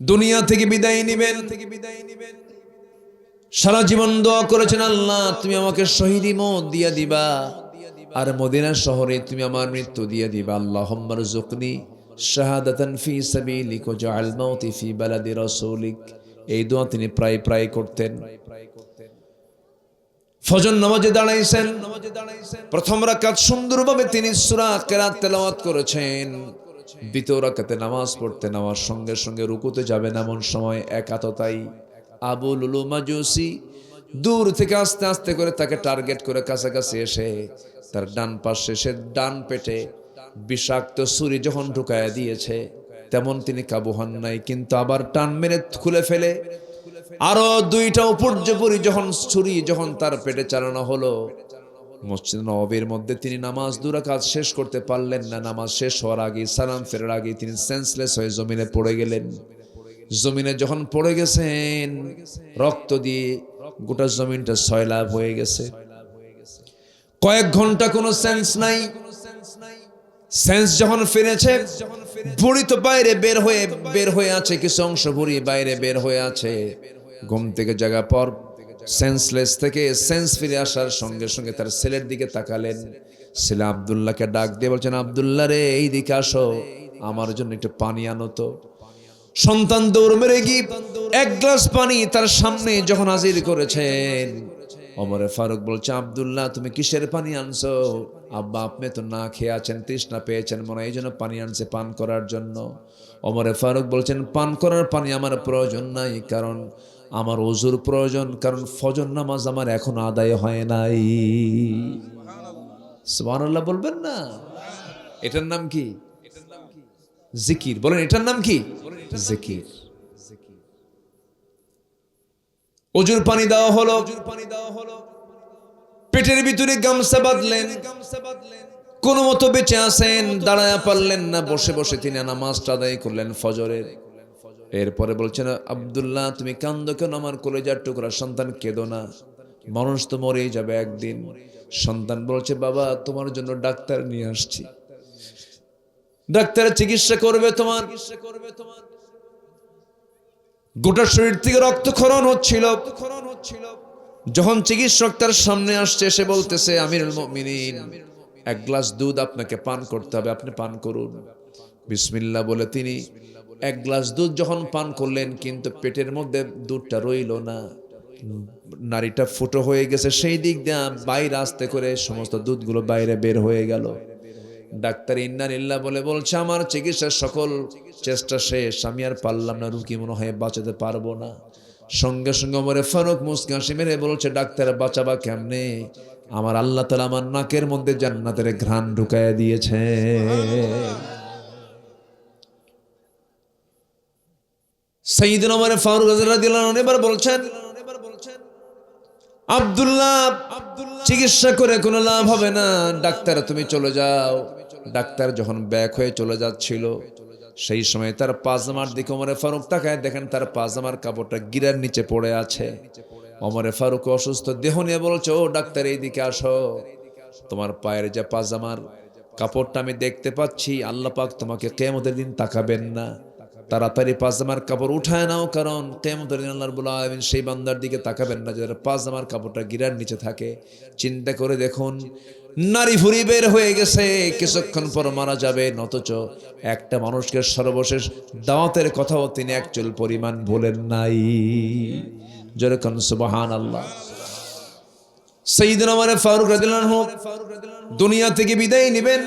দুনিয়া থেকে বিদায় নিবেন। সারা জীবন দোয়া করেছেন, আল্লাহ তুমি আমাকে শহীদি মওত দিয়া দিবা, আর মদিনা শহরে তুমি আমার মৃত্যু দিয়ে দিবা। আল্লাহুম্মা রযুকনি শাহাদাতান ফি সাবিলিক ওয়াজআল মাউতি ফি বালাদি রাসূলিক। এই দোয়া তিনি প্রায় প্রায় করতেন। ফজর নামাজে দাঁড়াইছেন, প্রথম রাকাত সুন্দরভাবে তিনি সূরা কিরাত তেলাওয়াত করেছেন। দ্বিতীয় রাকাতে নামাজ পড়তে নামার সঙ্গে সঙ্গে রুকুতে যাবেন, এমন সময় একাততাই আবু লুলু মাজুসি দূর থেকে আস্তে আস্তে করে তাকে টার্গেট করে কাছাকাছি এসে তার ডান পাশে, সে ডান পেটে বিষাক্ত ছুরি যখন ঢুকায়া দিয়েছে, তেমন তিনি কাবু হন নাই, কিন্তু আবার টান মেরে খুলে ফেলে আরো দুইটা উপর্যুপরি যখন ছুরি যখন তার পেটে চালানো হলো, মসজিদ নববীর মধ্যে তিনি নামাজ দুই রাকাত শেষ করতে পারলেন না। নামাজ শেষ হওয়ার আগে, সালাম ফেরার আগে তিনি সেন্সলেস হয়ে জমিনে পড়ে গেলেন। জমিনে যখন পড়ে গেছেন, রক্ত দিয়ে গোটা জমিনটা সয়লাব হয়ে গেছে। কয়েক ঘন্টা কোনো সেন্স নাই। সেন্স যখন ফিরেছে, বুড়ি তো বাইরে বের হয়ে আছে, কিছু অংশ বুড়ি বাইরে বের হয়ে আছে। ঘুম থেকে জাগা পর সেন্সলেস থেকে সেন্স ফিরে আসার সঙ্গে সঙ্গে তার ছেলের দিকে তাকালেন। ছেলে আব্দুল্লাহকে ডাক দিয়ে বলছেন, আব্দুল্লাহ রে, এই দিকে আসো, আমার জন্য একটু পানি আনো তো। সন্তান দৌড় মেরে গিয়ে এক গ্লাস পানি তার সামনে যখন হাজির করেছেন, ওমরে ফারুক বলছে, আব্দুল্লাহ তুমি কিসের পানি আনছো? আব্বা আপনি তো না খেয়ে আছেন, তৃষ্ণা পেয়েছেন মনে, এই জন্য পানি আনছে পান করার জন্য। ওমরে ফারুক বলছেন, পান করার পানি আমার প্রয়োজন নাই, কারণ আমার ওযুর প্রয়োজন, কারণ ফজর নামাজ আমার এখন আদায় হয় নাই। সুবহানাল্লাহ বলবেন না? এটার নাম কি? জিকির। বলেন এটার নাম কি? জিকির। ওযুর পানি দেওয়া হলো, পেটের ভিতরে গামছা বাঁধলেন, কোন মতো বেঁচে আছেন, দাঁড়ায় পারলেন না, বসে বসে তিনি নামাজটা আদায় করলেন ফজরের। এরপরে বলছেন, আব্দুল্লাহ তুমি কান্দো কেন? আমার কলেজার টুকরা সন্তান, কেঁদো না, মানুষ তো মরেই যাবে একদিন। সন্তান বলছে, বাবা তোমার জন্য ডাক্তার নিয়ে আসছি, ডাক্তারের চিকিৎসা করবে তোমার। গোটা শরীর থেকে রক্তক্ষরণ হচ্ছিল। যখন চিকিৎসক তার সামনে আসছে, সে বলতেছে, আমিরুল মুমিনিন, এক গ্লাস দুধ আপনাকে পান করতে হবে, আপনি পান করুন। বিসমিল্লাহ বলে তিনি এক গ্লাস দুধ যখন পান করলেন, কিন্তু পেটের মধ্যে দুধটা রইল না, নারীটা ফুটো হয়ে গেছে, সেই দিক দিয়ে বাইরে আস্তে করে সমস্ত দুধগুলো বাইরে বের হয়ে গেল। ডাক্তার ইন্না লিল্লাহ বলে বলছে, আমার চিকিৎসার সকল চেষ্টা শেষ, আমি আর পারলাম না, রুগী মনে হয় বাঁচাতে পারবো না। সঙ্গে সঙ্গে ওমরে ফারুক মুস্কি হাসি মেরে বলছে, ডাক্তার বাঁচাবা কেমনে? আমার আল্লাহ তাআলা আমার নাকের মধ্যে জান্নাতের ঘ্রাণ ঢুকায় দিয়েছে। সাইয়েদনা ওমর ফারুক রাদিয়াল্লাহু আনহু এবার বলছেন, আব্দুল্লাহ চিকিৎসা করে কোনো লাভ হবে না, ডাক্তার তুমি চলে যাও। ডাক্তার যখন ব্যাক হয়ে চলে যাচ্ছিল, সেই সময় তার পাজামার দিকে ওমরে ফারুক তাকায়, দেখেন তার পাজামার কাপড়টা গিরার নিচে পড়ে আছে। ওমরে ফারুক অসুস্থ দেহ নিয়ে বলছে, ও ডাক্তার এইদিকে আসো, তোমার পায়ের যে পাজামার কাপড়টা আমি দেখতে পাচ্ছি, আল্লাহ পাক তোমাকে কিয়ামতের দিন তাকাবেন না, তাড়াতাড়ি পাজামার কাপড় উঠায় নাও, কারণ কিয়ামতের দিন আল্লাহ রাব্বুল আলামিন সেই বান্দার দিকে তাকাবেন না যার পাজামার কাপড়টা গিরার নিচে থাকে। চিন্তা করে দেখুন, নারী ভুঁড়ি বের হয়ে গেছে, কিছুক্ষণ পর মারা যাবে, অথচ একটা মানুষকে সর্বশেষ দাওয়াতের কথাও তিনি এক চুল পরিমাণ ভুলেন নাই। যেরকম সুবহানাল্লাহ। সাইয়েদনা ওমর ফারুক রাদিয়াল্লাহু আনহু দুনিয়া থেকে বিদায় নেবেন।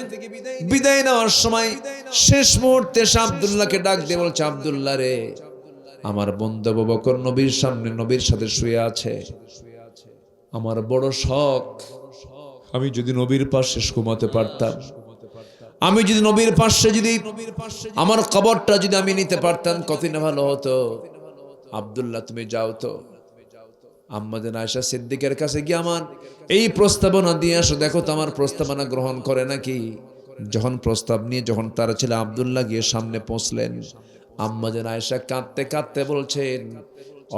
বিদায় নেওয়ার সময় শেষ মুহূর্তে আব্দুল্লাহকে ডাক দিয়ে বলছে, আব্দুল্লাহ রে, আমার বন্ধু আবু বকর নবীর সামনে নবীর সাথে শুয়ে আছে, আমার বড় শখ, আমি যদি নবীর পাশে ঘুমাতে পারতাম, আমি যদি নবীর পাশে, যদি আমার কবরটা যদি আমি নিতে পারতাম, কতই না ভালো হতো। আব্দুল্লাহ তুমি যাও তো আম্মাজান আয়েশা সিদ্দিকের কাছে গিয়ে আমার এই প্রস্তাবনা দিয়ে আসো, দেখো তো আমার প্রস্তাবনা গ্রহণ করে নাকি। যখন প্রস্তাব নিয়ে যখন তার ছেলে আব্দুল্লাহ গিয়ে সামনে পৌঁছলেন, আম্মাজান আয়েশা কাঁদতে কাঁদতে বলছেন,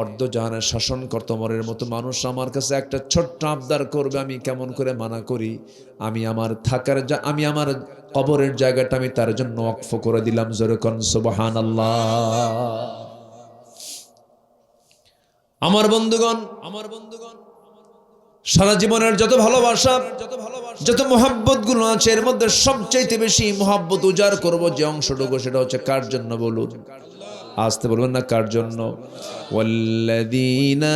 অর্ধজাহানের শাসনকর্তা ওমরের মতো মানুষ আমার কাছে একটা ছোট্ট আবদার করবে, আমি কেমন করে মানা করি? আমি আমার কবরের জায়গাটা আমি তার জন্য ওয়াকফ করে দিলাম। যেরকম সুবহানাল্লাহ। আমার বন্ধুগণ, সারা জীবনের যত ভালোবাসা, যত মোহাব্বত গুলো আছে, এর মধ্যে সবচাইতে বেশি মোহাব্বত উজাড় করব যে অংশটুকু, সেটা হচ্ছে কার জন্য বলুন? আসতে বলবেন না, কার জন্য? ওয়াল্লাযীনা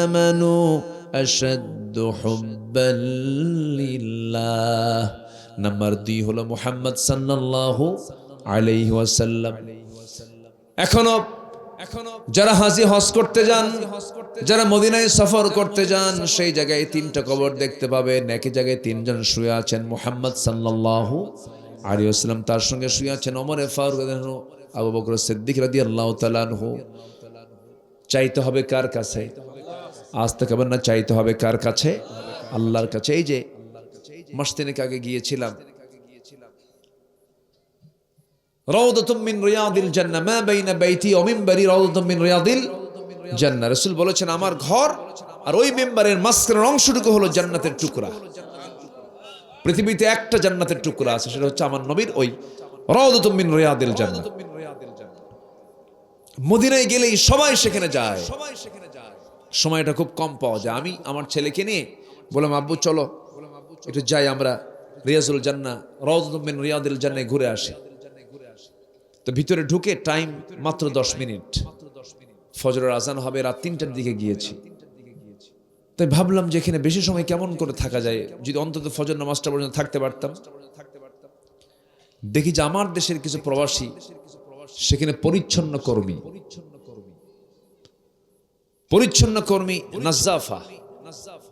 আমানু আশাদ্দু হুব্বাল লিল্লাহ। নাম্বার 2 হলো মুহাম্মদ সাল্লাল্লাহু আলাইহি ওয়াসাল্লাম। এখনো যারা হাজি হজ করতে যান, যারা মদিনায় সফর করতে যান, সেই জায়গায় 3টা কবর দেখতে পাবেন। একই জায়গায় 3 জন শুয়ে আছেন। মুহাম্মদ সাল্লাল্লাহু আলাইহি ওয়াসাল্লাম, তার সঙ্গে শুয়ে আছেন ওমর ফারুক, আবু বকর সিদ্দিক রাদিয়াল্লাহু তাআলা আনহু। চাইতে হবে কার কাছে? আজ থেকে বলেন না, চাইতে হবে কার কাছে? আল্লাহর কাছে। এই যে মাস তিনেক আগে গিয়েছিলাম, রাউদাতুম মিন রিয়াদিল জান্নাহ, মা বাইনা বাইতি ওয়া মিনবারি রাউদাতুম মিন রিয়াদিল জান্নাহ। রাসূল বলেছেন, আমার ঘর আর ওই মিম্বারের মাঝখানের অংশটুকু হলো জান্নাতের টুকরা। পৃথিবীতে একটা জান্নাতের টুকরা আছে, সেটা হচ্ছে আমার নবীর ওই রাউদাতুম মিন রিয়াদিল জান্নাহ। মদিনায় গেলেই সবাই সেখানে যায়, সময়টা খুব কম পাওয়া যায়। আমি আমার ছেলেকে নিয়ে বললাম, আব্বু চলো একটু যাই আমরা রিয়াজুল জান্নাহ, রাউদাতুম মিন রিয়াদিল জান্নাহ ঘুরে আসি। তো ভিতরে ঢুকে টাইম মাত্র 10 মিনিট, ফজরের আজান হবে, রাত 3টার দিকে গিয়েছি। তাই ভাবলাম যে এখানে বেশি সময় কেমন করে থাকা যায়, যদি অন্তত ফজর নামাজটা পর্যন্ত থাকতে পারতাম। দেখি যে আমার দেশের কিছু প্রবাসী সেখানে পরিচ্ছন্ন কর্মী নাজ্জাফা।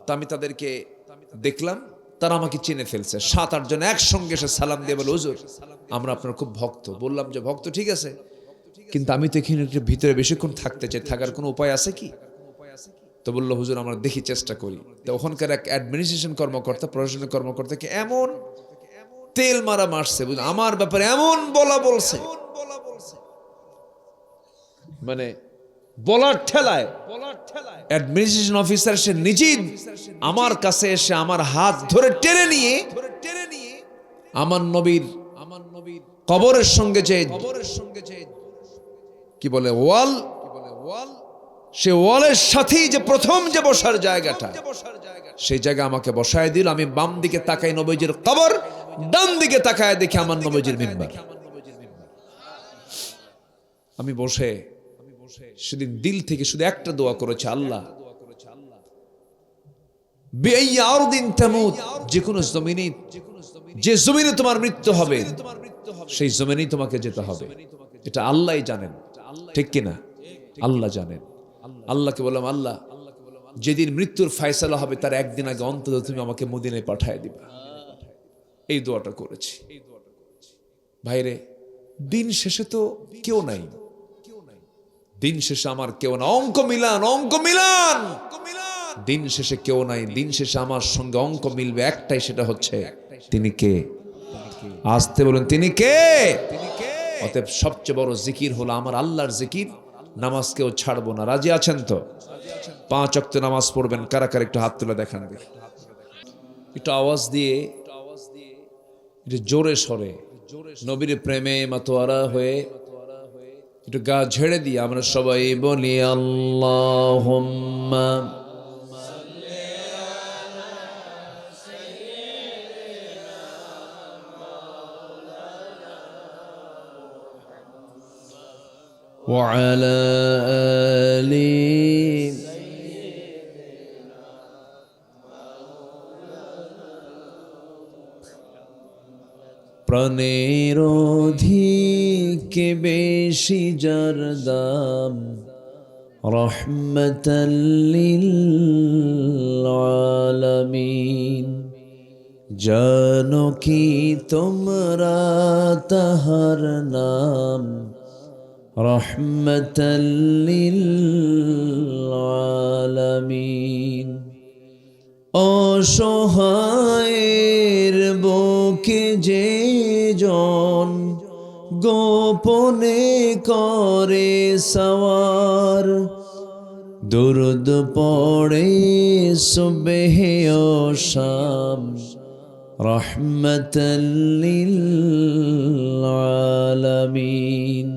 তা আমি তাদেরকে দেখলাম, তারা আমাকে চিনে ফেলছে। 7-8 জন একসঙ্গে এসে সালাম দিয়ে বলে, হুজুর আমরা আপনার খুব ভক্ত। বললাম যে ভক্ত ঠিক আছে, কিন্তু আমি তো এখানে ভিতরে বেশিক্ষণ থাকতে চাই, থাকার কোনো উপায় আছে কি? তো বললো, হুজুর আমরা দেখি, চেষ্টা করি। তো ওখানকার এক অ্যাডমিনিস্ট্রেশন কর্মকর্তা, প্রশাসনিক কর্মকর্তাকে এমন তেল মারছে, আমার ব্যাপারে এমন বলছে, মানে বলার ঠেলায় অ্যাডমিনিস্ট্রেশন অফিসার সে নিজেই আমার কাছে এসে আমার হাত ধরে টেনে নিয়ে আমার নবীর কবরের সঙ্গে যে কি বলে ওয়াল, সে ওয়ালের সাথেই যে প্রথম যে বসার জায়গাটা, সেই জায়গা আমাকে বসায় দিল। আমি বাম দিকে তাকাই নবীজির কবর, ডান দিকে তাকায় দেখি আমার নবীজির মিম্বার। আমি বসে সেদিন দিল থেকে শুধু একটা দোয়া করেছে, আল্লাহ যে কোনো জমিনে, যে জমিনে তোমার মৃত্যু হবে সেই জমিনেই তোমাকে যেতে হবে। এটা আল্লাহই জানেন, ঠিক কিনা? আল্লাহ জানেন। আল্লাহকে বললাম, আল্লাহ যেদিন মৃত্যুর ফয়সালা হবে তার একদিন আগে অন্তত তুমি আমাকে মদিনায় পাঠিয়ে দিবা। এই দোয়াটা করেছি। ভাইরে, দিন শেষে তো কেউ নাই, দিন শেষে আমার কেউ না। অঙ্ক মিলান, দিন শেষে কেউ নাই। দিন শেষে আমার সঙ্গে অঙ্ক মিলবে একটাই, সেটা হচ্ছে তিনি কে? আসতে বলেন, তিনি কে? অতএব সবচেয়ে বড় জিকির হলো আমার আল্লাহর জিকির। নামাজকেও ছাড়বো না। রাজি আছেন তো? 5 ওয়াক্ত নামাজ পড়বেন। কারা কারা একটু হাত তুলে দেখান, একটু আওয়াজ দিয়ে, একটু জোরে সরে, নবীর প্রেমে মাতোয়ারা হয়ে একটু গা ঝেড়ে দিয়ে আমরা সবাই বলি, আল্লাহুম্মা ওয়া আলা আলি প্রাণের অধিকে বেশি যার দাম, রহমাতাল লিল আলামিন। জানো কি তোমরা তাহার নাম, রহমাতাল লিল আলামিন। অসহায়ের বুকে যে জন গোপনে করে সওয়ার, দুরুদ পড়ে সুবহে ও শাম, রহমাতাল লিল আলামিন।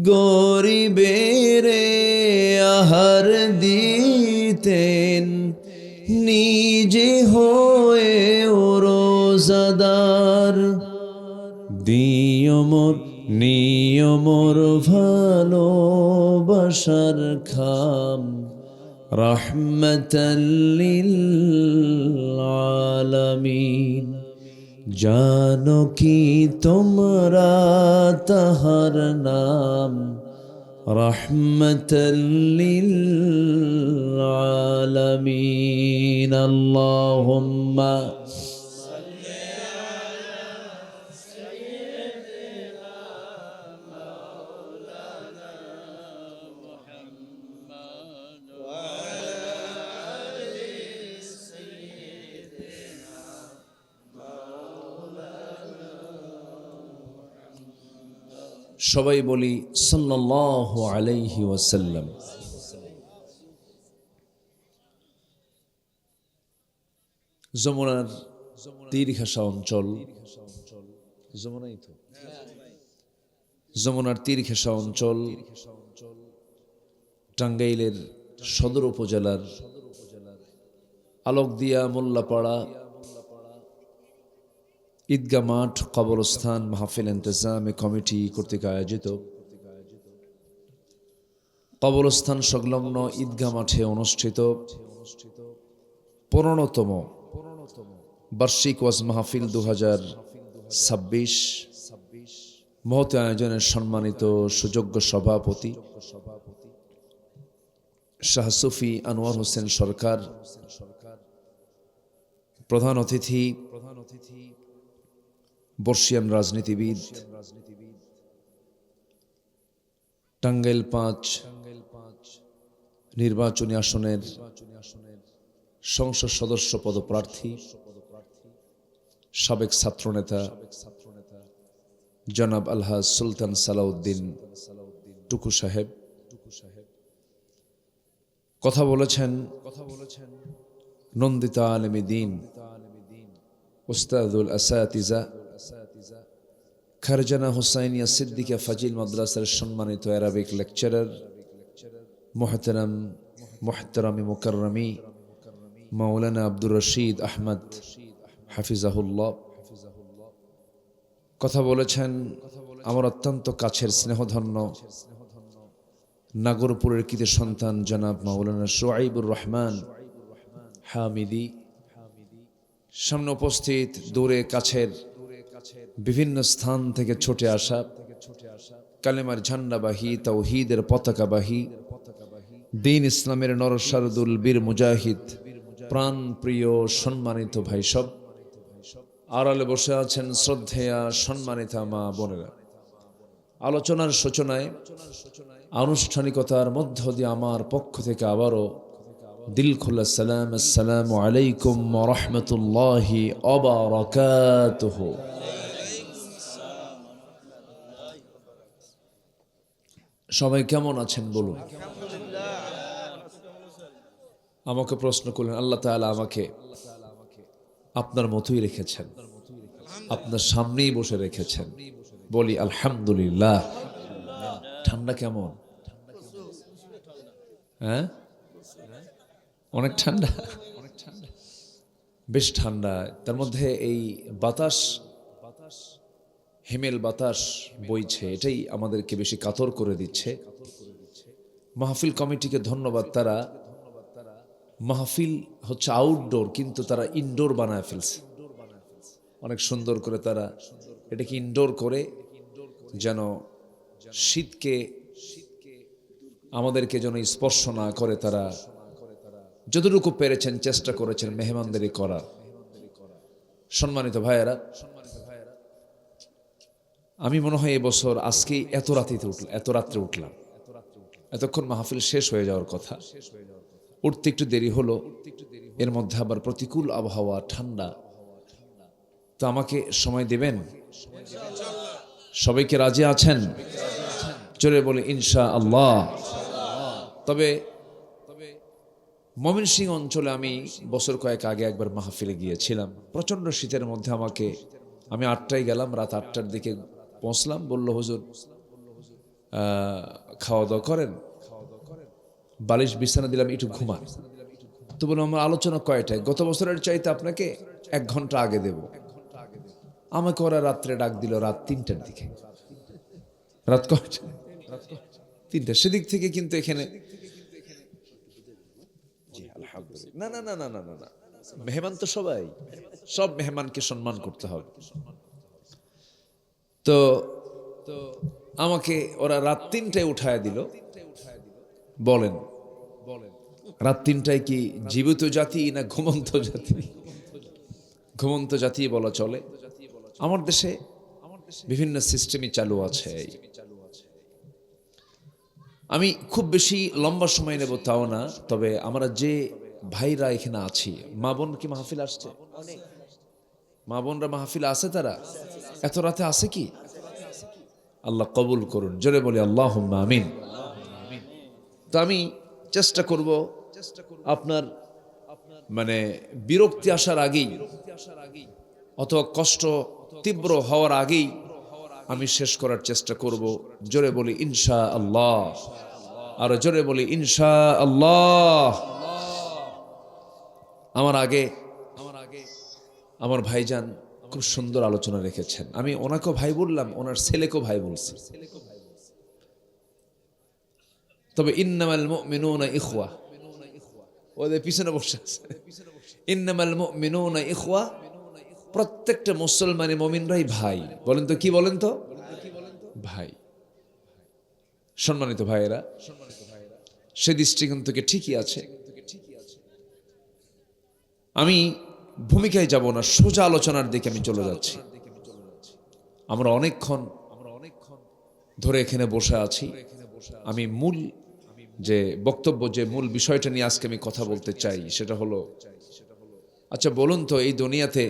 গরিবের আহার দি দিতেন নিজে হয়ে ও রোজাদার। নিয়মর ভালোবাসার খাম রাহমাতাল লিল আলামিন। জানো কি তোমরা তাহার নাম রাহমাতাল লিল আলামিন। আল্লাহুম্মা সবাই বলি সাল্লাল্লাহু আলাইহি ওয়াসাল্লাম। যমুনার তীর ঘেঁষা অঞ্চল, যমুনার তীর ঘেঁষা অঞ্চল টাঙ্গাইলের সদর উপজেলার আলোকদিয়া মোল্লাপাড়া ঈদগাহ মাঠ কবরস্থান মাহফিল ইন্তেজামে কমিটি কর্তৃক আয়োজিত কবরস্থান সংলগ্ন ঈদগাহ মাঠে অনুষ্ঠিত 15তম বার্ষিক ওয়াজ মাহফিল 2026 মহৎ আয়োজনের সম্মানিত সুযোগ্য সভাপতি শাহ সুফি আনোয়ার হোসেন সরকার, প্রধান অতিথি বর্ষিয়ান রাজনীতিবিদ, টাঙ্গাইল 5 নির্বাচনী আসনের সংসদ সদস্য পদপ্রার্থী সাবেক ছাত্রনেতা জনাব আলহাজ সুলতান সালাউদ্দিন টুকু সাহেব কথা বলেছেন। নন্দিত আলেমে দ্বীন উস্তাদুল আসাতিজা খারজানা হুসাইনিয়া সিদ্দিকা ফাজিল মাদ্রাসার সম্মানিত অ্যারাবিক লেকচারার মুহতারামি মুকাররমি মাওলানা আব্দুর রশিদ আহমদ হাফিজাহুল্লাহ কথা বলেছেন। আমার অত্যন্ত কাছের স্নেহধন্য নাগরপুরের কৃতি সন্তান জনাব মাওলানা শুআইবুর রহমান হামিদি, সামনে উপস্থিত দূরে কাছের বিভিন্ন স্থান থেকে ছুটে আসা কালেমার ঝান্ডাবাহী তাওহীদের পতাকাবাহী দ্বীন ইসলামের নরসারদুল বীর মুজাহিদ প্রাণ প্রিয় সম্মানিত ভাই সব, আড়ালে বসে আছেন শ্রদ্ধেয়া সম্মানিতা মা বোনেরা। আলোচনার সূচনায় আনুষ্ঠানিকতার মধ্য দিয়ে আমার পক্ষ থেকে আবারও দিল খোলা সালাম, আসসালামু আলাইকুম ওয়া রাহমাতুল্লাহি ওয়া বারাকাতুহু। সবাই কেমন আছেন বলুন। আমাকে প্রশ্ন করলেন, আল্লাহ তাআলা আমাকে আপনার মতোই রেখেছেন, আপনার সামনেই বসে রেখেছেন, বলি আলহামদুলিল্লাহ। ঠান্ডা কেমন? হ্যাঁ, অনেক ঠান্ডা, বেশ ঠান্ডা। তার মধ্যে এই বাতাস, হিমেল বাতাস বইছে, এটাই আমাদেরকে বেশি কাতর করে দিচ্ছে। মাহফিল কমিটিকে ধন্যবাদ, তারা মাহফিল হচ্ছে আউটডোর কিন্তু তারা ইনডোর বানায় ফেলছে অনেক সুন্দর করে। তারা এটাকে ইনডোর করে যেন শীতকে আমাদেরকে যেন স্পর্শ না করে, তারা যতটুকু পেরেছেন চেষ্টা করেছেন মেহমানদারি করার। সম্মানিত ভাইয়েরা, আমি মনে হয় এবছর আজকে এত রাত্রে উঠলাম, এতক্ষণ মাহফিল শেষ হয়ে যাওয়ার কথা, উঠতে একটু দেরি হলো। এর মধ্যে আবার প্রতিকূল আবহাওয়া, ঠান্ডা। তো আমাকে সময় দেবেন? সবাইকে রাজি আছেন? চলে বলে ইনশাআল্লাহ। তবে ময়মনসিংহ অঞ্চলে আমি বছর কয়েক আগে একবার মাহফিলে গিয়েছিলাম। প্রচন্ড শীতের মধ্যে আমি 8টায় গেলাম, রাত 8টার দিকে পৌঁছলাম। বলল, হুজুর খাওয়া দাওয়া করেন, বালিশ বিছানা দিলাম, একটু ঘুমান। তো বললাম আমার আলোচনা কয়টায়? গত বছরের চাইতে আপনাকে 1 ঘন্টা আগে দেব। আমাকে ওরা রাত্রে ডাক দিল রাত 3টার দিকে। রাত কয়টা? 3টা। সেদিক থেকে কিন্তু এখানে জি আলহামদুলিল্লাহ। না না না না না না না, মেহমান তো সব মেহমানকে সম্মান করতে হবে। তো আমাকে ওরা রাত 3টায় উঠায় দিল। বলেন রাত 3টায় কি জীবিত জাতি না ঘুমন্ত জাতি? ঘুমন্ত জাতি বলা চলে। আমার দেশে বিভিন্ন সিস্টেমই চালু আছে। আমি খুব বেশি লম্বা সময় নেব তাও না, তবে আমরা যে ভাইরা এখানে আছি, মা বোন কি মাহফিল আসছে? মা বোনরা মাহফিল আছে? তারা এত রাতে আছে কি? আল্লাহ কবুল করুন, জোরে বলি আল্লাহুম্মা আমিন। তো আমি চেষ্টা করব আপনার মানে বিরক্তি আসার আগেই অথবা কষ্ট তীব্র হওয়ার আগেই আমি শেষ করার চেষ্টা করব। জোরে বলি ইনশাআল্লাহ, আর জোরে বলি ইনশাআল্লাহ। আমার আগে আমার ভাইজান খুব সুন্দর আলোচনা রেখেছেন। আমি ওনাকেও ভাই বললাম, ওনার ছেলেকেও ভাই বলছি। তবে ইন্নামাল মুমিনুনা ইখওয়া, ওদের পিছনে বসে আছে। ইন্নামাল মুমিনুনা ইখওয়া, প্রত্যেকটা মুসলমানি মুমিনরাই ভাই। বলেন তো কি বলেন তো? ভাই। সম্মানিত ভাইয়েরা, সে দৃষ্টিকোণ থেকে ঠিকই আছে। আমি ভূমিকায় যাব না, সোজা আলোচনার দিকে আমি চলে যাচ্ছি। আমরা অনেকক্ষণ ধরে এখানে বসে আছি। আমি মূল যে বক্তব্য, যে মূল বিষয়টা নিয়ে আজকে আমি কথা বলতে চাই, সেটা হলো, আচ্ছা বলুন তো, এই দুনিয়াতে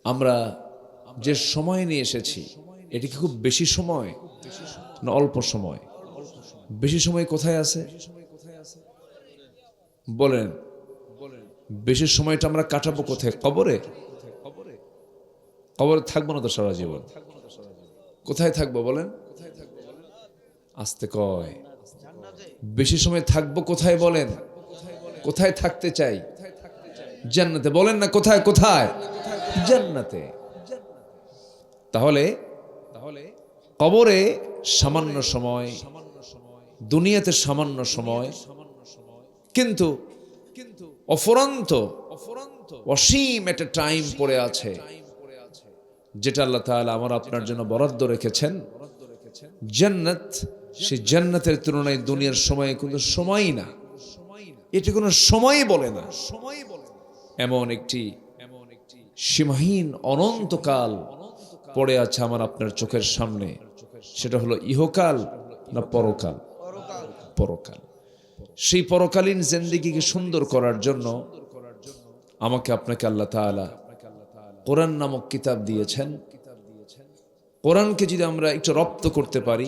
আমরা যে সময় নিয়ে এসেছি, এটি কি খুব বেশি সময় না অল্প সময়? বেশি সময় কোথায় আছে বলেন? বেশি সময়টা আমরা কাটাবো কোথায়? কবরে? কবরে থাকবো না তো সারা জীবন। কোথায় থাকবো বলেন? আস্তে কয়। বেশি সময় থাকবো কোথায় বলেন? কোথায় থাকতে চাই? জান্নাতে। বলেন না কোথায়? কোথায়? জান্নাতে। তাহলে কবরে সামান্য সময়, দুনিয়াতে সামান্য সময়, কিন্তু অফুরন্ত অসীম একটা টাইম পড়ে আছে, যেটা আল্লাহ তাআলা আমার আপনার জন্য বরাদ্দ রেখেছেন। জান্নাত, সেই জান্নাতের তুলনায় দুনিয়ার সময় কোনো সময়ই না, এটা কোনো সময়ই বলে না। এমন একটি সীমাহীন অনন্তকাল পড়ে আছে আমার আপনার চোখের সামনে। সেটা হলো ইহকাল না পরকাল? পরকাল। সেই পরকালীন জিন্দেগিকে সুন্দর করার জন্য আমাকে আপনাকে আল্লাহ তাআলা কোরআন নামক কিতাব দিয়েছেন। কোরআনকে যদি আমরা একটু রপ্ত করতে পারি,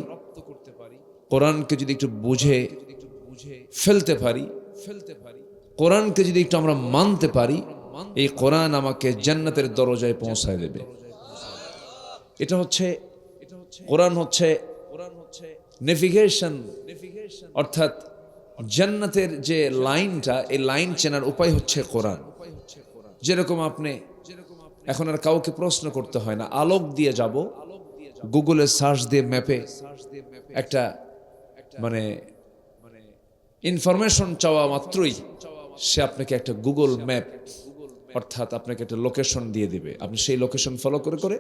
কোরআনকে যদি একটু বুঝে ফেলতে পারি, কোরআনকে যদি একটু আমরা মানতে পারি, এই কোরআন আমাকে জান্নাতের দরজায় পৌঁছায় দেবে। এটা হচ্ছে কোরআন, হচ্ছে নেভিগেশন, অর্থাৎ জান্নাতের যে লাইনটা, এই লাইন চেনার উপায় হচ্ছে কোরআন। যেরকম আপনি এখন আর কাউকে প্রশ্ন করতে হয় না, আলোক দিয়ে যাব, গুগলে সার্চ দিয়ে ম্যাপে একটা মানে ইনফরমেশন চাওয়া মাত্রই সে আপনাকে একটা গুগল ম্যাপ, অর্থাৎ আপনাকে একটা লোকেশন দিয়ে দিবে। আপনি সেই লোকেশন ফলো করে করে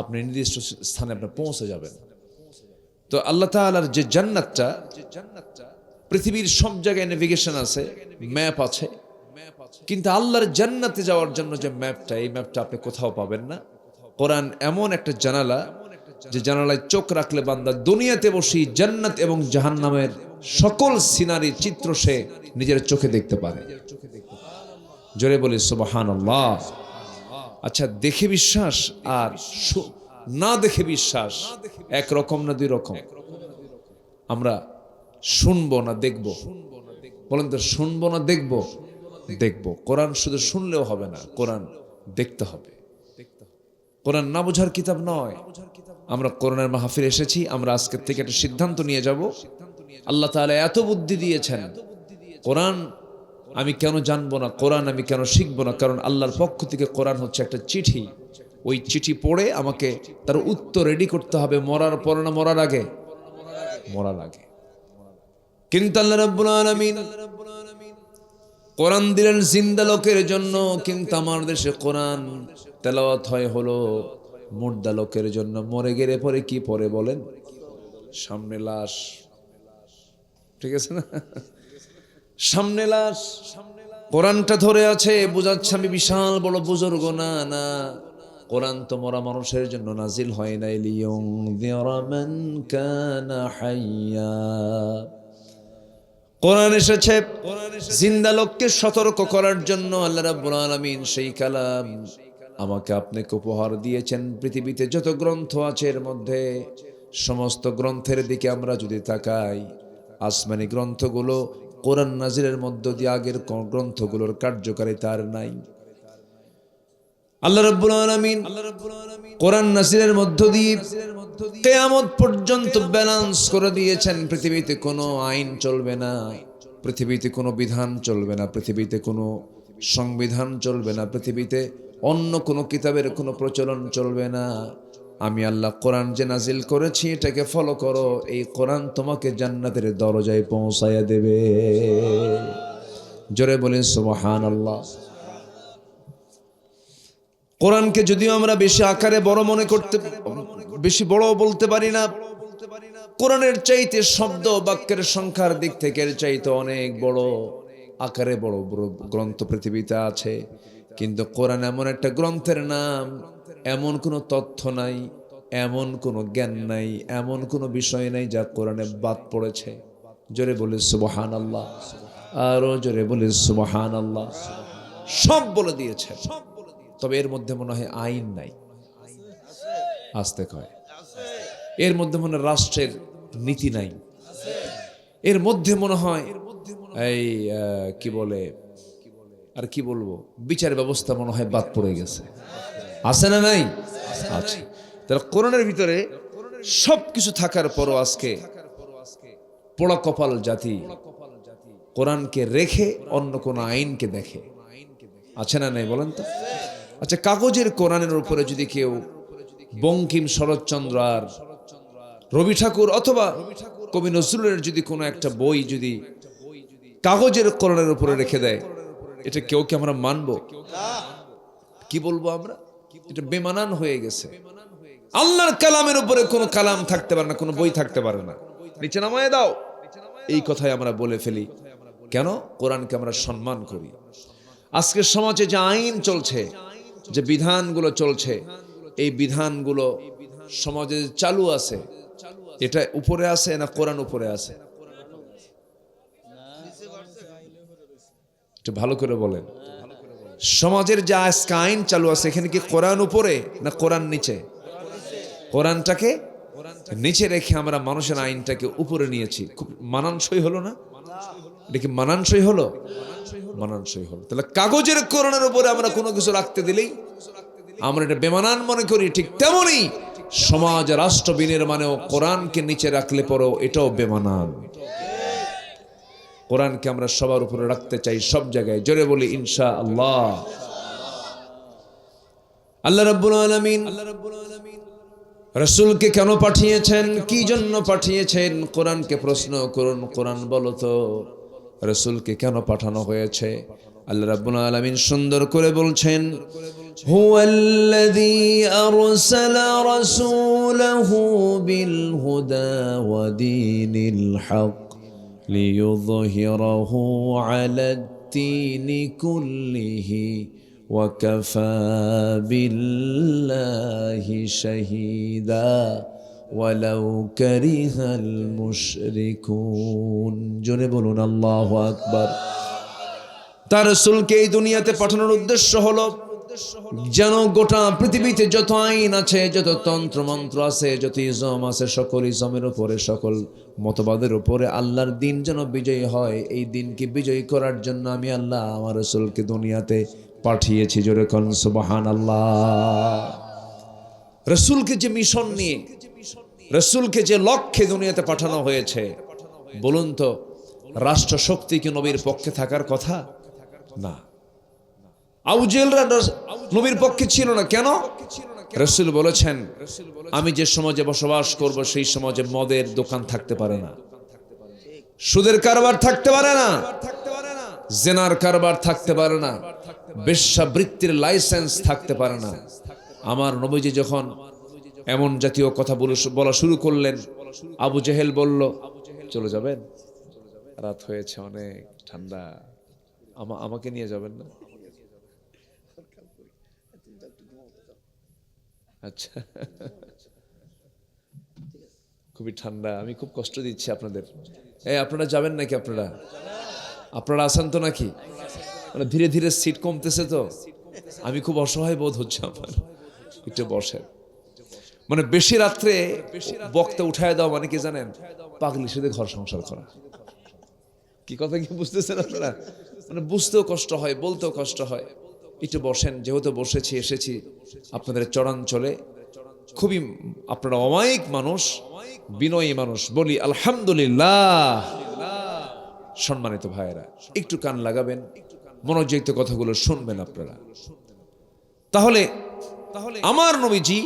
আপনি নির্দিষ্ট স্থানে আপনি পৌঁছে যাবেন। তো আল্লাহ তাআলার যে জান্নাতটা, পৃথিবীর সব জায়গায় নেভিগেশন আছে, ম্যাপ আছে, কিন্তু আল্লাহর জান্নাতে যাওয়ার জন্য যে ম্যাপটা, এই ম্যাপটা আপনি কোথাও পাবেন না। কোরআন এমন একটা জানালা, যে জানালায় চোখ রাখলে বান্দা দুনিয়াতে বসি জান্নাত এবং জাহান্নামের সকল সিনারি চিত্র সে নিজের চোখে দেখতে পারে। জোরে বলি সুবহানাল্লাহ। আচ্ছা, দেখে বিশ্বাস আর না দেখে বিশ্বাস এক রকম না দুই রকম? আমরা শুনবো না দেখবো? বলেন তো, শুনবো না দেখবো? দেখবো। কোরআন শুধু শুনলেও হবে না, কোরআন দেখতে হবে। কোরআন না বোঝার কিতাব নয়। আমরা কোরআনের মাহফিল এসেছি, আমরা আজকের থেকে একটা সিদ্ধান্ত নিয়ে যাব। আল্লাহ তাআলা এত বুদ্ধি দিয়েছেন, কোরআন আমি কেন জানবো না, কোরআন আমি কেন শিখবো না? কারণ আল্লাহর পক্ষ থেকে কোরআন হচ্ছে একটা চিঠি। ওই চিঠি পড়ে আমাকে তার উত্তর রেডি করতে হবে, মরার পর না মরার আগে? মরার আগে। কিন্তু আল্লাহ রাব্বুল আলামিন কোরআন দিলেন জিন্দা লোকের জন্য, কিন্তু আমার দেশে কোরআন তেলাওয়াত হয় হলো মুর্দা লোকের জন্য। মরে গেলে পরে কি পরে বলেন? সামনে লাশ, ঠিক আছে না? সামনে লাশ। কোরআনটা ধরে আছে, বোঝাচ্ছে আমি বিশাল বড় বুজুর্গ না। না, কোরআন তো মরা মানুষের জন্য নাজিল হয় নাই, লিয়ুনযিরা মান কানা হাইয়া। কোরআন এসেছে জিন্দা লোককে সতর্ক করার জন্য। আল্লাহ রাব্বুল আলামিন সেই কালাম আমাকে আপনাকে উপহার দিয়েছেন। পৃথিবীতে যত গ্রন্থ আছে এর মধ্যে সমস্ত গ্রন্থের দিকে আমরা যদি তাকাই, আসমানি গ্রন্থগুলো কোরআন নাজিলের মধ্য দিয়ে আগের গ্রন্থগুলোর কার্যকারিতা আর নাই। আল্লাহ রাব্বুল আলামিন কোরআন নাজিলের মধ্য দিয়ে কিয়ামত পর্যন্ত ব্যালেন্স করে দিয়েছেন। পৃথিবীতে কোনো আইন চলবে না, পৃথিবীতে কোনো বিধান চলবে না, পৃথিবীতে কোনো সংবিধান চলবে না, পৃথিবীতে অন্য কোনো কিতাবের কোনো প্রচলন চলবে না। আমি আল্লাহ কোরআন যে নাজিল করেছি এটাকে ফলো করো, এই কোরআন তোমাকে জান্নাতের দরজায় পৌঁছায়া দেবে। জোরে বলেন সুবহানাল্লাহ। কোরআনকে যদিও আমরা বেশি আকারে বড় মনে করতে, বেশি বড় বলতে পারি না, কোরআনের চাইতে শব্দ বাক্যের সংখ্যার দিক থেকে এর চাইতে অনেক বড় আকারে বড় বড় গ্রন্থ পৃথিবীতে আছে। কিন্তু কোরআন এমন একটা গ্রন্থের নাম, এমন কোনো তথ্য নাই, এমন কোনো জ্ঞান নাই, এমন কোনো বিষয় নাই যা কোরআনে বাদ পড়েছে। জোরে বলে সুবহানাল্লাহ, আরো জোরে বলে সুবহানাল্লাহ। সব বলে দিয়েছে, তবে এর মধ্যে মনে হয় আইন নাই। আসতে কয়, এর মধ্যে মনে হয় রাষ্ট্রের নীতি নাই, এর মধ্যে মনে হয় এই কি বলে, আর কি বলবো, বিচার ব্যবস্থা মনে হয় বাদ পড়ে গেছে। আছে না নাই? আছে। তাহলে কোরআনের ভিতরে সবকিছু থাকার পরও আজকে পোড়া কপাল জাতি কোরআনকে রেখে অন্য কোন আইনকে দেখে। আছে না নাই বলেন তো? আচ্ছা, কাগজের কোরআনের উপরে যদি কেউ বঙ্কিম, শরৎচন্দ্র আর রবি ঠাকুর অথবা কবি নজরুলের যদি কোনো একটা বই যদি কাগজের কোরআনের উপরে রেখে দেয়, এটা কেউ কি আমরা মানবো? কি বলবো আমরা? এটা বেমানান হয়ে গেছে। আল্লাহর কালামের উপরে কোনো কালাম থাকতে পারে না, কোনো বই থাকতে পারে না। নিচে নামায় দাও, এই কথাই আমরা বলে ফেলি। কেন? কোরআনকে আমরা সম্মান করি। আজকের সমাজে যে আইন চলছে, যে বিধানগুলো চলছে, এই বিধানগুলো সমাজে চালু আছে, এটা উপরে আছে না কোরআন উপরে আছে? একটু ভালো করে বলেন। সমাজের যে আজকে আইন চালু আছে, এখানে কি কোরআন উপরে না কোরআন নিচে? কোরআনটাকে নিচে রেখে আমরা মানুষের আইনটাকে উপরে নিয়েছি। খুব মানানসই হলো না? এটা কি মানানসই হলো? মানানসই হলো। তাহলে কাগজের কোরআনের উপরে আমরা কোনো কিছু রাখতে দিলেই আমরা এটা বেমানান মনে করি। ঠিক তেমনই সমাজ রাষ্ট্র বিনির্মাণেও কোরআনকে নিচে রাখলে পরেও এটাও বেমানান। কোরআনকে আমরা সবার উপরে রাখতে চাই, সব জায়গায়। জোরে বলি ইনশাআল্লাহ। আল্লাহ রাব্বুল আলামিন রাসূলকে কেন পাঠিয়েছেন, কি জন্য পাঠিয়েছেন? কোরআনকে প্রশ্ন করুন। কোরআন বলো তো রাসূলকে কেন পাঠানো হয়েছে? আল্লাহ রাব্বুল আলামিন সুন্দর করে বলছেন, হুয়াল্লাযী আরসালা রাসূলাহু বিল হুদা ওয়া দীনিল হক লিইয়ুযহিরাহু আলাদ-দীনি কুল্লিহি ওয়া কাফা বিল্লাহি শাহীদা ওয়ালাউ কারিহাল মুশরিকুন। জোরে বলুন আল্লাহু আকবার। তার রাসূলকে এই দুনিয়াতে পাঠানোর উদ্দেশ্য হলো যেন গোটা পৃথিবীতে যত আইন আছে, যত তন্ত্র মন্ত্র আছে, যত ইজম আছে, সকল ইজমের উপরে, সকল মতবাদের উপরে আল্লাহর দিন যেন বিজয়ী হয়। এই দিনকে বিজয়ী করার জন্য আমি আল্লাহ আমার রাসূলকে দুনিয়াতে পাঠিয়েছি। জোরে কোন সুবহানাল্লাহ। রাসূলকে যে মিশন নিয়ে, রাসূলকে যে লক্ষ্যে দুনিয়াতে পাঠানো হয়েছে, বলুন তো রাষ্ট্র শক্তি কি নবীর পক্ষে থাকার কথা না। আবু জেহেলরা নবীর পক্ষে ছিল না। কেন? রাসূল বলেছেন, আমি যে সমাজে বসবাস করব সেই সমাজে মদের দোকান থাকতে পারে না, সুদের কারবার থাকতে পারে না, জেনার কারবার থাকতে পারে না, বেশ্যাবৃত্তির লাইসেন্স থাকতে পারে না। আমার নবীজি যখন এমন জাতীয় কথা বলা শুরু করলেন, আবু জেহেল বলল, চলে যাবেন? রাত হয়েছে, অনেক ঠান্ডা, আমাকে নিয়ে যাবেন না? আচ্ছা, খুবই ঠান্ডা, আমি খুব কষ্ট দিচ্ছি আপনাদের। আপনারা যাবেন নাকি? আপনারা আছেন তো নাকি? মানে ধীরে ধীরে সিট কমতেছে তো, আমি খুব অসহায় বোধ হচ্ছে আমার। একটু বসেন। মানে বেশি রাত্রে বক্তা উঠায় দাও মানে কি জানেন? পাগলি সাথে ঘর সংসার করা। কি কথা কি বুঝতেছেন আপনারা? মানে বুঝতেও কষ্ট হয়, বলতেও কষ্ট হয়। একটু বসেন, যেহেতু বসেছি, এসেছি আপনাদের চরাঞ্চলে। খুবই আপনারা অমায়িক মানুষ, বিনয়ী মানুষ, বলি আলহামদুলিল্লাহ। সম্মানিত ভাইয়েরা, একটু কান লাগাবেন, মনোযোগিত কথাগুলো শুনবেন আপনারা। তাহলে আমার নবীজি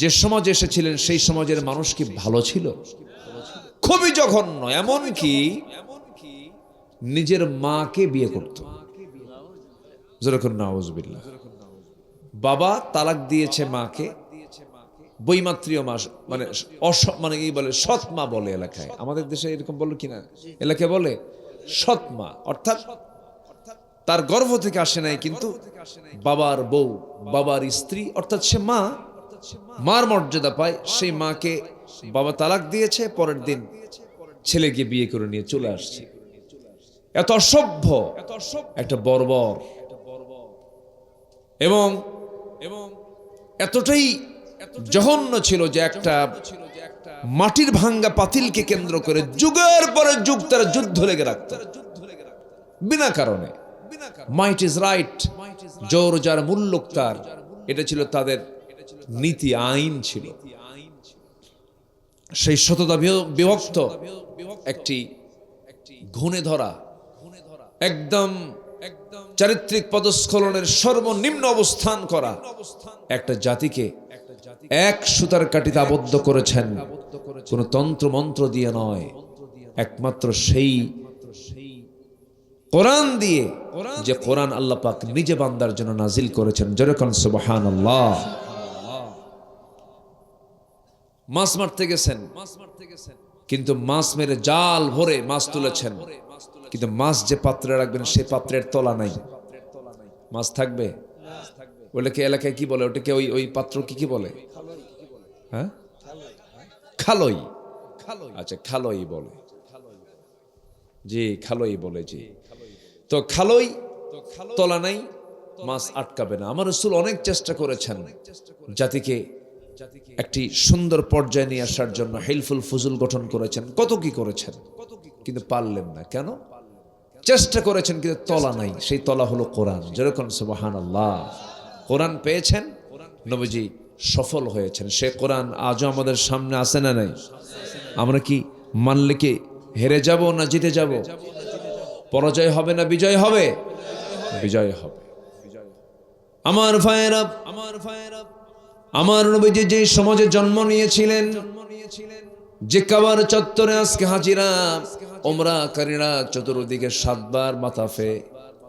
যে সমাজে এসেছিলেন সেই সমাজের মানুষ কি ভালো ছিল? খুবই জঘন্য। এমন কি নিজের মাকে বিয়ে করত। যেরকম নাউজুবিল্লাহ, বাবা তালাক দিয়েছে মাকে, বৈমাত্রীয় মা, মানে মানে কি বলে, সৎ মা বলে এলাকায়। আমাদের দেশে এরকম বললো কিনা, এলাকায় বলে সৎ মা, অর্থাৎ তার গর্ভ থেকে আসে নাই, কিন্তু বাবার বউ, বাবার স্ত্রী, অর্থাৎ সে মা, মার মর্যাদা পায়। সেই মাকে বাবা তালাক দিয়েছে, পরের দিন ছেলে গিয়ে বিয়ে করে নিয়ে চলে আসছে। এত অসভ্য, একটা বর্বর, এবং এতটাই জঘন্য ছিল যে একটা মাটির ভাঙ্গা পাতিলকে কেন্দ্র করে যুগের পরে যুগ তারা যুদ্ধ লেগে রাখত বিনা কারণে। মাইট ইজ রাইট, জোর যার মুল্লুক তার, এটা ছিল তাদের নীতি, আইন ছিল। সেই শততা বিভক্ত একটি ঘুণে ধরা, একদম চারিত্রিক পদস্খলনের সর্বনিম্ন অবস্থান করা একটা জাতিকে এক সুতার কাঠিতে আবদ্ধ করেছেন, কোন তন্ত্র মন্ত্র দিয়ে নয়, একমাত্র সেই কোরআন দিয়ে, যে কোরআন আল্লাহ পাক নিজে বান্দার জন্য নাজিল করেছেন। যেরকম সুবহানাল্লাহ। মাছ মারতে গেছেন, কিন্তু মাছ মেরে জাল ভরে মাছ তুলেছেন, কিন্তু মাছ যে পাত্রে রাখবেন সে পাত্রের তলা নাই, মাছ থাকবে? ওটাকে এলাকায় কি বলে? ওটাকে ওই পাত্র কি বলে? হ্যাঁ, খালই। আচ্ছা, খালই বলে, জি খালই বলে, জি। তো খালই, তলা নাই, মাছ আটকাবে না। আমার রাসূল অনেক চেষ্টা করেছেন জাতিকে একটি সুন্দর পর্যায়ে নিয়ে আসার জন্য, হেলফুল ফুজুল গঠন করেছেন, কত কি করেছেন, কিন্তু পারলেন না। কেন? চেষ্টা করেছেন কিন্তু তলা নাই। সেই তলা হলো কোরআন। যেরকম সুবহানাল্লাহ। কোরআন পেয়েছেন, নবীজি সফল হয়েছেন। সে কোরআন আজও আমাদের সামনে আছে না নাই? আমরা কি মানলে কি হেরে যাব না জিতে যাব? পরাজয় হবে না বিজয় হবে? বিজয় হবে। আমার ভাইয়েরা, আমার নবীজি যে সমাজে জন্ম নিয়েছিলেন, যে কাবার চত্বরে আজকে হাজিরা ওমরাকারীরা চতুর্দিকে 7 বার মাথাফে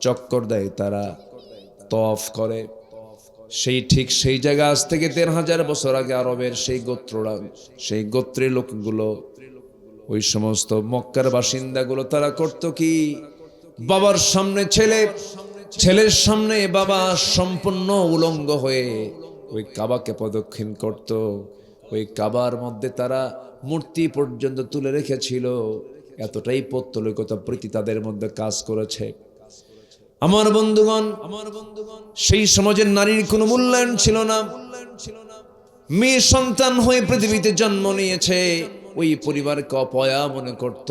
চক্কর দেয়, তারা তওয়াফ করে, সেই জায়গা আজ থেকে 1500 বছর আগে আরবের সেই গোত্রের লোকগুলো, ওই সমস্ত মক্কার বাসিন্দাগুলো, তারা করত কি? বাবার সামনে ছেলে, ছেলের সামনে বাবা সম্পূর্ণ উলঙ্গ হয়ে ওই কাবাকে প্রদক্ষিণ করত। ওই কাবার মধ্যে তারা মূর্তি পর্যন্ত তুলে রেখেছিল। এতটাই পৌত্তলিকতা প্রীতি তাদের মধ্যে কাজ করেছে। আমার বন্ধুগণ, সেই সমাজের নারীর কোনো মূল্যায়ন ছিল না। মেয়ে সন্তান হয়ে পৃথিবীতে জন্ম নিয়েছে, ওই পরিবারকে অপয়া মনে করত,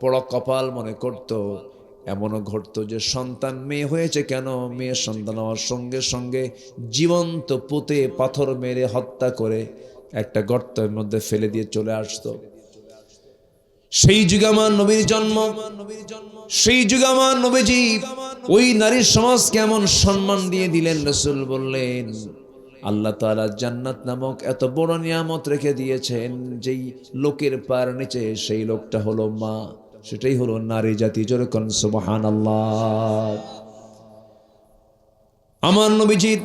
বড় কপাল মনে করত। এমনও ঘটতো যে সন্তান মেয়ে হয়েছে কেন, মেয়ে সন্তান হওয়ার সঙ্গে সঙ্গে জীবন্ত পুঁতে পাথর মেরে হত্যা করে একটা গর্তের মধ্যে ফেলে দিয়ে চলে আসতো। সেই যুগে আমার নবীর জন্ম, সেই যুগে আমার নবীজি ওই নারীর সমাজকে এমন সম্মান দিয়ে দিলেন, রাসূল বললেন আল্লাহ তাআলা জান্নাত নামক এত বড় নিয়ামত রেখে দিয়েছেন, যেই লোকের পায়ের নিচে সেই লোকটা হলো মা, সেটাই হলো নারী জাতি। জোরে কোন সুবহানাল্লাহ। আমার নবীজির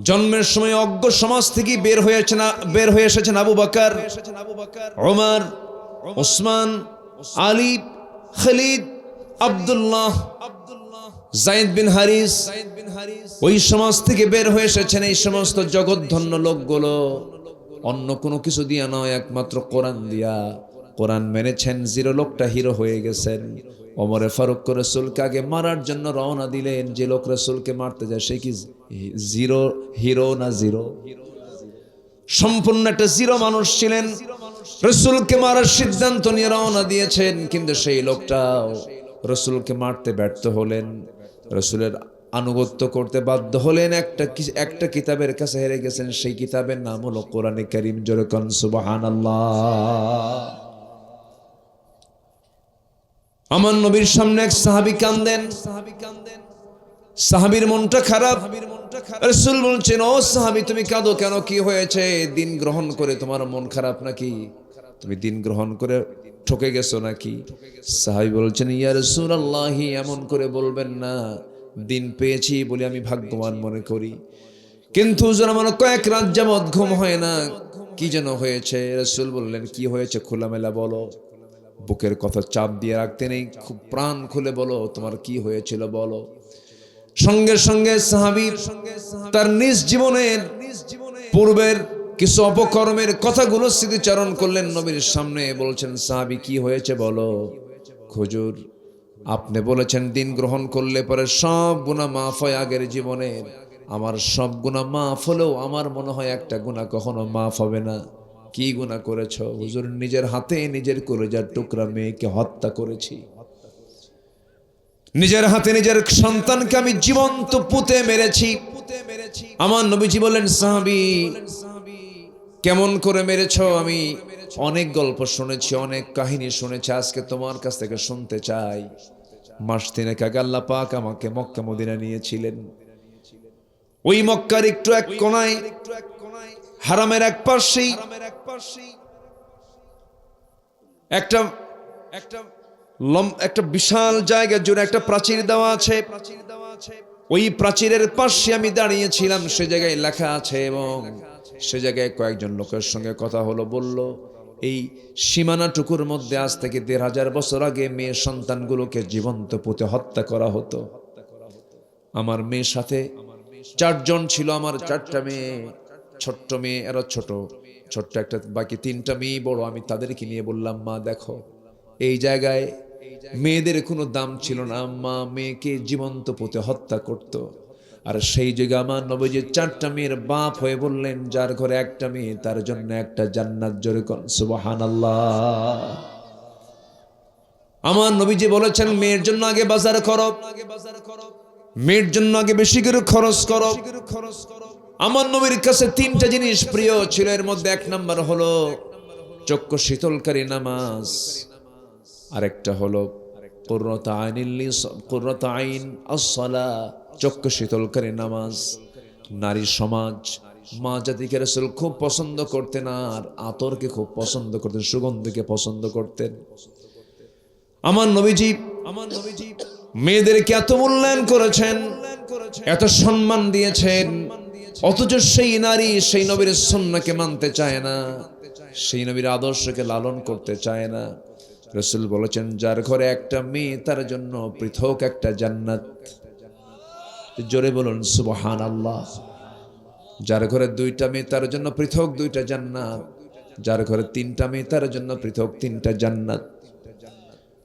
জন্মের সময় অজ্ঞ সমাজ থেকে বের হয়ে এসেছেন আবু বকর, ওমর, ওসমান, আলী, খালিদ, আব্দুল্লাহ, যায়েদ বিন হারিস। ওই সমাজ থেকে বের হয়ে এসেছেন এই সমস্ত জগৎধন্য লোকগুলো অন্য কোনো কিছু দিয়া নয়, একমাত্র কোরআন দিয়া। কোরআন মেনেছেন, জিরো লোকটা হিরো হয়ে গেছেন। ওমরে ফারুক রাসূলকে আগে মারার জন্য রওনা দিলেন, যে লোক রাসূলকে মারতে যায় সে কি জিরো হিরো না জিরো? সম্পূর্ণ একটা জিরো মানুষ ছিলেন। রাসূলকে মারার সিদ্ধান্ত নিয়ে রওনা দিয়েছেন, কিন্তু সেই লোকটাও রাসূলকে মারতে ব্যর্থ হলেন, রাসূলের আনুগত্য করতে বাধ্য হলেন। একটা কিতাবের কাছে হেরে গেছেন, সেই কিতাবের নাম হলো কোরআনে কারীম। জোরে কোন সুবহানাল্লাহ। আমার নবীর সামনে এক সাহাবী কাঁদেন, সাহাবীর মনটা খারাপ। রাসূল বলছেন, ও সাহাবী তুমি কাঁদো কেন, কি হয়েছে? দিন গ্রহণ করে তোমার মন খারাপ নাকি? তুমি দিন গ্রহণ করে ঠকে গেছো নাকি? সাহাবী বলছেন, ইয়া রাসূলুল্লাহ এমন করে বলবেন না, দিন পেয়েছি বলে আমি ভাগ্যবান মনে করি, কিন্তু হুজুর আমার কয়েক রাত যাবত ঘুম হয় না। কি যেন হয়েছে? রাসূল বললেন, কি হয়েছে খোলামেলা বলো, বুকের কথা চাপ দিয়ে রাখতে নেই, খুব প্রাণ খুলে বলো তোমার কি হয়েছিল বলো। সঙ্গে সঙ্গে সাহাবী তার নিজ জীবনের পূর্বের কিছু অপকর্মের কথাগুলো স্মৃতিচারণ করলেন নবীর সামনে। বলছেন, সাহাবী কি হয়েছে বলো। হুজুর আপনি বলেছেন দিন গ্রহণ করলে পরে সব গুনাহ মাফ হয় আগের জীবনের, আমার সব গুনাহ মাফ হলেও আমার মনে হয় একটা গুনাহ কখনো মাফ হবে না। কি গুনাহ করেছো? হুজুর নিজের হাতে নিজের কলিজার টুকরা মেয়েকে হত্যা করেছি, নিজের হাতে নিজের সন্তানকে আমি জীবন্ত পুঁতে মেরেছি। আমার নবীজি বলেন, সাহাবী কেমন করে মেরেছো? আমি অনেক গল্প শুনেছি, অনেক কাহিনী শুনেছি, আজকে তোমার কাছ থেকে শুনতে চাই। মাস তিনেক আগে আল্লাহ পাক আমাকে মক্কা মদিনা নিয়েছিলেন। ওই মক্কার একটু এক কোনায়, হারামের এক পাশেই একটা বিশাল জায়গা জুড়ে একটা প্রাচীর দেওয়া আছে। ওই প্রাচীরের পাশে আমি দাঁড়িয়েছিলাম, সে জায়গায় লেখা আছে, এবং সে জায়গায় কয়েকজন লোকের সঙ্গে কথা হলো। বলল, এই সীমানাটুকুর মধ্যে আজ থেকে ১৫০০ বছর আগে মেয়ে সন্তানগুলোকে জীবন্ত পুঁতে হত্যা করা হতো। আমার মেয়ের সাথে ৪ জন ছিল, আমার ৪টা মেয়ে, ছোট্ট মেয়ে, এরা ছোট্ট একটা, বাকি 3টা মেয়ে বড়। আমি তাদেরকে নিয়ে বললাম, মা দেখো, এই জায়গায় মেয়েদের কোনো দাম ছিল না, মা মেয়েকে জীবন্ত পুঁতে হত্যা করত। আর সেই জায়গায় আমার নবীজি 4টা মেয়ের বাপ হয়ে বললেন, যার ঘরে একটা মেয়ে তার জন্য একটা জান্নাত। জোরে কোন সুবহানাল্লাহ। আমার নবীজি বলেছেন, মেয়ের জন্য আগে বাজার করো, মেয়ের জন্য আগে বেশি করে খরচ করো। আমার নবীর কাছে 3টা জিনিস প্রিয় ছিল, এর মধ্যে 1 নাম্বার হলো চক্ষু শীতলকারী নামাজ, আরেকটা হলো কুররাত আইন as-সালাহ, চক্ষু শীতলকারী নামাজ। নারী সমাজ, মা জাতিকে রাসূল খুব পছন্দ করতেন, আর আতরকে খুব পছন্দ করতেন, সুগন্ধকে পছন্দ করতেন। আমার নবীজি মেয়েদেরকে এত মূল্যায়ন করেছেন, এত সম্মান দিয়েছেন, অথচ সেই নারী সেই নবীর সুন্নাহকে মানতে চায় না, সেই নবীর আদর্শকে লালন করতে চায় না। রাসূল বলেছেন, যার ঘরে একটা মেয়ে তার জন্য পৃথক একটা জান্নাত। জোরে বলুন সুবহানাল্লাহ। যার ঘরে 2টা মেয়ে তার জন্য পৃথক 2টা জান্নাত, যার ঘরে 3টা মেয়ে তার জন্য পৃথক 3টা জান্নাত।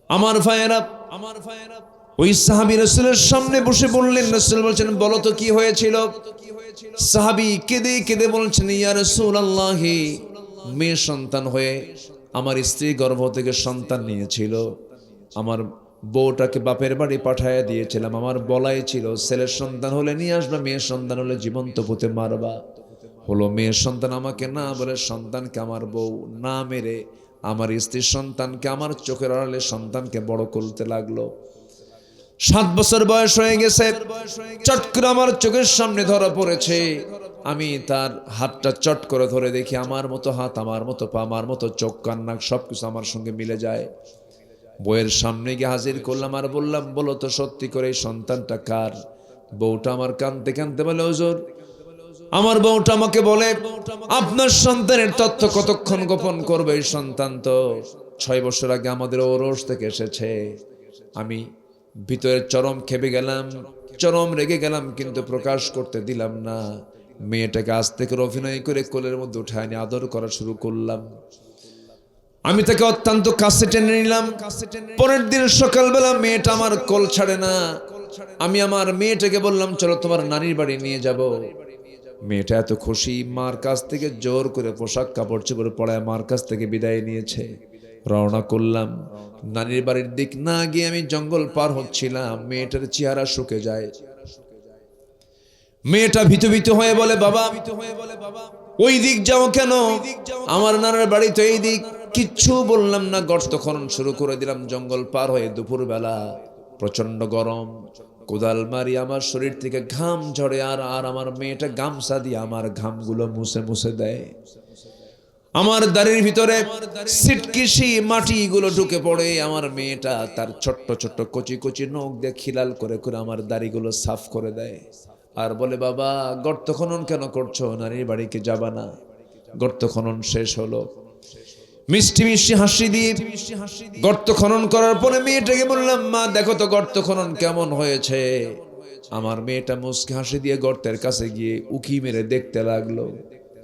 আমার ভাইয়েরা, ওই সাহাবী রাসূলের সামনে বসে বললেন, রাসূল বলছেন, বলো তো কি হয়েছিল? সাহাবী কেঁদে কেঁদে বলছেন, ইয়া রাসূলুল্লাহ, মেয়ে সন্তান হয়ে আমার স্ত্রী গর্ভ থেকে সন্তান নিয়েছিল, আমার বউটাকে বাপের বাড়ি পাঠায় দিয়েছিলাম, আমার বলাই ছিল ছেলের সন্তান হলে নিয়ে আসবা, মেয়ের সন্তান হলে জীবন্ত পুঁতে মারবা। হলো মেয়ের সন্তান, আমাকে না বলে সন্তানকে আমার বউ না মেরে আমার স্ত্রীর সন্তানকে আমার চোখের আড়ালে সন্তানকে বড় করতে লাগলো। 7 বছর বয়স হয়ে গেছে, চট করে আমার চোখের সামনে ধরা পড়েছে। আমি তার হাতটা চট করে ধরে দেখি আমার মতো হাত, আমার মতো পা, আমার মতো চোখ, কান, নাক সবকিছু আমার সঙ্গে মিলে যায়। বউয়ের সামনে গিয়ে হাজির করলাম আর বললাম, বলো তো সত্যি করে এই সন্তানটা কার? বউটা আমার কাঁদতে কাঁদতে বলে, হুজুর, আমার বউটা আমাকে বলে, আপনার সন্তানের তথ্য কতক্ষণ গোপন করবে? এই সন্তান তো 6 বছর আগে আমাদের ওরস থেকে এসেছে। আমি ভিতরে চরম খেপে গেলাম, চরম রেগে গেলাম, কিন্তু প্রকাশ করতে দিলাম না। মেয়েটাকে আজ থেকে অভিনয় করে কোলের মধ্যে উঠায় নিয়ে আদর করা শুরু করলাম। আমি তাকে অত্যন্ত কাছে টেনে নিলাম। পরের দিন সকালবেলা মেয়েটা আমার কোল ছাড়ে না। আমি আমার মেয়েটাকে বললাম, চলো তোমার নানির বাড়ি নিয়ে যাব। মেয়েটা এত খুশি, মার কাছ থেকে জোর করে পোশাক কাপড় চোপড় পরায় মার কাছ থেকে বিদায় নিয়েছে। রওনা করলাম নানির বাড়ির দিক। না গিয়ে আমি জঙ্গল পার হচ্ছিলাম, মেয়েটার চেহারা শুকে যায়। মেয়েটা ভীতু ভীতু হয়ে বলে, বাবা ওই দিক যাও কেন? আমার নানার বাড়ি তো এই দিক। কিচ্ছু বললাম না, গর্ত খনন শুরু করে দিলাম। জঙ্গল পার হয়ে দুপুরবেলা প্রচন্ড গরম, কোদাল মারি, আমার শরীর থেকে ঘাম ঝরে। আর আমার মেয়েটা গামছা দিয়ে আমার ঘামগুলো মুছে মুছে দেয়। আমার দাড়ির ভিতরে সিটকিসি মাটিগুলো ঢুকে পড়ে। আমার মেয়েটা তার ছোট্ট ছোট্ট কচি কচি নখ দিয়ে খিলাল করে করে আমার দাড়িগুলো সাফ করে দেয়। আর বলে, বাবা গর্ত খনন কেন করছো? নানির বাড়িকে যাবা না? গর্ত খনন শেষ হলো। মিষ্টি মিষ্টি হাসি দিয়ে গর্ত খনন করার পরে মেয়েটাকে বললাম, মা দেখো তো গর্ত খনন কেমন হয়েছে। আমার মেয়েটা মুচকি হাসি দিয়ে গর্তের কাছে গিয়ে উকি মেরে দেখতে লাগলো।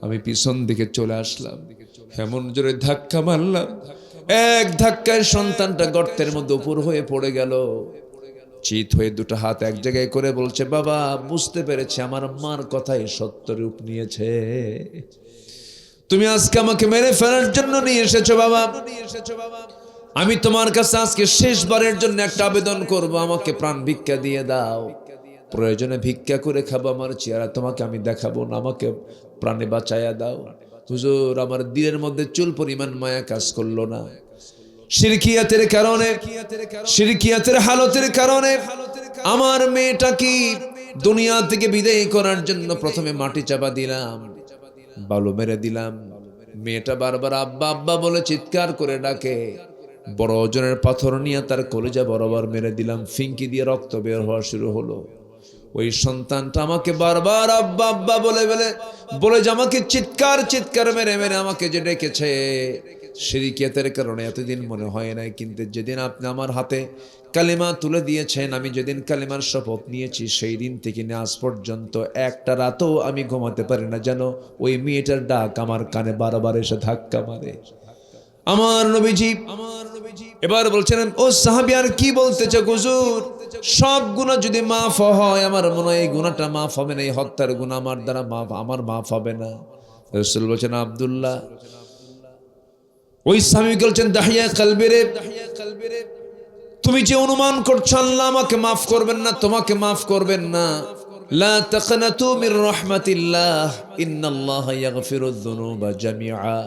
আমি পিছন দিকে চলে আসলাম, এমন জোরে ধাক্কা মারলাম, এক ধাক্কায় সন্তানটা গর্তের মধ্যে উপর হয়ে পড়ে গেল। চিত হয়ে দুটো হাত এক জায়গায় করে বলছে, বাবা বুঝতে পেরেছি আমার মার কথাই সত্য রূপ নিয়েছে। তুমি আজকে আমাকে মেরে ফেলার জন্য নিয়ে এসেছো বাবা। আমি তোমার কাছে আজকে শেষবারের জন্য একটা আবেদন করব, আমাকে প্রাণ ভিক্ষা দিয়ে দাও। প্রয়োজনে ভিক্ষা করে খাবো, আমার চেহারা তোমাকে আমি দেখাবো না, আমাকে প্রাণে বাঁচাইয়া দাও। হুজুর আমার দিলের মধ্যে চুল পরিমাণ মায়া কাজ করলো না। শিরকিয়াতের কারণে, শিরকিয়াতের হালতের কারণে আমার মেয়েটাকে দুনিয়া থেকে বিদায় করার জন্য প্রথমে মাটি চাপা দিলাম, বালু মেরে দিলাম। মেয়েটা বারবার আব্বা আব্বা বলে চিৎকার করে ডাকে। বড় ওজনের পাথর নিয়ে তার কলিজা বরাবর মেরে দিলাম, ফিঙ্কি দিয়ে রক্ত বের হওয়া শুরু হলো। ওই সন্তানটা আমাকে বারবার আব্বা আব্বা বলে বলে বলে যে আমাকে চিৎকার চিৎকার মেরে মেরে আমাকে যে ডেকেছে। শিরকিয়াতের কারণে এতদিন মনে হয় নাই, কিন্তু যেদিন আপনি আমার হাতে কালিমা তুলে দিয়েছেন, আমি যেদিন কালিমার শপথ নিয়েছি, সেই দিন থেকে আজ পর্যন্ত একটা রাতও আমি ঘুমাতে পারি না, যেন ওই মেয়েটার ডাক আমার কানে বারবার এসে ধাক্কা মারে। আমার নবীজি এবার বলছেন, ও সাহাবী আর কি বলতেছে হুজুর? সব গুনাহ যদি মাফ হয়, আমার মনে হয় এই গুনাহটা মাফ হবে না, এই হত্যার গুনাহ আমার দ্বারা মাফ, আমার মাফ হবে না। রাসূল বলেছেন, আব্দুল্লাহ, ওই সাহাবী বলছেন, দাহিয়া কলবিরে, তুমি যে অনুমান করছো আল্লাহ আমাকে মাফ করবেন না, তোমাকে মাফ করবেন না, লা তাকনাতু মির রাহমাতিল্লাহ ইন্নাল্লাহা ইয়াগফিরুয যুনুবা জামিআ।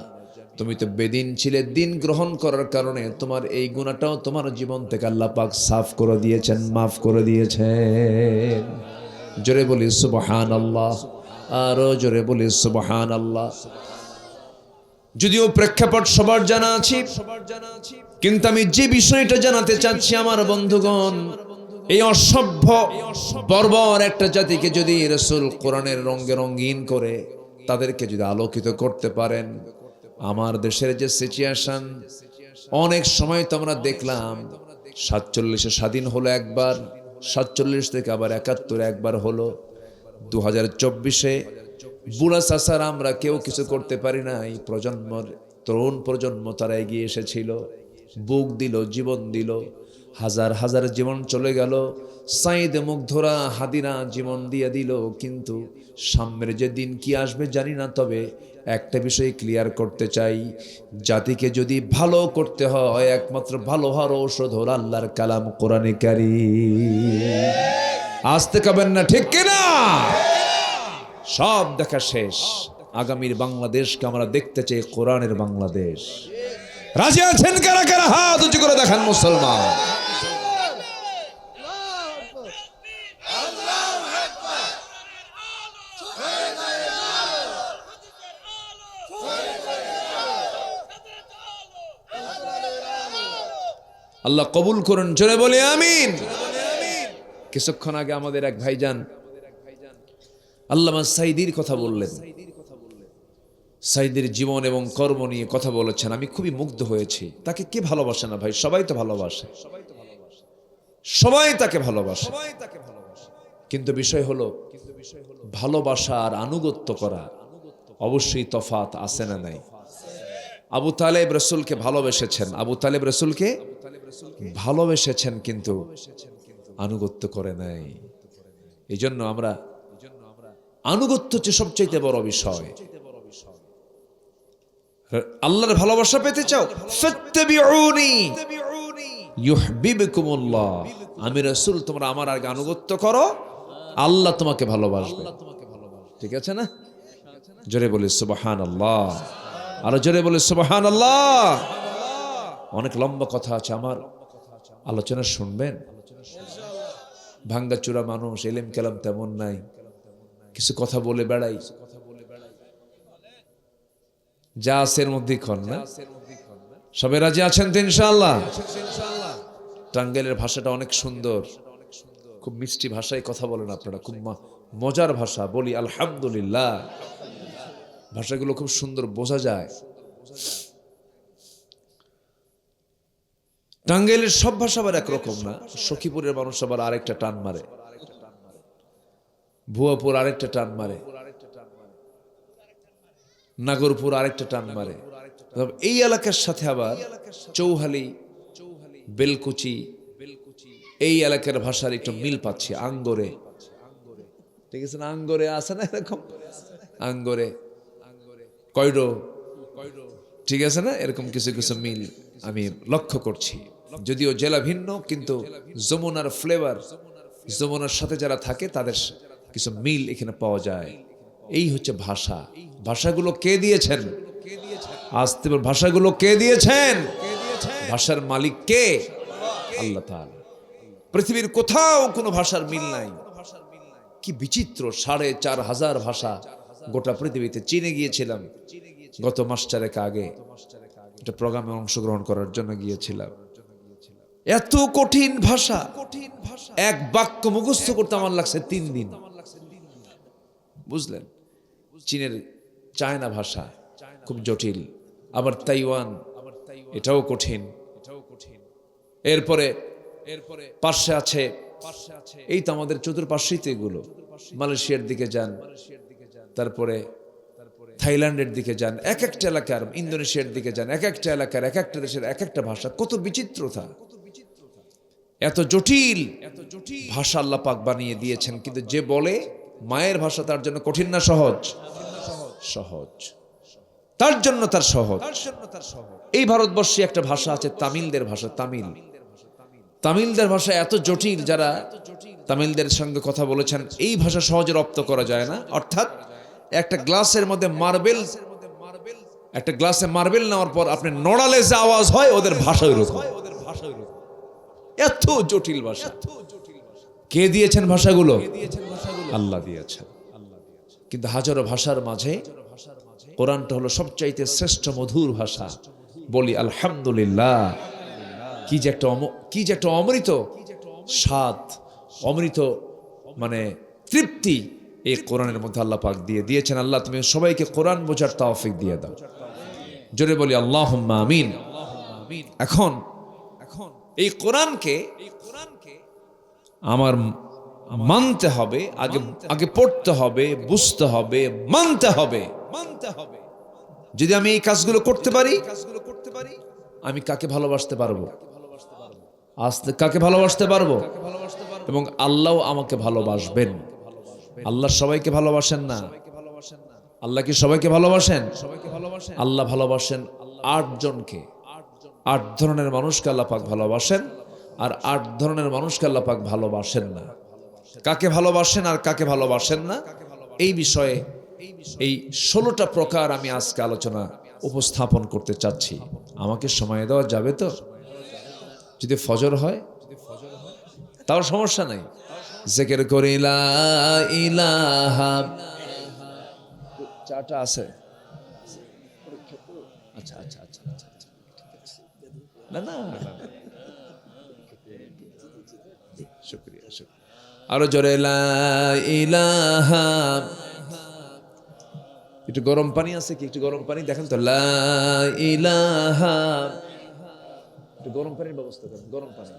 তুমি তো বেদিন ছিলে, দিন গ্রহণ করার কারণে তোমার এই গুনাহটাও তোমার জীবন থেকে আল্লাহ পাক সাফ করে দিয়েছেন, মাফ করে দিয়েছেন। জোরে বলি সুবহানাল্লাহ, আরো জোরে বলি সুবহানাল্লাহ। যদিও প্রেক্ষাপট সবার জানা আছে, কিন্তু আমি যে বিষয়টা জানাতে চাচ্ছি আমার বন্ধুগণ, এই অসভ্য বর্বর একটা জাতিকে যদি রাসূল কোরআনের রঙে রঙিন করে তাদেরকে যদি আলোকিত করতে পারেন, আমার দেশের যে সিচুয়েশন, অনেক সময় তো আমরা দেখলাম 47-এ স্বাধীন হলো একবার, 47 থেকে আবার 71 একবার হলো, 2024-এ বুড়া চাচার আমরা কেউ কিছু করতে পারি না। এই প্রজন্মর তরুণ প্রজন্ম তারা এগিয়ে এসেছিল, বুক দিল, জীবন দিল, হাজার হাজার জীবন চলে গেল। সাইদ মুগ্ধরা হাদিরা জীবন দিয়ে দিল, কিন্তু সামনের যে দিন কি আসবে জানি না। তবে একটা বিষয় ক্লিয়ার করতে চাই, জাতিকে যদি ভালো করতে হয়, একমাত্র ভালো হওয়ার ঔষধ হল আল্লাহর কালাম কোরআনে কারীম। আসতে কবেন না, ঠিক কিনা? সব দেখা শেষ, আগামীর বাংলাদেশকে আমরা দেখতে চাই কোরআনের বাংলাদেশ। রাজি আছেন কারা কারা? হাত উঁচু করে দেখান মুসলমান। আল্লাহ কবুল করুন, জোরে বলি আমিন। কিছুক্ষণ আগে আমাদের এক ভাইজান আল্লামা সাইদির কথা বললেন, সাইদির জীবন এবং কর্ম নিয়ে কথা বলেছেন। আমি খুবই মুগ্ধ হয়েছি। তাকে কে ভালোবাসে না ভাই? সবাই তো ভালোবাসে, সবাই তাকে ভালোবাসে। কিন্তু বিষয় হলো ভালোবাসা আর আনুগত্য করা অবশ্যই তফাৎ আছে না নাই? আবু তালেব রাসূলকে ভালোবেসেছেন, আবু তালেব রাসূলকে ভালোবেসেছেন, কিন্তু আনুগত্য করে নাই। এই জন্য আমরা আনুগত্য হচ্ছে সবচাইতে বড় বিষয়। আল্লাহর ভালোবাসা পেতে চাও, ফাত্তাবিউনি ইউহিব্বুকুমুল্লাহ। আমি রাসূল, তোমরা আমার আগে আনুগত্য করো, আল্লাহ তোমাকে ভালোবাসবে। ঠিক আছে না? জোরে বলি সুবহানাল্লাহ, আরো জোরে বলি সুবহানাল্লাহ। অনেক লম্বা কথা আছে, আমার আলোচনা শুনবেন? ভাঙ্গাচুরা মানুষ, ইলম কালাম তেমন নাই, কিছু কথা বলে বেড়াই, যা আছে এর মধ্যেই খন না। সবাই রাজি আছেন তো ইনশাআল্লাহ? টাঙ্গাইলের ভাষাটা অনেক সুন্দর, খুব মিষ্টি ভাষায় কথা বলেন আপনারা, খুব মজার ভাষা। বলি আলহামদুলিল্লাহ, ভাষাগুলো খুব সুন্দর, বোঝা যায়। টাঙ্গাইলের সব ভাষা আবার একরকম না। সখীপুরের মানুষ আবার আরেকটা টান মারে, ভুয়াপুর আরেকটা টান মারে, নাগরপুর আরেকটা টান মারে। এই এলাকার সাথে আবার চৌহালি, বেলকুচি, এই এলাকার ভাষার একটু মিল পাচ্ছি। আঙ্গরে, ঠিক আছে না? আঙ্গরে আছে না এরকম? আঙ্গরে, কয়ডো, ঠিক আছে না? এরকম কিছু কিছু মিল আমি লক্ষ্য করছি। যদিও জেলা ভিন্ন, কিন্তু যমুনার ফ্লেভার, যমুনার সাথে যারা থাকে তাদের কিছু মিল এখানে পাওয়া যায়। এই হচ্ছে ভাষা। ভাষাগুলো কে দিয়েছেন? আসতে ভাষাগুলো কে দিয়েছেন? ভাষার মালিক কে? আল্লাহ তাআলা। পৃথিবীর কোথাও কোনো ভাষার মিল নাই। কি বিচিত্র! ৪,৫০০ ভাষা গোটা পৃথিবীতে। চীনে গিয়েছিলাম গত মাস ৪ আগে, একটা প্রোগ্রামে অংশগ্রহণ করার জন্য গিয়েছিলাম। এত কঠিন ভাষা, এক বাক্য মুখস্থ করতে আমার লাগছে ৩ দিন। বুঝলেন? চীনের চায়না ভাষা খুব জটিল, আবার তাইওয়ান, এটাও কঠিন। এরপরে পার্শ্বে আছে, এই তো আমাদের চতুর্পার্শ্বেই তো এগুলো। মালয়েশিয়ার দিকে যান, তারপরে থাইল্যান্ডের দিকে যান, এক একটা এলাকার, ইন্দোনেশিয়ার দিকে যান, এক একটা এলাকার, এক একটা দেশের এক একটা ভাষা। কত বিচিত্রতা! এত জটিল ভাষা আল্লাহ পাক বানিয়ে দিয়েছেন। কিন্তু যে বলে মায়ের ভাষা, তার জন্য কঠিন না সহজ? সহজ, তার জন্য তার সহজ। এই ভারতবর্ষে একটা ভাষা আছে তামিলদের ভাষা, তামিল। তামিলদের ভাষা এত জটিল, যারা তামিলদের সঙ্গে কথা বলেছেন, এই ভাষা সহজে রপ্ত করা যায় না। অর্থাৎ একটা গ্লাসের মধ্যে মার্বেল, একটা গ্লাসে মার্বেল নেওয়ার পর আপনি নড়ালে যে আওয়াজ হয়, ওদের ভাষা ওইরকম। এত জটিল ভাষা। কে দিয়েছেন ভাষাগুলো? আল্লাহ দিয়েছেন। কিন্তু হাজারো ভাষার মাঝে কোরআনটা হলো সবচাইতে শ্রেষ্ঠ মধুর ভাষা। বলি আলহামদুলিল্লাহ। কি যে একটা অমৃত স্বাদ, অমৃত মানে তৃপ্তি এই কোরআনের মধ্যে আল্লাহ পাক দিয়ে দিয়েছেন। আল্লাহ তুমি সবাইকে কোরআন বোঝার তৌফিক দিয়ে দাও। জোরে বলি আল্লাহুম্মা আমিন। এখন এই কোরআনকে আমার মানতে হবে, আগে পড়তে হবে, বুঝতে হবে, মানতে হবে। যদি আমি এই কাজগুলো করতে পারি, আমি কাকে ভালোবাসতে পারবো? কাকে ভালোবাসতে পারবো? এবং আল্লাহ আমাকে ভালোবাসবেন। আল্লাহ সবাইকে ভালোবাসেন না? আল্লাহ কি সবাইকে ভালোবাসেন? আল্লাহ ভালোবাসেন ৮ জনকে। ৮ ধরনের মানুষকে আল্লাহ পাক ভালোবাসেন, আর ৮ ধরনের মানুষকে আল্লাহ পাক ভালোবাসেন না। কাকে ভালোবাসেন আর কাকে ভালোবাসেন না, এই বিষয়ে এই 16টা প্রকার আমি আজকে আলোচনা উপস্থাপন করতে চাচ্ছি, আমাকে সময় দেওয়া যাবে তো? যদি ফজর হয় তাও সমস্যা নাই। জিকির করি লা ইলাহা, চাটা আছে? আচ্ছা আচ্ছা আচ্ছা আচ্ছা, না না, শুকরিয়া শুকরিয়া। আরো জোরে লা ইলাহা। একটু গরম পানি আছে কি? একটু গরম পানি দেখেন তো। লা ইলাহা, একটু গরম পানির ব্যবস্থা করেন, গরম পানি।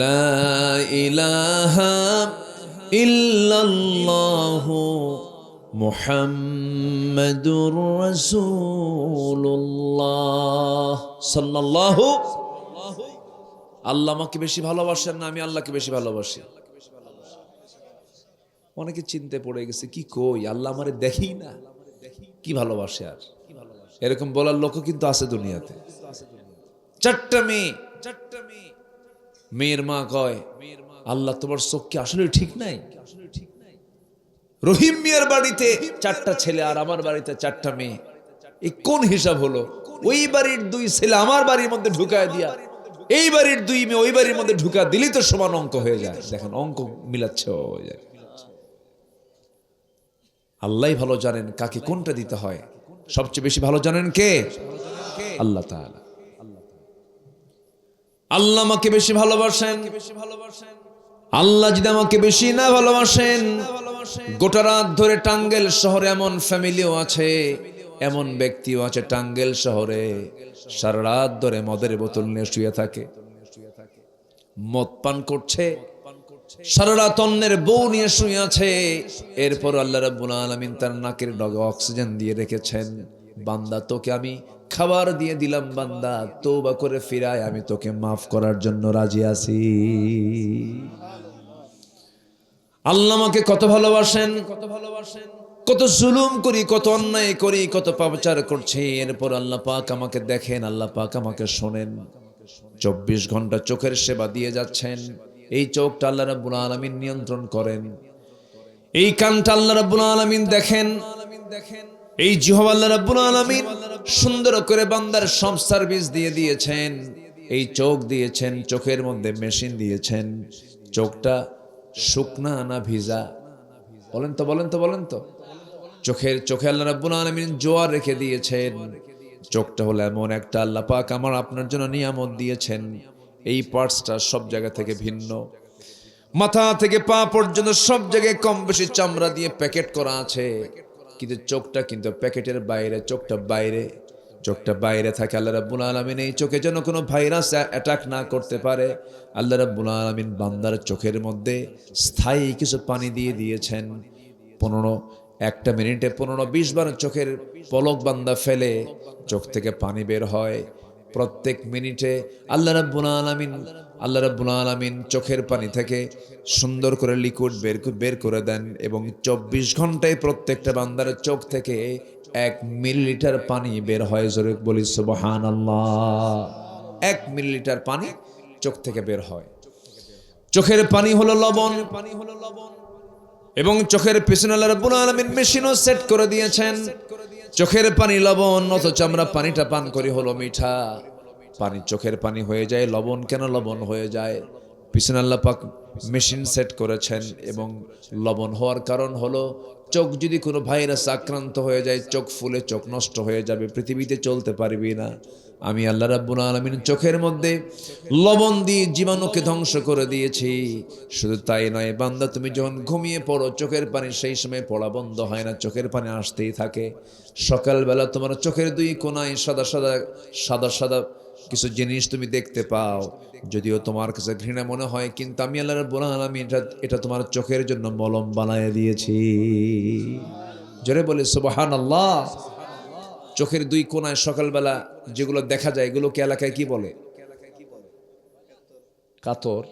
লা ইলাহা ইল্লাল্লাহু মুহাম্মাদুর রাসূলুল্লাহ সাল্লাল্লাহু। আল্লাহ আমাকে বেশি ভালোবাসেন না আমি আল্লাহকে বেশি ভালোবাসি? অনেকে চিন্তে পড়ে গেছে, কি কই আল্লাহ আমারে দেখেই না, কি ভালোবাসে আর? এরকম বলার লোকও কিন্তু আছে দুনিয়াতে। চারটা মেয়ে, মেয়ের মা কয়, আল্লাহ তোমার চোখ কি আসলে ঠিক নাই? রহিম মিয়ার বাড়িতে 4টা ছেলে আর আমার বাড়িতে 4টা মেয়ে, এই কোন হিসাব হলো? ওই বাড়ির 2 ছেলে আমার বাড়ির মধ্যে ঢুকায় দিয়া এই বাড়ির 2 মেয়ে ওই বাড়ির মধ্যে ঢুকা দিলেই তো সমান অঙ্ক হয়ে যায়। দেখেন অঙ্ক মিলাচ্ছে হয়ে যায়। আল্লাহই ভালো জানেন কাকে কোনটা দিতে হয়। সবচেয়ে বেশি ভালো জানেন কে? আল্লাহ তাআলা। আল্লাহ আমাকে বেশি ভালোবাসেন। আল্লাহ যদি আমাকে বেশি না ভালোবাসেন, গোটা রাত ধরে টাঙ্গাইল শহরে এমন ফ্যামিলিও আছে, এমন ব্যক্তিও আছে টাঙ্গাইল শহরে সারা রাত ধরে মদের বোতল নিয়ে শুয়ে থাকে, মদ পান করছে, সারা রাত অন্যের বউ নিয়ে শুয়ে আছে। এরপর আল্লাহ রাব্বুল আলামিন তার নাকের ডগে অক্সিজেন দিয়ে রেখেছেন। বান্দা তোকে আমি খাবার দিয়ে দিলাম, বান্দা তওবা করে ফিরায়, আমি তোকে মাফ করার জন্য রাজি আছি। আল্লাহ আমাকে কত ভালোবাসেন, কত জুলুম করি, কত অন্যায় করি, কত পাপাচার করছি, এরপর আল্লাহ পাক আমাকে দেখেন, আল্লাহ পাক আমাকে শোনেন। 24 ঘন্টা চোখের সেবা দিয়ে যাচ্ছেন। এই চোখটা আল্লাহ রাব্বুল আলামিন নিয়ন্ত্রণ করেন, এই কানটা আল্লাহ রাব্বুল আলামিন দেখেন, এই জিহ্বা আল্লাহ রাব্বুল আলামিন সুন্দর করে বান্দার সব সার্ভিস দিয়ে দিয়েছেন। এই চোখ দিয়েছেন, চোখের মধ্যে মেশিন দিয়েছেন। চোখটা শুকনা না ভিজা? বলেন তো বলেন তো বলেন তো। চোখে আল্লাহ রাব্বুল আলামিন জোয়ার রেখে দিয়েছেন। চোখটা হলো এমন একটা আল্লাহ পাক আমার আপনার জন্য নিয়ামত দিয়েছেন। এই পার্টসটা সব জায়গা থেকে ভিন্ন, মাথা থেকে পা পর্যন্ত সব জায়গায় কম বেশি চামড়া দিয়ে প্যাকেট করা আছে, কিন্তু চোখটা কিন্তু প্যাকেটের বাইরে। চোখটা বাইরে থাকে। আল্লাহ রাব্বুল আলামিন এই চোখে যেন কোনো ভাইরাস অ্যাটাক না করতে পারে, আল্লাহ রাব্বুল আলামিন বান্দার চোখের মধ্যে স্থায়ী কিছু পানি দিয়ে দিয়েছেন। 1 মিনিটে 15-20 বার চোখের পলক বান্দা ফেলে চোখ থেকে পানি বের হয়। প্রত্যেক মিনিটে আল্লাহ রাব্বুল আলামিন চোখের পানি থেকে সুন্দর করে লিকুইড বের করে দেন, এবং 24 ঘন্টায় প্রত্যেকটা বান্দার চোখ থেকে 1 মিলিলিটার পানি বের হয়। জোরে বলি সুবহানাল্লাহ। 1 মিলিলিটার পানি চোখ থেকে বের হয়। চোখের পানি হলো লবণ, এবং চোখের পিছনে আল্লাহ রাব্বুল আলামিন মেশিনও সেট করে দিয়েছেন। চোখের পানি লবণ, অথচ আমরা পানিটা পান করি হলো মিঠা। পানি চোখের পানি হয়ে যায় লবণ। কেন লবণ হয়ে যায়? পিছনে আল্লাহ পাক মেশিন সেট করেছেন, এবং লবণ হওয়ার কারণ হলো চোখ যদি কোনো ভাইরাস আক্রান্ত হয়ে যায়, চোখ ফুলে চোখ নষ্ট হয়ে যাবে, পৃথিবীতে চলতে পারবি না। আমি আল্লাহ রাব্বুল আলামিন চোখের মধ্যে লবণ দিয়ে জীবাণুকে ধ্বংস করে দিয়েছি। শুধু তাই নয়, বান্দা তুমি যখন ঘুমিয়ে পড়ো চোখের পানি সেই সময় পড়া বন্ধ হয় না, চোখের পানি আসতেই থাকে। সকালবেলা তোমার চোখের 2 কোণায় সাদা সাদা কিছু জিনিস তুমি দেখতে পাও, যদিও তোমার কাছে ঘৃণা মনে হয়, কিন্তু আমি আল্লাহ রাব্বুল আলামিন এটা তোমার চোখের জন্য মলম বানিয়ে দিয়েছি। জোরে বলে সুবহানাল্লাহ। চোখের 2 কোণায় সকালবেলা যেগুলো দেখা যায়, এগুলোকে এলাকায় কি বলে? কাতর,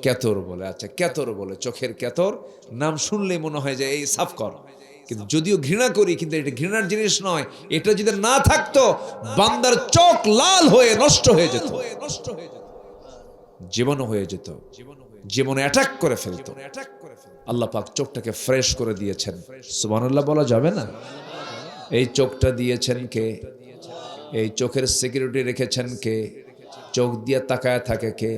কেতর বলে। আচ্ছা, কেতর বলে, চোখের কেতর। নাম শুনলেই মনে হয় যে এই সাফ কর, কিন্তু যদিও ঘৃণা করি, কিন্তু এটা ঘৃণার জিনিস নয়। এটা যদি না থাকতো বান্দার চোখ লাল হয়ে নষ্ট হয়ে যেত। জীবনও হয়ে যেত, জীবনে অ্যাটাক করে ফেলতো। আল্লাহ পাক চোখটাকে ফ্রেশ করে দিয়েছেন। সুবহানাল্লাহ বলা যাবে না? এই চোখটা দিয়েছেন কে? এই চোখের সিকিউরিটি রেখেছেন কে? চোখ দিয়ে তাকায় থাকে কে?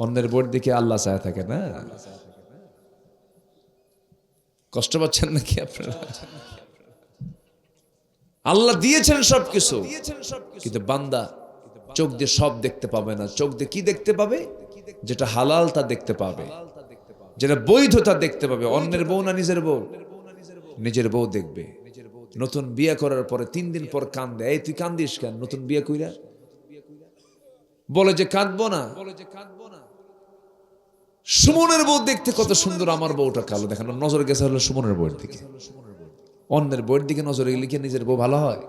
অন্যের বোর্ড দিকে আল্লাহ চায় থাকে না? কষ্ট পাচ্ছেন নাকি আপনারা? আল্লাহ দিয়েছেন সবকিছু, কিন্তু বান্দা চোখ দিয়ে সব দেখতে পাবে না। চোখ দিয়ে কি দেখতে পাবে? যেটা হালাল তা দেখতে পাবে, যেটা বৈধ তা দেখতে পাবে। অন্যের বউ না নিজের বউ? নিজের বউ দেখবে। নতুন বিয়ে করার পরে 3 দিন পর কান্দে, এই তুই কান্দিস কেন? নতুন বিয়ে কইরা বলে যে কাঁদবো না। সুমনের বউ দেখতে কত সুন্দর, আমার বউটা কালো। দেখেন নজর গেছে হলো সুমনের বউয়ের দিকে, অন্যের বউয়ের দিকে নজর গেলে কি নিজের বউ ভালো হয়?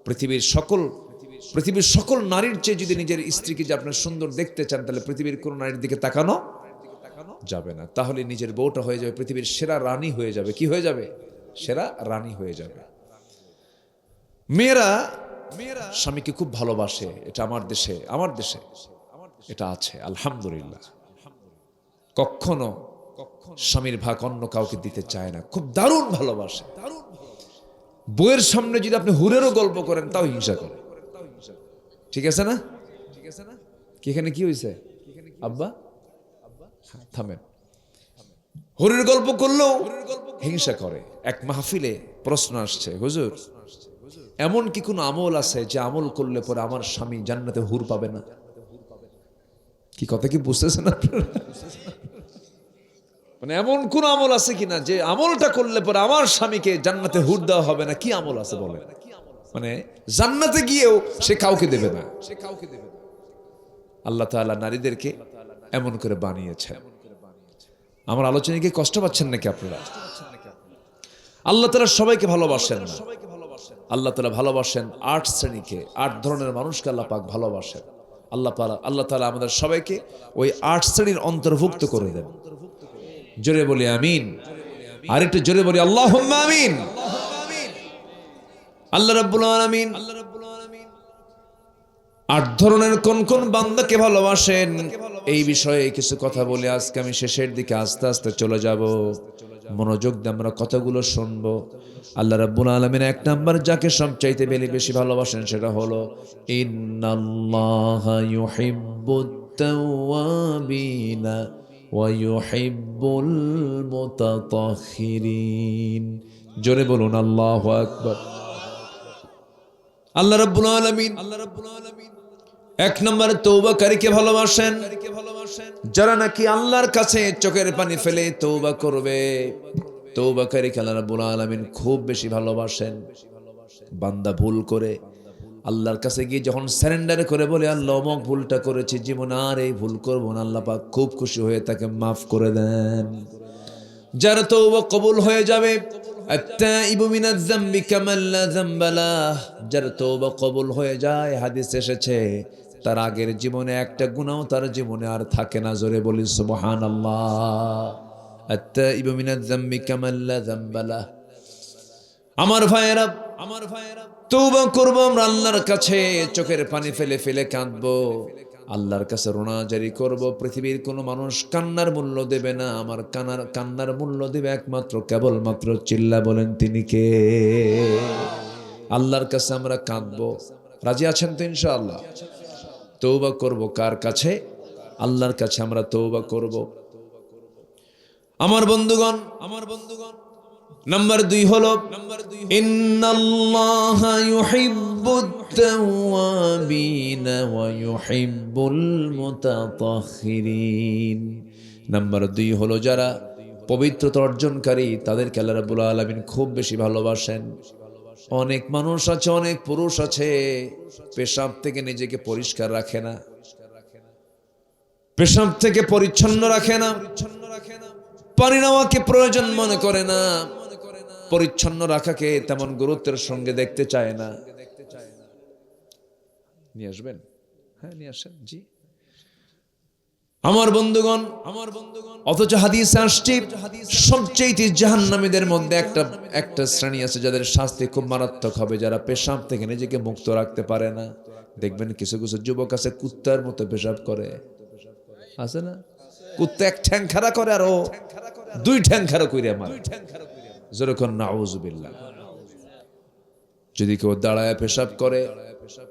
পৃথিবীর সকল নারীর চেয়ে যদি নিজের স্ত্রীকে যে আপনার সুন্দর দেখতে চান, তাহলে পৃথিবীর কোন নারীর দিকে তাকানো যাবে না। তাহলে নিজের বউটা হয়ে যাবে পৃথিবীর সেরা রানী হয়ে যাবে। কি হয়ে যাবে? সেরা রানী হয়ে যাবে। মেয়েরা স্বামীকে খুব ভালোবাসে, এটা আমার দেশে এটা আছে আলহামদুলিল্লাহ। কখনো স্বামীর ভাগ অন্য কাউকে দিতে চায় না, খুব দারুণ ভালোবাসে। বউয়ের সামনে যদি আপনি হুরেরও গল্প করেন তাও হিংসা করে। ঠিক আছে না? কি এখানে কি হয়েছে আব্বা? থামেন। হুরের গল্প করলেও হিংসা করে। এক মাহফিলে প্রশ্ন আসছে, হুজুর এমন কি কোনো আমল আছে যে আমল করলে পরে আমার স্বামী জান্নাতে হুর পাবে না? কি কথা কি বুঝতেছেন আপনারা? মানে এমন কোন আমল আছে কিনা যে আমলটা করলে পরে আমার স্বামীকে জান্নাতে হুর দেওয়া হবে না? কি আমল আছে বলেন? মানে জান্নাতে গিয়েও সে কাউকে দেবে না। আল্লাহ তাআলা নারীদেরকে এমন করে বানিয়েছেন। আমার আলোচনায় কি কষ্ট পাচ্ছেন নাকি আপনারা? আল্লাহ তাআলা সবাইকে ভালোবাসেন না। আল্লাহ তাআলা ভালোবাসেন 8 শ্রেণীকে, 8 ধরনের মানুষকে আল্লাহ পাক ভালোবাসেন। আল্লাহ তাআলা আমাদের সবাইকে ওই 8 শ্রেণীর অন্তর্ভুক্ত করে দেন। জোরে বলি আমিন। আর একটু জোরে বলি আল্লাহুম্মা আমিন। আল্লাহ রাব্বুল আলামিন 8 ধরনের কোন কোন বান্দাকে ভালোবাসেন, এই বিষয়ে কিছু কথা বলে আজকে আমি শেষের দিকে আস্তে আস্তে চলে যাব। মনোযোগ দিয়ে আমরা কথাগুলো শুনবো। আল্লাহ রাব্বুল আলামিন 1 নাম্বার যাকে সবচাইতে বেশি ভালোবাসেন সেটা হলো ইন্নাল্লাহা ইউহিব্বুত তাওয়াবিনা ওয়া ইউহিব্বুল মুতাতাহহিরিন। জোরে বলুন আল্লাহু আকবার। আল্লাহ রাব্বুল আলামিন 1 নম্বরে তওবাকারীকে ভালোবাসেন, যারা নাকি আল্লাহর কাছে চোখের পানি ফেলে তওবা করবে। তওবাকারীকে আল্লাহ রাব্বুল আলামিন খুব বেশি ভালোবাসেন। বান্দা ভুল করে আল্লাহর কাছে গিয়ে যখন সারেন্ডার করে বলে আল্লাহ অমুক ভুলটা করেছি, জীবন আর এই ভুল করব না, আল্লাহ পাক খুব খুশি হয়ে তাকে মাফ করে দেন। যার তওবা কবুল হয়ে যাবে, আত-তাইবু মিনাজ যামবি কামান লা যামবা লাহ, যার তওবা কবুল হয়ে যায়, হাদিস এসেছে তার আগের জীবনে একটা গুনাহও তার জীবনে আর থাকে না। জোরে বলি সুবহানাল্লাহ। আত-তাইবু মিনাজ যামবি কামান লা যামবা লাহ। আমার ভাইয়েরা, তওবা করব আমরা আল্লাহর কাছে, চোখের পানি ফেলে ফেলে কাঁদবো, আল্লাহর কাছে রোনাজারি করব। পৃথিবীর কোনো মানুষ কান্নার মূল্য দেবে না, আমার কান্নার মূল্য দেবে একমাত্র কেবলমাত্র চিল্লা বলেন তিনি কে? আল্লাহর কাছে আমরা কাঁদবো। রাজি আছেন তো ইনশাআল্লাহ? তওবা করব কার কাছে? আল্লাহর কাছে আমরা তওবা করব। আমার বন্ধুগণ, নাম্বার 2 হলো ইন্নাল্লাহা ইউহিব্বুত তাওয়াবিনা ওয়া ইউহিব্বুল মুতাতাহহিরিন। নাম্বার 2 হলো যারা পবিত্রতা অর্জনকারী, তাদেরকে আল্লাহ রাব্বুল আলামিন খুব বেশি ভালোবাসেন। অনেক মানুষ আছে, অনেক পুরুষ আছে, পেশাব থেকে নিজেকে পরিষ্কার রাখে না, পেশাব থেকে পরিচ্ছন্ন রাখে না, পানি নেওয়াকে প্রয়োজন মনে করে না, পরিচ্ছন্ন রাখাকে তেমন গুরুত্বের সঙ্গে দেখতে চায় না। নিয়ে আসবেন? হ্যাঁ নিয়ে আসেন। জি আমার বন্ধুগণ, অথচ হাদিসে আসছে সবচেয়ে জাহান্নামীদের মধ্যে একটা শ্রেণী আছে যাদের শাস্তি খুব মারাত্মক হবে, যারা পেশাব থেকে নিজেকে মুক্ত রাখতে পারে না, দেখবেন কিছু কিছু যুবক আছে কুত্তার মতো পেশাব করে, আছে না? কুত্তা এক ঠ্যাং খাড়া করে আর ও দুই ঠ্যাং খাড়া কইরা মারে, যেরকম নাউজুবিল্লাহ। যদি কেউ দাঁড়ায় পেশাব করে,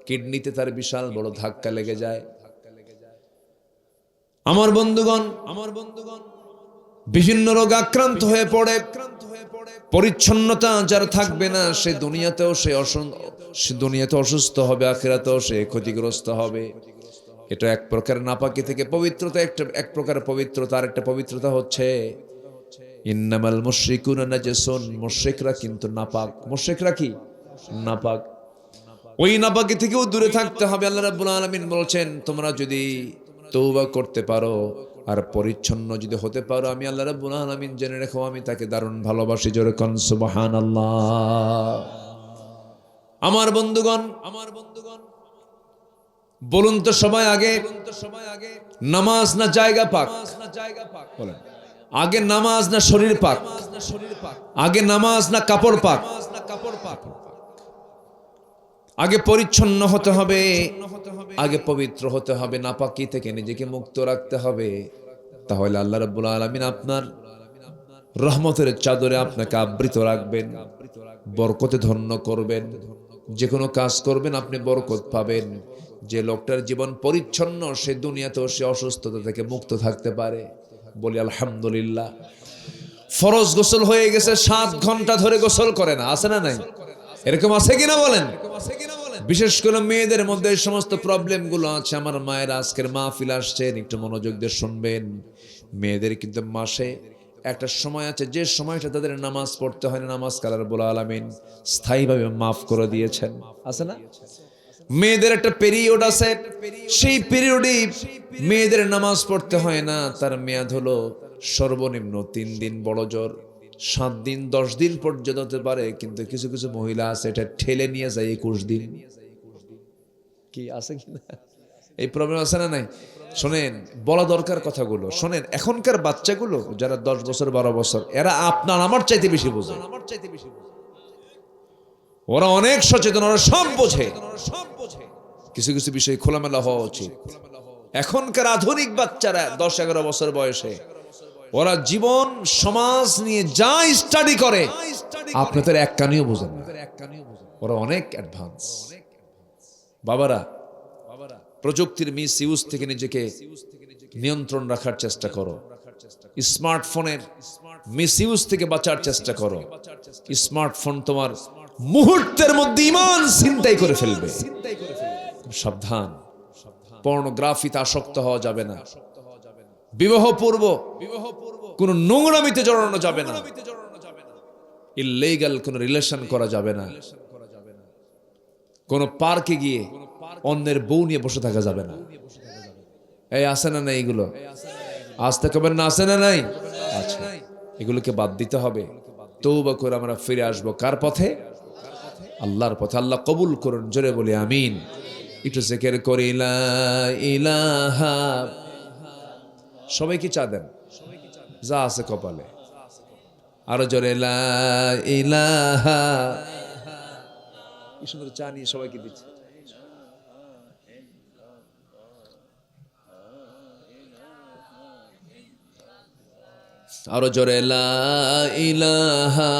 কিডনিতে তার বিশাল বড় ধাক্কা লেগে যায়। আমার বন্ধুগণ, বিভিন্ন রোগ আক্রান্ত হয়ে পড়ে। পরিচ্ছন্নতা যার থাকবে না, সে দুনিয়াতেও দুনিয়াতে অসুস্থ হবে, আখিরাতেও সে ক্ষতিগ্রস্ত হবে। এটা এক প্রকার নাপাকি থেকে পবিত্রতা, এক প্রকার পবিত্রতা। আর একটা পবিত্রতা হচ্ছে ইন্নামাল মুশরিকুনা নাজাসুন, মুশরিকরা কিন্তু নাপাক। মুশরিকরা কি? নাপাক। ওই নাপাকি থেকেও দূরে থাকতে হবে। আল্লাহ রাব্বুল আলামিন বলছেন, তোমরা যদি তওবা করতে পারো আর পরিচ্ছন্ন যদি হতে পারো, আমি আল্লাহ রাব্বুল আলামিন জেনে রেখো আমি তাকে দারুণ ভালোবাসি। জোরে কোন সুবহানাল্লাহ। আমার বন্ধুগণ, বলুন তো সবাই, আগে নামাজ না জায়গা পাক? বলেন, আগে নামাজ না শরীর পাক? আগে নামাজ না কাপড় পাক? আগে পরিচ্ছন্ন হতে হবে, আগে পবিত্র হতে হবে, নাপাকি থেকে নিজেকে মুক্ত রাখতে হবে। তাহলে আল্লাহ রাব্বুল আলামিন আপনার রহমতের চাদরে আপনাকে আবৃত রাখবেন, বরকতে ধন্য করবেন। যে কোনো কাজ করবেন আপনি বরকত পাবেন। যে লোকটার জীবন পরিচ্ছন্ন, সে দুনিয়াতেও সে অসুস্থতা থেকে মুক্ত থাকতে পারে। বলি আলহামদুলিল্লাহ। ফরজ গোসল হয়ে গেছে, 7 ঘন্টা ধরে গোসল করে না, আছে না নাই? এরকম আছে কিনা বলেন? বিশেষ করে মেয়েদের মধ্যে এই সমস্ত প্রবলেম গুলো আছে। আমার মায়ের আজকের মাহফিল আসছেন, একটু মনোযোগ দিয়ে শুনবেন। মেয়েদের কিন্তু মাসে একটা সময় আছে, যে সময়টা তাদের নামাজ পড়তে হয় না, নামাজ আল্লাহ রাব্বুল আলামিন স্থায়ীভাবে মাফ করে দিয়েছেন, আছে না? মেয়েদের একটা পিরিয়ড আছে, সেই পিরিয়ডে মেয়েদের নামাজ পড়তে হয় না। তার মেয়াদ হলো সর্বনিম্ন 3 দিন, বড় জোর 7 দিন, 10 দিন পর্যন্ত হতে পারে। কিন্তু কিছু কিছু মহিলা আছে এটা ঠেলে নিয়ে যায় 21 দিন। কি আছে কিনা এই প্রবলেম আছে না নাই? শোনেন, বলা দরকার কথাগুলো শোনেন। এখনকার বাচ্চাগুলো যারা 10 বছর 12 বছর, এরা আপনার আমার চাইতে বেশি বোঝে। ওরা অনেক সচেতন, ওরা সব বোঝে। কিছু কিছু বিষয় খোলামেলা হওয়া উচিত। এখনকার আধুনিক বাচ্চারা 10-11 বছর বয়সে ওরা জীবন সমাজ নিয়ে যা স্টাডি করে, আপনাদের এক কানিও বোঝেন না। ওরা অনেক অ্যাডভান্স। বাবারা, প্রযুক্তির মিস ইউজ থেকে নিজেকে নিয়ন্ত্রণ রাখার চেষ্টা করো। স্মার্টফোনের মিস ইউজ থেকে বাঁচার চেষ্টা করো। স্মার্টফোন তোমার মুহূর্তের মধ্যে ঈমান ছিনতাই করে ফেলবে। সাবধান। পর্নোগ্রাফিতে আসক্ত হওয়া যাবে না। বিবাহ পূর্ব কোন নোংরামিতে জড়ানো যাবে না। ইল্লিগাল কোন রিলেশন করা যাবে না। কোন পার্কে গিয়ে অন্যের বউ নিয়ে বসে থাকা যাবে না। এই আছে না নাই? এগুলো আসতে কবেন না, আছে না নাই? আচ্ছা, এগুলোকে বাদ দিতে হবে। তওবা করে আমরা ফিরে আসবো কার পথে? আল্লাহর পথে। আল্লাহ কবুল করুন, জোরে বলি আমিন। একটু জিকির করি লা ইলাহা। সবাই কি চা দেন? যা আছে কপালে। আরো জোরে লা ইলাহা। কি সুন্দর চা নিয়ে সবাইকে দিচ্ছে। আরো জোরে লা ইলাহা।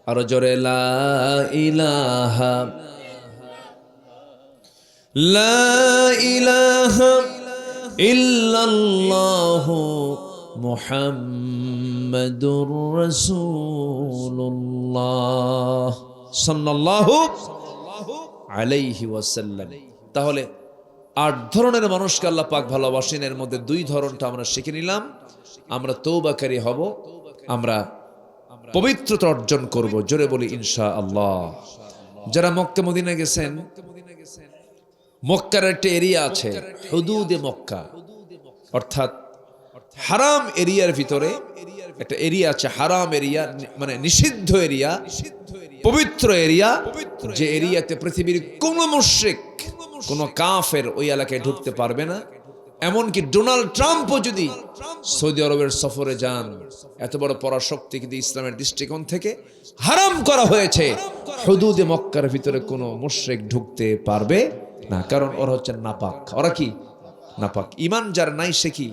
আরো জোরে লা ইলাহা। লা ইলাহা ইল্লাল্লাহু মুহাম্মাদুর রাসূলুল্লাহ সাল্লাল্লাহু আলাইহি ওয়াসাল্লাম। তাহলে 8 ধরনের মানুষকে আল্লাহ পাক ভালোবাসেন। এর মধ্যে 2 ধরনটা আমরা শিখে নিলাম। আমরা তওবাকারী হব, আমরা পবিত্রতা অর্জন করব। জোরে বলি ইনশাআল্লাহ। যারা মক্কা মদিনা গেছেন, মক্কার একটা এরিয়া আছে হুদুদে মক্কা, অর্থাৎ হারাম এরিয়ার ভিতরে একটা এরিয়া আছে। হারাম এরিয়া মানে নিষিদ্ধ এরিয়া, পবিত্র এরিয়া, যে এরিয়াতে পৃথিবীর কোন মুশরিক, কোন কাফের ওই এলাকায় ঢুকতে পারবে না। এমনকি ডোনাল্ড ট্রাম্পও যদি সৌদি আরবের সফরে যান, এত বড় পরাশক্তি কিন্তু ইসলামের দৃষ্টিকোণ থেকে হারাম করা হয়েছে। হুদুদে মক্কার ভিতরে কোনো মুশরিক ঢুকতে পারবে না, কারণ ওরা হচ্ছে নাপাক। ওরা কি নাপাক। ঈমান যার নাই সে কি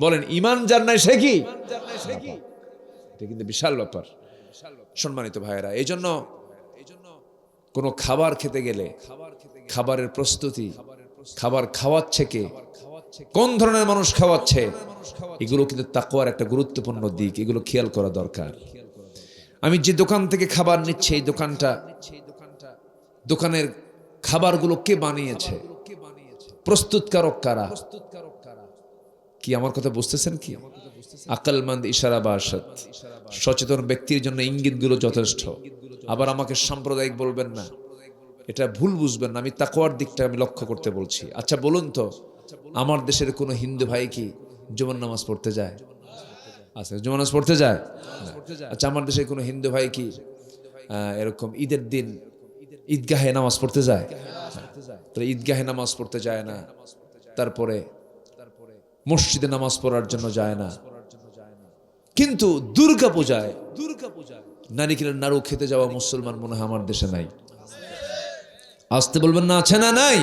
বলেন, ঈমান যার নাই সে কি নাপাক। এটা কিন্তু বিশাল ব্যাপার সম্মানিত ভাইয়েরা। এই জন্য কোনো খাবার খেতে গেলে খাবারের প্রস্তুতি, খাবার খাওয়াচ্ছে কে, কোন ধরনের মানুষ খাওয়াচ্ছে, এগুলো কিন্তু তাকওয়ার একটা গুরুত্বপূর্ণ দিক। এগুলো খেয়াল করা দরকার। আমি যে দোকান থেকে খাবার নিচ্ছি, এই দোকানের খাবারগুলো কে বানিয়েছে, প্রস্তুতকারক কারা, কি আমার কথা বুঝতেছেন কি? আকলমন্দ ইশারা বা আরশাদ, সচেতন ব্যক্তির জন্য ইঙ্গিতগুলো যথেষ্ট। আবার আমাকে সাম্প্রদায়িক বলবেন না, এটা ভুল বুঝবেন না। আমি তাকওয়ার দিকটা আমি লক্ষ্য করতে বলছি। আচ্ছা বলুন তো, আমার দেশের কোনো হিন্দু ভাই কি জুমার নামাজ পড়তে যায়? আচ্ছা, জুমার নামাজ পড়তে যায় না। আচ্ছা, আমার দেশের কোনো হিন্দু ভাই কি এরকম ঈদের দিন ঈদগাহে নামাজ পড়তে যায়? তাহলে ঈদগাহে নামাজ পড়তে যায় না, তারপরে মসজিদে নামাজ পড়ার জন্য যায় না। কিন্তু দুর্গা পূজায় নারিকেলের নাড়ু খেতে যাওয়া মুসলমান মনে হয় আমার দেশে নাই। আসতে বলবেন না, আছে না নাই?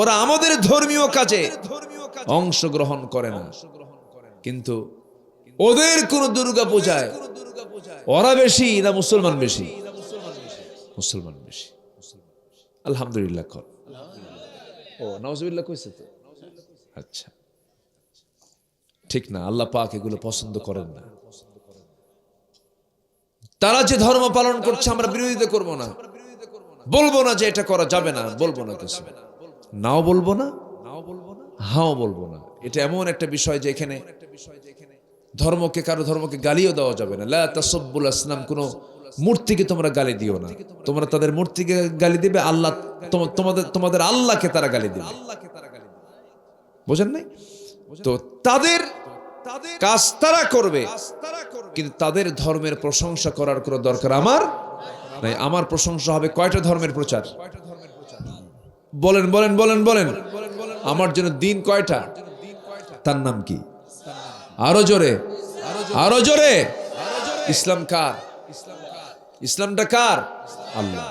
ওরা আমাদের ধর্মীয় কাজে অংশগ্রহণ করে না, কিন্তু ওদের কোন দুর্গা পূজায় ওরা বেশি না মুসলমান বেশি? মুসলমান বেশি। আলহামদুলিল্লাহ কর। ও নাউজুবিল্লাহ কইছে তো। আচ্ছা, ঠিক না, আল্লাহ পাক এগুলো পছন্দ করেন না। তারা যে ধর্ম পালন করছে আমরা বিরোধিতা করব না, বলবো না যে এটা করা যাবে না, বলবো না কিছু, নাও বলবো না, হাও বলবো না। এটা এমন একটা বিষয় যে এখানে ধর্মকে, কারো ধর্মকে গালিও দেওয়া যাবে না। লা তাসাব্বুল আসনাম, কোনো মূর্তিকে তোমরা গালি দিও না। তোমরা তাদের মূর্তিকে গালি দিবে, আল্লাহ তোমাদের আল্লাহকে তারা গালি দিবে। বোঝেন নাই? তো তাদের কাজ তারা করবে, কিন্তু তাদের ধর্মের প্রশংসা করার কোনো দরকার আমার নাই। আমার প্রশংসা হবে কয়টা ধর্মের প্রচার? বলেন বলেন বলেন বলেন। আমার জন্য দিন কয়টা? তার নাম কি? আরো জোরে, আরো জোরে। ইসলাম কার? ইসলামটা কার? আল্লাহ।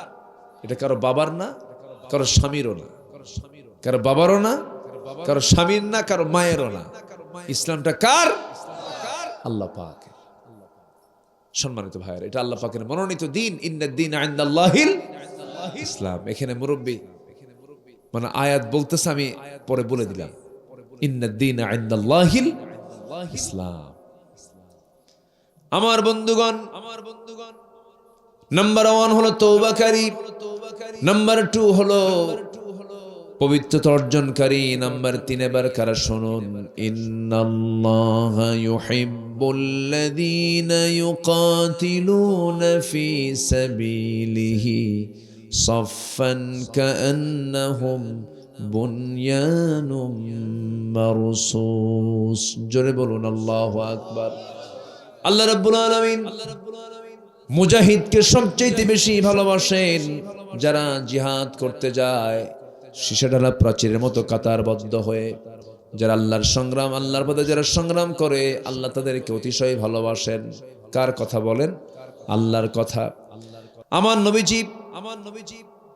এটা কারো বাবার না, কারো স্বামীরও না, কারো বাবারও না, কারো স্বামীর না, কারো মায়েরও না। ইসলামটা কার? আল্লাহ পাক। সম্মানিত ভাইয়েরা, এটা আল্লাহ পাকের মনোনীত দিন। ইন্নাদ-দীন ইনদাল্লাহিল ইসলাম। এখানে মুরব্বী মানে আয়াত বলতেছে, আমি পরে বলে দিলাম, ইন্নাদ-দীন ইনদাল্লাহিল ইসলাম। আমার বন্ধুগণ, নাম্বার 1 হলো তওবাকারী, নাম্বার 2 হলো পবিত্রতা অর্জনকারী, নাম্বার 3 এবার কারা শুনুন, ইন্নাল্লাহা ইউহিব্বুল্লাযীনা ইউকাতিলুনা ফী সাবিলিহি সাফফান কাআন্নাহুম বুনয়ানুম মারসুস। জোরে বলুন আল্লাহু আকবার। আল্লাহ রাব্বুল আলামিন মুজাহিদকে সবচেয়ে বেশি ভালোবাসেন যারা জিহাদ করতে যায়, সীসাঢালা প্রাচীরের মতো কাতারবদ্ধ হয়ে যারা আল্লাহর সংগ্রাম, আল্লাহর পথে যারা সংগ্রাম করে, আল্লাহ তাদেরকে অতিশয় ভালোবাসেন। কার কথা বলেন? আল্লাহর কথা। আমার নবীজি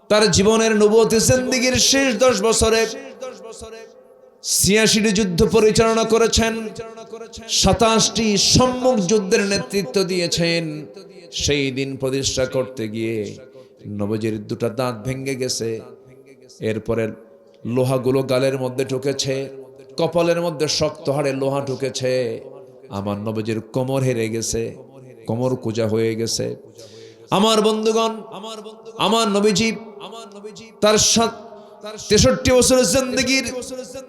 তার জীবনের নবুয়তের জিন্দেগীর শেষ 10 বছরে 86টি যুদ্ধ পরিচালনা করেছেন, 27টি সম্মুখ যুদ্ধের নেতৃত্ব দিয়েছেন। সেই দিন প্রতিষ্ঠা করতে গিয়ে নবীজির 2টা দাঁত ভেঙে গেছে, এরপরে লোহাগুলো গালের মধ্যে ঢুকেছে, কপালের মধ্যে শক্ত হাড়ে লোহা ঢুকেছে। আমার নবীজির কোমর হেরে গেছে, কোমর কুজা হয়ে গেছে। আমার বন্ধুগণ, আমার নবীজি তার 63 বছরের জিন্দেগীর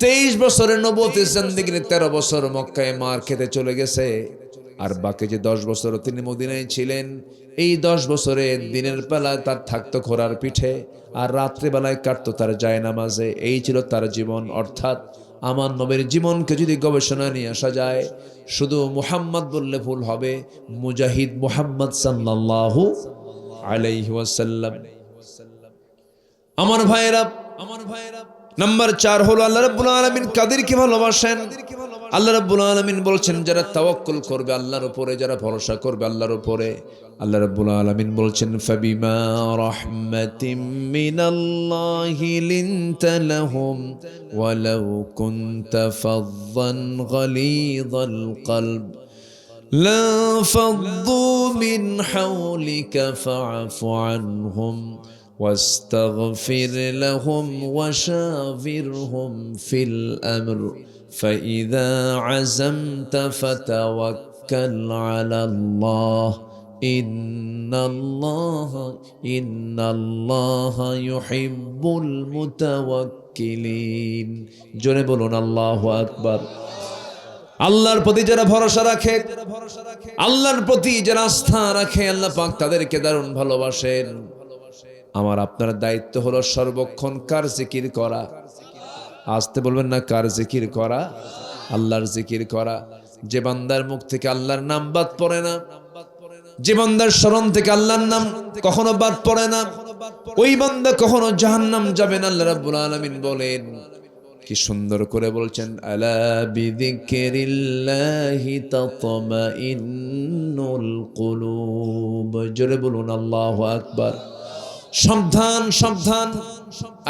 23 বছরের নবুয়তের জিন্দেগীর 13 বছর মক্কায় মার খেতে চলে গেছে, আর বাকি যে 10 বছর তিনি মদিনায় ছিলেন, এই 10 বছরে দিনের বেলায় তার থাকতো ঘোড়ার পিঠে, আর রাত্রে বেলায় কাটতো তার জায়নামাজে। এই ছিল তার জীবন। অর্থাৎ আমার নবীর জীবনকে যদি গবেষণা নিয়ে আসা যায়, শুধু মুহাম্মদ বললে ভুল হবে, মুজাহিদ মুহাম্মদ সাল্লাল্লাহু আলাইহি ওয়াসাল্লাম। আমার ভাইয়েরা, নাম্বার 4 হলো আল্লাহ রাব্বুল আলামিন কাদেরকে ভালোবাসেন? আল্লাহ রাব্বুল আলামিন বলছেন যারা তাওয়াক্কুল করবে আল্লাহর উপরে, যারা ভরসা করবে আল্লাহর উপরে, আল্লাহ রাব্বুল আলামিন বলছেন ফাবিমা রাহমাতিম মিনাল্লাহি লিনতা লাহুম ওয়ালাউ কুনতা ফাযযান গালিযাল কলব لانفضوا من حولك فاعف عنهم واستغفر لهم وشاورهم في الأمر فإذا عزمت فتوكل على الله إن الله يحب المتوكلين جنبنا الله أكبر আল্লাহর প্রতি যারা ভরসা রাখে, আল্লাহর প্রতি যারা আস্থা রাখে, আল্লাহ পাক তাদেরকে দারুণ ভালোবাসেন। আমার আপনার দায়িত্ব হলো সর্বক্ষণ কার জিকির করা? আসতে বলবেন না, কার জিকির করা? আল্লাহর জিকির করা। যে বান্দার মুখ থেকে আল্লাহর নাম বাদ পড়ে না, যে বান্দার স্মরণ থেকে আল্লাহর নাম কখনো বাদ পড়ে না, ওই বান্দা কখনো জাহান্নাম যাবে না। আল্লাহ রাব্বুল আলামিন বলেন, কি সুন্দর করে বলছেন, আলা বিযিকরিল্লাহি তাতমাইন্নুল কুলুব। জোরে বলুন আল্লাহু আকবার। সাবধান সাবধান,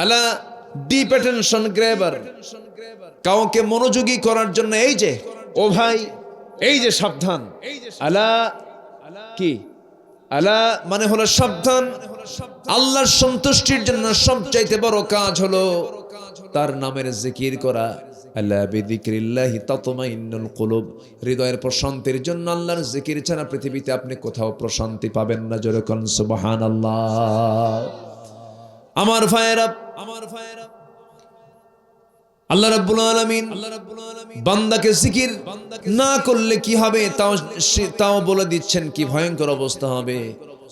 আলা ডিপ অ্যাটেনশন গ্র্যাবার, কাউকে মনোযোগী করার জন্য এই যে ও ভাই, এই যে সাবধান। আলা কি? আলা মানে হলো সাবধান। আল্লাহর সন্তুষ্টির জন্য সবচাইতে বড় কাজ হলো তার নামের জিকির করা। আলা বিযিকরিল্লাহি তাতমাইন্নুল কুলুব। হৃদয়ের প্রশান্তির জন্য আল্লাহর জিকির ছাড়া পৃথিবীতে আপনি কোথাও প্রশান্তি পাবেন না। জোরে কোন সুবহানাল্লাহ। আমার ভাইয়েরা, আল্লাহ রাব্বুল আলামিন বান্দাকে জিকির না করলে কি হবে তাও বলে দিচ্ছেন, কি ভয়ঙ্কর অবস্থা হবে।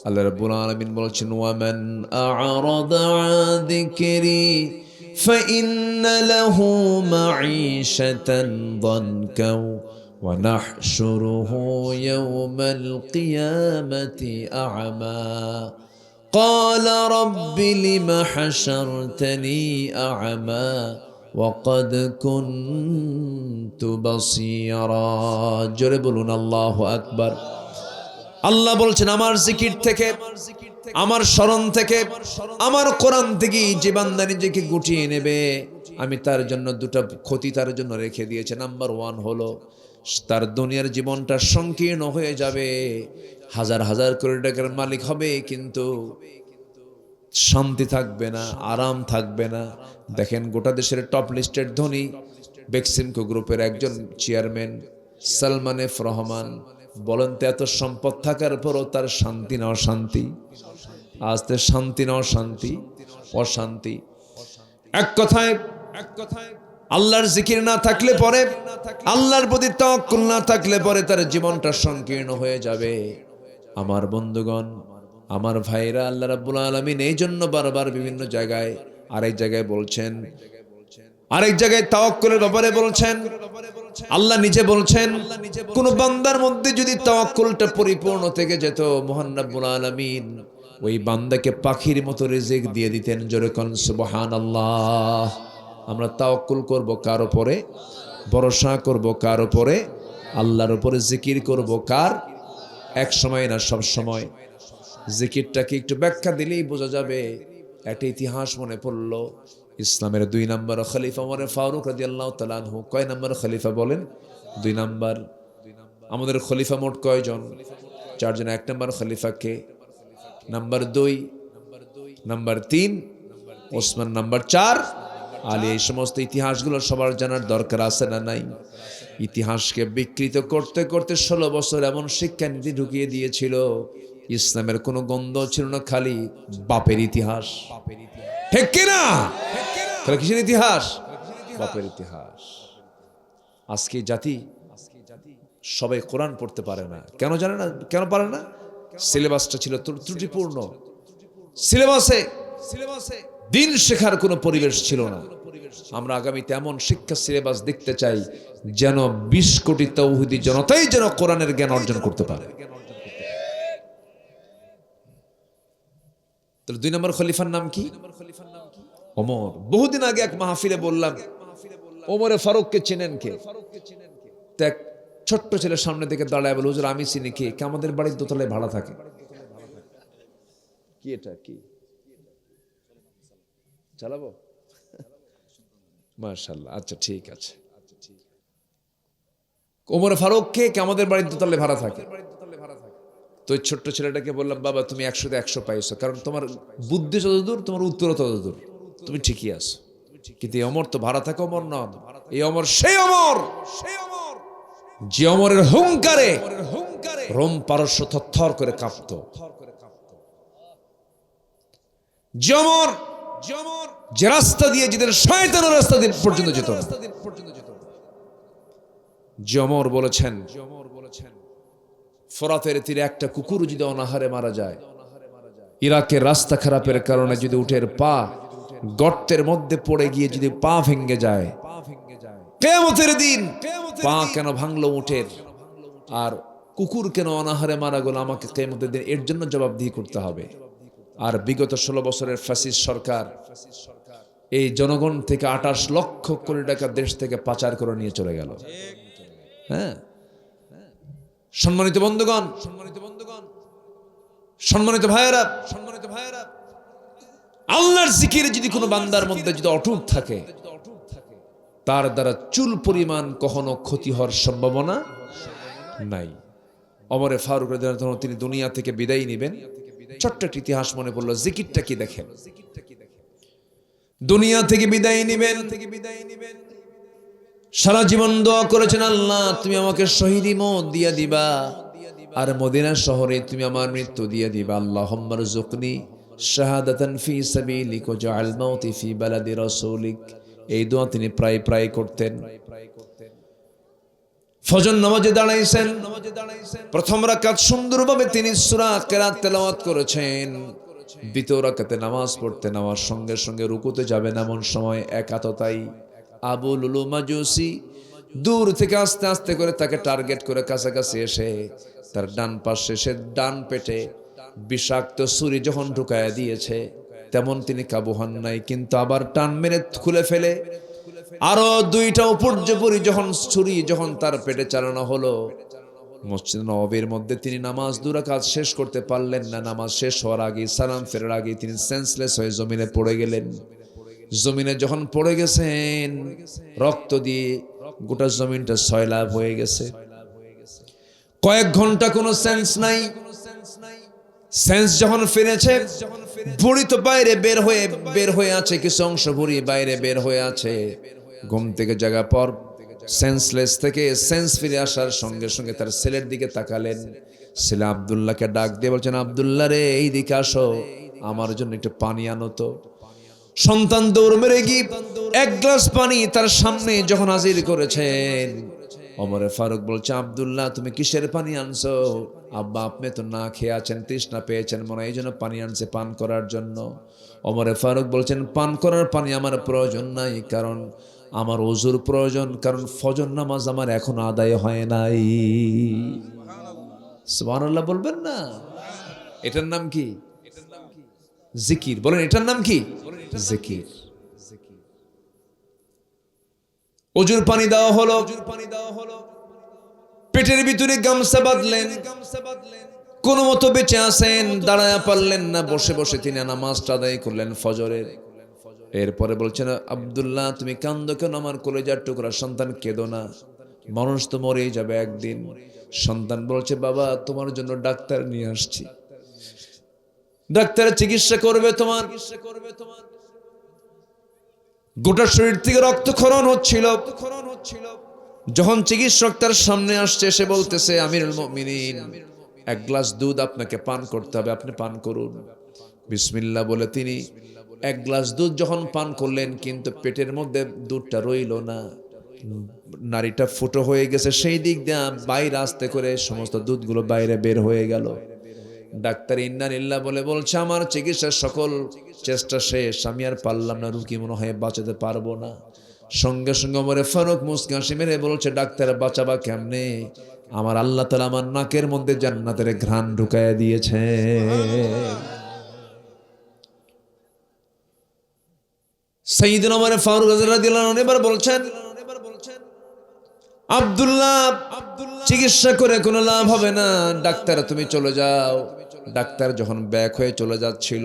আল্লাহ রাব্বুল আলামিন বলছেন, ওয়ামান আ'রাদা আন যিকরি فإن له معيشة ضنكا ونحشره يوم القيامة أعمى قال رب لم حشرتني أعمى وقد كنت بصيرا جربلنا الله أكبر আল্লাহ বলছেন, আমার জিকির থেকে, আমার স্মরণ থেকে, আমার কোরআন থেকে যে বান্দা নিজেকে গুটিয়ে নেবে, আমি তার জন্য দুটো ক্ষতি তার জন্য রেখে দিয়েছে। নাম্বার 1 হলো তার দুনিয়ার জীবনটা সংকীর্ণ হয়ে যাবে, হাজার হাজার কোটি টাকার মালিক হবে কিন্তু শান্তি থাকবে না, আরাম থাকবে না। দেখেন গোটা দেশের টপ লিস্টেড ধনী বেক্সিমকো গ্রুপের একজন চেয়ারম্যান সালমান এফ রহমান, বলেন তো এত সম্পদ থাকার পরও তার শান্তি না অশান্তি? আজতে শান্তি না অশান্তি? অশান্তি। এক কথায় আল্লাহর জিকির না থাকলে পরে, আল্লাহর প্রতি তাওয়াক্কুল না থাকলে পরে তার জীবনটা সংকীর্ণ হয়ে যাবে। আমার বন্ধুগণ, আমার ভাইরা, আল্লাহ রাব্বুল আলামিন এই জন্য বারবার বিভিন্ন জায়গায়, আরেক জায়গায় বলছেন, আরেক জায়গায় তাওয়াক্কুলের ব্যাপারে বলছেন। আল্লাহ নিজে বলছেন, কোন বান্দার মধ্যে যদি তাওয়াক্কুলটা পরিপূর্ণ থেকে যেত, মহান রব্বুল আলামিন ওই বান্দাকে পাখির মতো রিজিক দিয়ে দিতেন। জোরে কোন সুবহানাল্লাহ। আমরা তাওয়াক্কুল করব কার উপরে? ভরসা করব কার উপরে? আল্লাহর উপরে। জিকির করব কার? এক সময় না, সব সময়। জিকিরটাকে একটু ব্যাখ্যা দিলেই বোঝা যাবে। একটা ইতিহাস মনে পড়ল। ইসলামের 2 নম্বর খলিফা ওমর ফারুক রাদিয়াল্লাহু তাআলা আনহু, কয় নম্বর খলিফা বলেন? 2 নম্বর। আমাদের খলিফা মোট কয়জন? 4 জন। 1 নম্বর খলিফা কে? Number 2, number 3 Osman, number 4 Ali. এই সমস্ত ইতিহাসগুলো সবার জানার দরকার আছে না নাই? ইতিহাসকে বিকৃত করতে করতে 16 বছর এমন শিক্ষানীতি ঢুকিয়ে দিয়েছিল, ইসলামের কোনো গন্ধ ছিল না, খালি বাপের ইতিহাস। ঠিক কিনা? তাহলে কিসের ইতিহাস? বাপের ইতিহাস। আজকে জাতি সবাই কোরআন পড়তে পারে না। কেন জানে না? কেন পারে না? সিলেবাসটা ছিল ত্রুটিপূর্ণ। সিলেবাসে দিন শেখার কোনো পরিবেশ ছিল না। আমরা আগামীতে এমন শিক্ষা সিলেবাস দেখতে চাই যেন 20 কোটি তাওহীদি জনতাই যেন কোরআনের জ্ঞান অর্জন করতে পারে। তাহলে 2 নম্বর খলিফার নাম কি? ওমর। বহুদিন আগে এক মাহফিলে বললাম, ওমরে ফারুককে চেনেন কে? তো এক ছোট্ট ছেলে সামনে থেকে দাঁড়ায় বলে, হুজুর আমি চিনি কে আমাদের বাড়ির দোতলায় ভাড়া থাকে। কি এটা কি চালাবো? মাশাআল্লাহ, আচ্ছা ঠিক আছে। ওমর ফারুক কে আমাদের বাড়ির দোতলায় ভাড়া থাকে। তো ওই ছোট্ট ছেলেটাকে বললাম, বাবা তুমি 100-তে 100 পাইছো, কারণ তোমার বুদ্ধি যতদূর তোমার উত্তর ততদূর, তুমি ঠিকই আছো। কিন্তু এই অমর তো ভাড়া থাকে অমর নন। এই অমর সেই অমর, যে অমরের হুঙ্কারে রোম পারস্য থরথর করে কাঁপত। যে অমর, যে রাস্তা দিয়ে যেতেন শয়তানের রাস্তা দিন পর্যন্ত যেত না। যে অমর বলেছেন, ফোরাতের তীরে একটা কুকুর যদি অনাহারে মারা যায়, ইরাকের রাস্তা খারাপের কারণে যদি উটের পা গর্তের মধ্যে পড়ে গিয়ে যদি পা ভেঙে যায়, কিয়ামতের দিন পা কেন ভাঙলো উটের, আর কুকুর কেন অনাহারে মারা গেল, আমাকে কিয়ামতের দিন এর জন্য জবাবদিহি করতে হবে। আর বিগত 16 বছরের ফ্যাসিস্ট সরকার এই জনগণ থেকে 28 লক্ষ কোটি টাকা দেশ থেকে পাচার করে নিয়ে চলে গেল। হ্যাঁ, সম্মানিত বন্ধুগণ, সম্মানিত ভাইয়েরা, আল্লাহর জিকির যদি কোনো বান্দার মধ্যে যদি অটুট থাকে, তার দ্বারা চুল পরিমাণ কখনো ক্ষতি হওয়ার সম্ভাবনা নাই। ওমরে ফারুক রাদিয়াল্লাহু আনহু তিনি দুনিয়া থেকে বিদায় নেবেন। ছোট্ট একটা ইতিহাস মনে পড়লো, জিকিরটা কি দেখেন। দুনিয়া থেকে বিদায় নেবেন, সারা জীবন দোয়া করেছেন, আল্লাহ তুমি আমাকে শহীদি মওত দিয়ে দিবা, আর মদিনা শহরে তুমি আমার মৃত্যু দিয়ে দিবা। আল্লাহুম্মা রযুকনি শাহাদাতান ফি সাবিলিক ওয়াজআল মাউতি ফি বালাদি রাসূলিক। এই দোয়া তিনি প্রায় প্রায় করতেন। ফজর নামাজে দাঁড়াইছেন, প্রথম রাকাত সুন্দরভাবে তিনি সূরা কিরাত তেলাওয়াত করেছেন। দ্বিতীয় রাকাতে নামাজ পড়তে নামার সঙ্গে সঙ্গে রুকুতে যাবেন, এমন সময় একাততাই আবু লুলু মাজুসি দূর থেকে আস্তে আস্তে করে তাকে টার্গেট করে কাছাকাছি এসে তার ডান পাশে সে ডান পেটে বিষাক্ত ছুরি যখন ঢুকায় দিয়েছে, তেমন তিনি কাবু হন নাই, কিন্তু আবার টান মেরে খুলে ফেলে আরো দুইটা উপর্যুপরি যখন ছুরি যখন তার পেটে চালানো হলো, মসজিদ নববীর মধ্যে তিনি নামাজ 2 রাকাত শেষ করতে পারলেন না। নামাজ শেষ হওয়ার আগে, সালাম ফেরার আগে তিনি সেন্সলেস হয়ে জমিনে পড়ে গেলেন। জমিনে যখন পড়ে গেছেন, রক্ত দিয়ে গোটা জমিনটা সয়লাব হয়ে গেছে। কয়েক ঘন্টা কোনো সেন্স নাই। সেন্স যখন ফিরেছে, ভুঁড়ি তো বাইরে বের হয়ে আছে, কিছু অংশ ভুঁড়ি বাইরে বের হয়ে আছে। ঘুম থেকে জাগা পর সেন্সলেস থেকে সেন্স ফিরে আসার সঙ্গে সঙ্গে তার ছেলের দিকে তাকালেন। ছেলে আব্দুল্লাহকে ডাক দিয়ে বলছেন, আব্দুল্লাহ রে, এই দিকে আসো, আমার জন্য একটু পানি আনো তো। সন্তান দৌড় মেরে গিয়ে 1 গ্লাস পানি তার সামনে যখন হাজির করেছেন, ওমরে ফারুক বলছে, আব্দুল্লাহ তুমি কিসের পানি আনছো? আব্বা আপনি তো না খেয়ে আছেন, তৃষ্ণা পেয়েছেন মনে হয়, এই জন্য পানি আনছে পান করার জন্য। ওমরে ফারুক বলছেন, পান করার পানি আমার প্রয়োজন নাই, কারণ আমার ওযুর প্রয়োজন, কারণ ফজর নামাজ আমার এখন আদায় হয় নাই। সুবহানাল্লাহ বলবেন না? এটার নাম কি? জিকির। বলেন এটার নাম কি? জিকির। ওযুর পানি দেওয়া হলো, পেটের ভিতরে গামছা বাঁধলেন, কোন মতো বেঁচে আছেন, দাঁড়ায় পারলেন না, বসে বসে তিনি নামাজটা আদায় করলেন ফজরের। এরপরে বলছেন, আব্দুল্লাহ তুমি কান্দো কেন? আমার কলেজার টুকরা সন্তান, কেঁদো না, মানুষ তো মরেই যাবে একদিন। সন্তান বলছে, বাবা তোমার জন্য ডাক্তার নিয়ে আসছি, ডাক্তার চিকিৎসা করবে তোমার। গোটা শরীর থেকে রক্তক্ষরণ হচ্ছিল। যখন চিকিৎসক তার সামনে আসছে, সে বলতেছে, আমিরুল মুমিনিন 1 গ্লাস দুধ আপনাকে পান করতে হবে, আপনি পান করুন। বিসমিল্লাহ বলে তিনি 1 গ্লাস দুধ যখন পান করলেন, কিন্তু পেটের মধ্যে দুধটা রইল না, নারীটা ফুটো হয়ে গেছে, সেই দিক দিয়ে বাইরে আস্তে করে সমস্ত দুধগুলো বাইরে বের হয়ে গেল। ডাক্তার ইন্না লিল্লাহ বলে বলছে, আমার চিকিৎসার সকল চেষ্টা শেষ, আমি আর পারলাম না, রুগী মনে হয় বাঁচাতে পারবো না। সঙ্গে সঙ্গে ওমরে ফারুক মুস্কি হাসি মেরে বলছে, ডাক্তার বাঁচাবা কেমনে? আমার আল্লাহ তাআলা আমার নাকের মধ্যে জান্নাতের ঘ্রাণ ঢুকায়া দিয়েছে। সাইয়েদনা ওমর ফারুক রাদিয়াল্লাহু আনহু এবার বলছেন, আব্দুল্লাহ চিকিৎসা করে কোনো লাভ হবে না, ডাক্তার তুমি চলে যাও। ডাক্তার যখন ব্যাক হয়ে চলে যাচ্ছিল,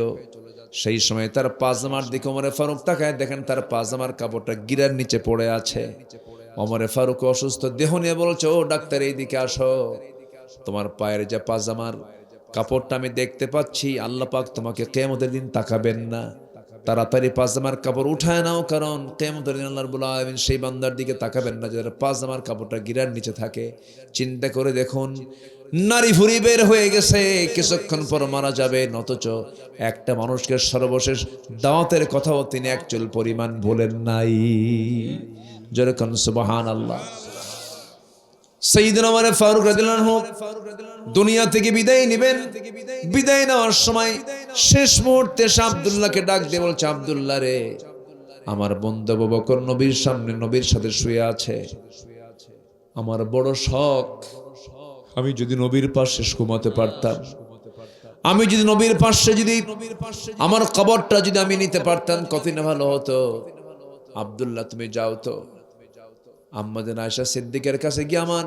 সেই সময় তার পাজামার দিকে ওমরে ফারুক তাকায়, দেখেন তার পাজামার কাপড়টা গিরার নিচে পড়ে আছে। ওমরে ফারুক অসুস্থ দেহ নিয়ে বলছে, ও ডাক্তার এইদিকে আসো, তোমার পায়ের যে পাজামার কাপড়টা আমি দেখতে পাচ্ছি, আল্লাহ পাক তোমাকে কিয়ামতের দিন তাকাবেন না, তাড়াতাড়ি পাজামার কাপড় উঠায় নাও, কারণ কিয়ামতের দিন আল্লাহ রাব্বুল আলামিন সেই বান্দার দিকে তাকাবেন না যারা পাজামার কাপড়টা গিরার নিচে থাকে। চিন্তা করে দেখুন, নারী ভুঁড়ি বের হয়ে গেছে, কিছুক্ষণ পর মারা যাবে, অথচ একটা মানুষকে সর্বশেষ দাওয়াতের কথাও তিনি এক চুল পরিমাণ বলেন নাই। যেরকম সুবহানাল্লাহ। সাইয়েদনা ওমর ফারুক রাদিয়াল্লাহু আনহু দুনিয়া থেকে বিদায় নেবেন। বিদায় নেওয়ার সময় শেষ মুহূর্তে আব্দুল্লাহকে ডাক দিয়ে বলছে, আব্দুল্লাহ রে, আমার বন্ধু আবু বকর নবীর সামনে নবীর সাথে শুয়ে আছে, আমার বড় শখ, আমি যদি নবীর পাশে ঘুমাতে পারতাম, আমি যদি নবীর পাশে যদি আমার কবরটা যদি আমি নিতে পারতাম কতই না ভালো হতো। আব্দুল্লাহ তুমি যাও তো আম্মাজান আয়েশা সিদ্দিকের কাছে গিয়ে আমার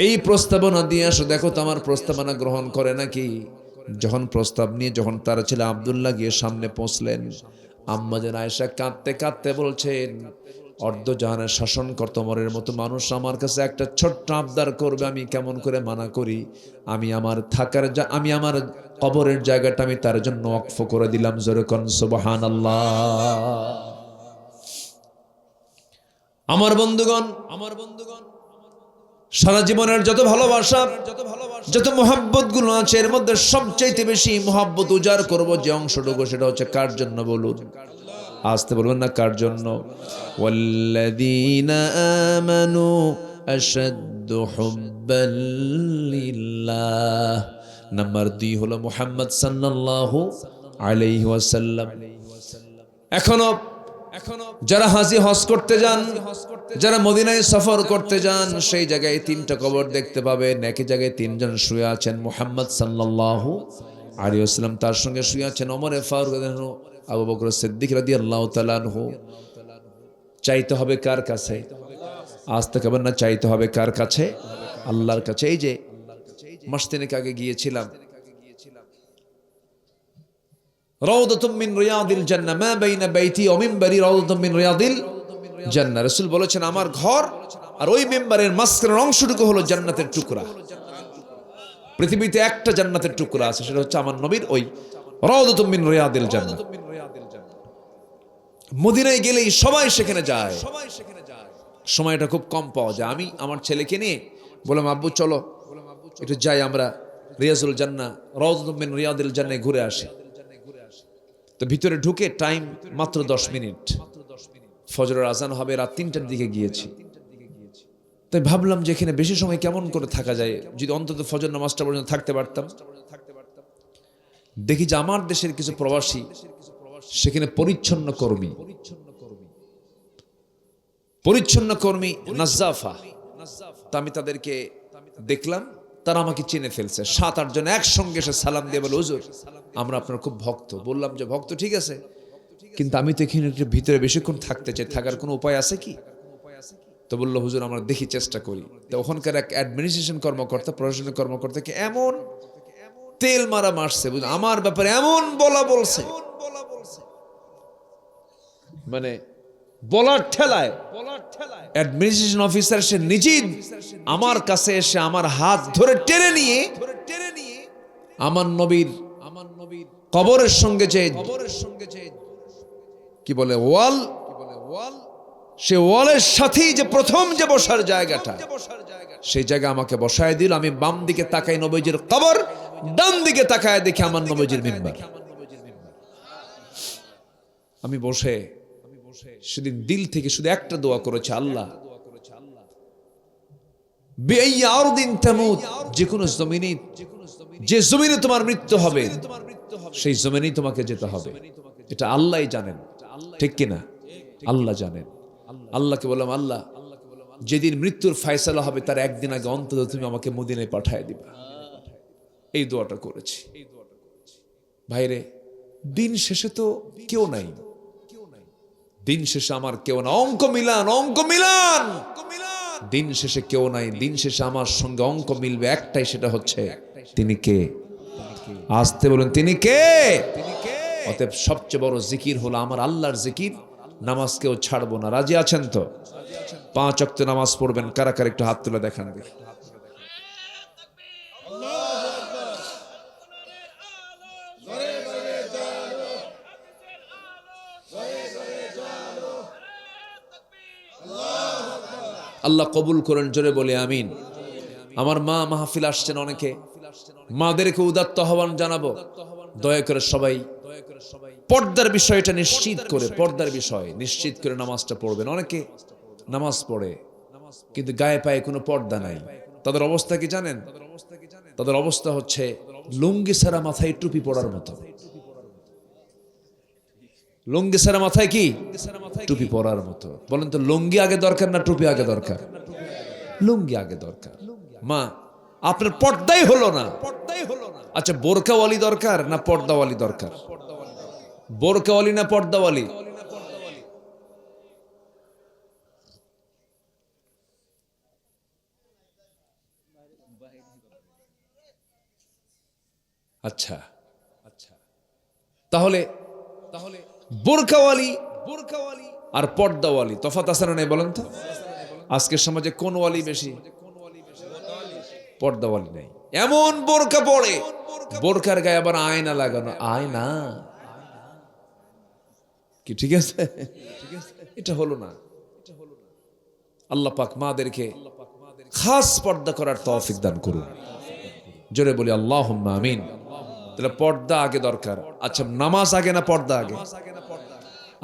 এই প্রস্তাবনা দিয়ে আসো, দেখো তো আমার প্রস্তাবনা গ্রহণ করে নাকি। যখন প্রস্তাব নিয়ে যখন তার ছেলে আব্দুল্লাহ গিয়ে সামনে পৌঁছলেন, আম্মাজান আয়েশা কাঁদতে কাঁদতে বলছেন, অর্ধজাহানের শাসনকর্তা ওমরের মতো মানুষ আমার কাছে একটা ছোট্ট আবদার করবে, আমি কেমন করে মানা করি। আমি আমার আমি আমার কবরের জায়গাটা আমি তার জন্য ওয়াকফ করে দিলাম। জোরে কোন সুবহানাল্লাহ। আমার বন্ধুগণ, সারা জীবনের যত ভালোবাসা যত মোহাব্বত গুলো আছে, এর মধ্যে সবচাইতে বেশি মোহাব্বত উজাড় করব যে অংশটুকু, সেটা হচ্ছে কার জন্য বলুন? আসতে বলবেন না, কার জন্য? ওয়াল্লাযীনা আমানু আশাদ্দু হুব্বান লিল্লাহ। নাম্বার 2 হলো মুহাম্মদ সাল্লাল্লাহু আলাইহি ওয়াসাল্লাম। এখনো যারা হাজি হজ করতে যান, যারা মদিনায় সফর করতে যান, সেই জায়গায় 3টা কবর দেখতে পাবেন। একই জায়গায় 3 জন শুয়ে আছেন, মুহাম্মদ সাল্লাল্লাহু আলাইহি ওয়াসাল্লাম, তার সঙ্গে শুয়ে আছেন ওমর ফারুক রাদিয়াল্লাহু আনহু, আবু বকর সিদ্দিক রাদিয়াল্লাহু তাআলা আনহু। চাইতে হবে কার কাছে? আজ থেকে না, চাইতে হবে কার কাছে? আল্লাহর কাছে। এই যে মাস তিনেক আগে গিয়েছিলাম, রাউদাতুম মিন রিয়াদিল জান্নাহ, মা বাইনা বাইতি ওয়া মিনবারি রাউদাতুম মিন রিয়াদিল জান্নাহ। রাসূল বলেছেন, আমার ঘর আর ওই মিম্বারের মাঝখানের অংশটুকু হলো জান্নাতের টুকরা। পৃথিবীতে একটা জান্নাতের টুকরা আছে, সেটা হচ্ছে আমার নবীর ওই রাউদাতুম মিন রিয়াদিল জান্নাহ। মদিনায় গেলেই সবাই সেখানে যায়, সময়টা খুব কম পাওয়া যায়। আমি আমার ছেলেকে নিয়ে বললাম, আব্বু চলো একটু যাই আমরা রিয়াজুল জান্নাহ, রাউদাতুম মিন রিয়াদিল জান্নাহ ঘুরে আসি। তো ভিতরে ঢুকে টাইম মাত্র 10 মিনিট, ফজরের আজান হবে, রাত 3টার দিকে গিয়েছি। তাই ভাবলাম যে এখানে বেশি সময় কেমন করে থাকা যায়, যদি অন্তত ফজর নামাজটা পর্যন্ত থাকতে পারতাম। দেখি যে আমার দেশের কিছু প্রবাসী সেখানে পরিচ্ছন্ন কর্মী নাজ্জাফা। তা আমি তাদেরকে দেখলাম, তারা আমাকে চিনে ফেলছে। 7-8 জন একসঙ্গে এসে সালাম দিয়ে বলে, হুজুর আমরা আপনার খুব ভক্ত। বললাম যে ভক্ত ঠিক আছে, কিন্তু আমি তো এখানে ভিতরে বেশিক্ষণ থাকতে চাই, থাকার কোনো উপায় আছে কি? তো বললো, হুজুর আমরা দেখি, চেষ্টা করি। তো ওখানকার এক অ্যাডমিনিস্ট্রেশন কর্মকর্তা, প্রশাসনিক কর্মকর্তাকে এমন তেল মারা মারছে, আমার ব্যাপারে এমন বলছে, মানে বলার ঠেলায় অ্যাডমিনিস্ট্রেশন অফিসার সে নিজেই আমার কাছে এসে আমার হাত ধরে টেনে নিয়ে আমার নবীর কবরের সঙ্গে যে কি বলে ওয়াল, সে ওয়ালের সাথেই যে প্রথম যে বসার জায়গাটা, সেই জায়গা আমাকে বসায় দিল। আমি বাম দিকে তাকাই নবীজির কবর, ডান দিকে তাকায় দেখি আমার নবীজির মিম্বার। আমি বসে সেদিন দিল থেকে শুধু একটা দোয়া করেছে, আল্লাহ যে কোনো জমিনে, যে জমিনে তোমার মৃত্যু হবে সেই জমিনেই তোমাকে যেতে হবে, এটা আল্লাহই জানেন, ঠিক কিনা? আল্লাহ জানেন। আল্লাহকে বললাম, আল্লাহ যেদিন মৃত্যুর ফয়সালা হবে তার একদিন আগে অন্তত তুমি আমাকে মদিনায় পাঠিয়ে দিবা। এই দোয়াটা করেছি। ভাইরে, দিন শেষে তো কেউ নাই, দিন শেষে আমার কেউ না। অঙ্ক মিলান দিন শেষে কেউ নাই, দিন শেষে আমার সঙ্গে অঙ্ক মিলবে একটাই, সেটা হচ্ছে তিনি কে? আসতে বলুন, তিনি কে? অতএব সবচেয়ে বড় জিকির হলো আমার আল্লাহর জিকির। নামাজকেও ছাড়বো না। রাজি আছেন তো? 5 ওয়াক্ত নামাজ পড়বেন। কারা কারা একটু হাত তুলে দেখান দেখি। আল্লাহ কবুল করেন, জোরে বলে আমিন। আমার মা মাহফিল আসছেন অনেকে, মাদেরকে উদাত্ত আহ্বান জানাবো, দয়া করে সবাই পর্দার বিষয়টা নিশ্চিত করে, পর্দার বিষয় নিশ্চিত করে নামাজটা পড়বেন। অনেকে নামাজ পড়ে কিন্তু গায়ে পায়ে কোনো পর্দা নাই। তাদের অবস্থা কি জানেন? তাদের অবস্থা হচ্ছে লুঙ্গি ছাড়া মাথায় টুপি পড়ার মতো। লুঙ্গি ছাড়া মাথায় কি টুপি পরার মতো। বলেন তো, লুঙ্গি আগে দরকার না টুপি আগে দরকার? লুঙ্গি আগে দরকার। মা, আপনার পর্দাই হলো না। আচ্ছা, বোরকাওয়ালি দরকার না পর্দাওয়ালি দরকার? বোরকাওয়ালি না পর্দাওয়ালি? আচ্ছা আচ্ছা, তাহলে বোরকাওয়ালি আর পর্দাওয়ালি তফাৎ আছে না নাই বলেন তো? আজকের সমাজে কোন ওয়ালি বেশি? পর্দাওয়ালি নাই। এমন বোরকা পড়ে, বোরকার গায়ে আবার আয়না লাগানো। আয়না কি ঠিক আছে? এটা হলো না। আল্লাহ পাক মাদেরকে খাস পর্দা করার তৌফিক দান করুন। জোরে বলি আল্লাহুম্মা আমিন। তাহলে পর্দা আগে দরকার। আচ্ছা, নামাজ আগে না পর্দা আগে?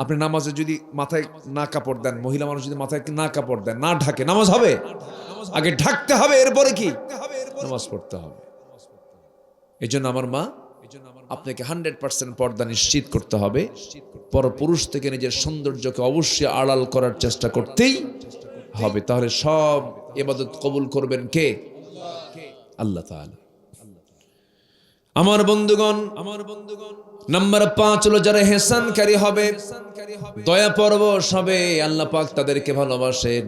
আপনি নামাজে যদি মাথায় না কাপড় দেন, মহিলা মানুষ যদি মাথায় না কাপড় দেন, না ঢাকে, নামাজ হবে? আগে ঢাকতে হবে, এরপরে কি নামাজ পড়তে হবে। এই জন্য আমার মা, আপনাকে 100% পর্দা নিশ্চিত করতে হবে। পরপুরুষ থেকে নিজের সৌন্দর্যকে অবশ্যই আড়াল করার চেষ্টা করতেই হবে। তাহলে সব ইবাদত কবুল করবেন কে? আল্লাহ তাআলা। আমার বন্ধুগণ, নাম্বার 5 হলো যারা হেসানকারী হবে, দয়া পরবশ হবে, আল্লাহ পাক তাদেরকে ভালোবাসেন।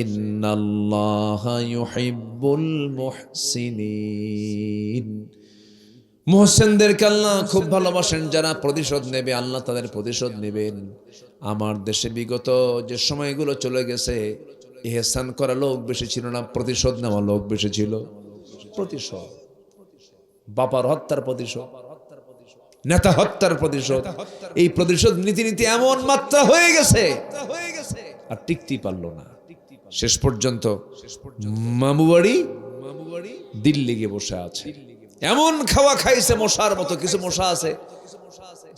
ইন্নাল্লাহা ইউহিব্বুল মুহসিনিন। মুহসিনদেরকে আল্লাহ খুব ভালোবাসেন। যারা প্রতিশোধ নেবে, আল্লাহ তাদের প্রতিশোধ নেবেন। আমার দেশে বিগত যে সময়গুলো চলে গেছে, ইহসান করা লোক বেশি ছিল না, প্রতিশোধ নেওয়া লোক বেশি ছিল। প্রতিশোধ, বাবার হত্যার প্রতিশোধ, নেতা হত্যার প্রতিশোধ, এই প্রতিশোধ নীতি নীতি এমন মাত্রা হয়ে গেছে আর টিকতেই পারলো না। শেষ পর্যন্ত মামুবাড়ি দিল্লি গিয়ে বসে আছে। এমন খাওয়া খাইছে মশার মতো। কিছু মশা আছে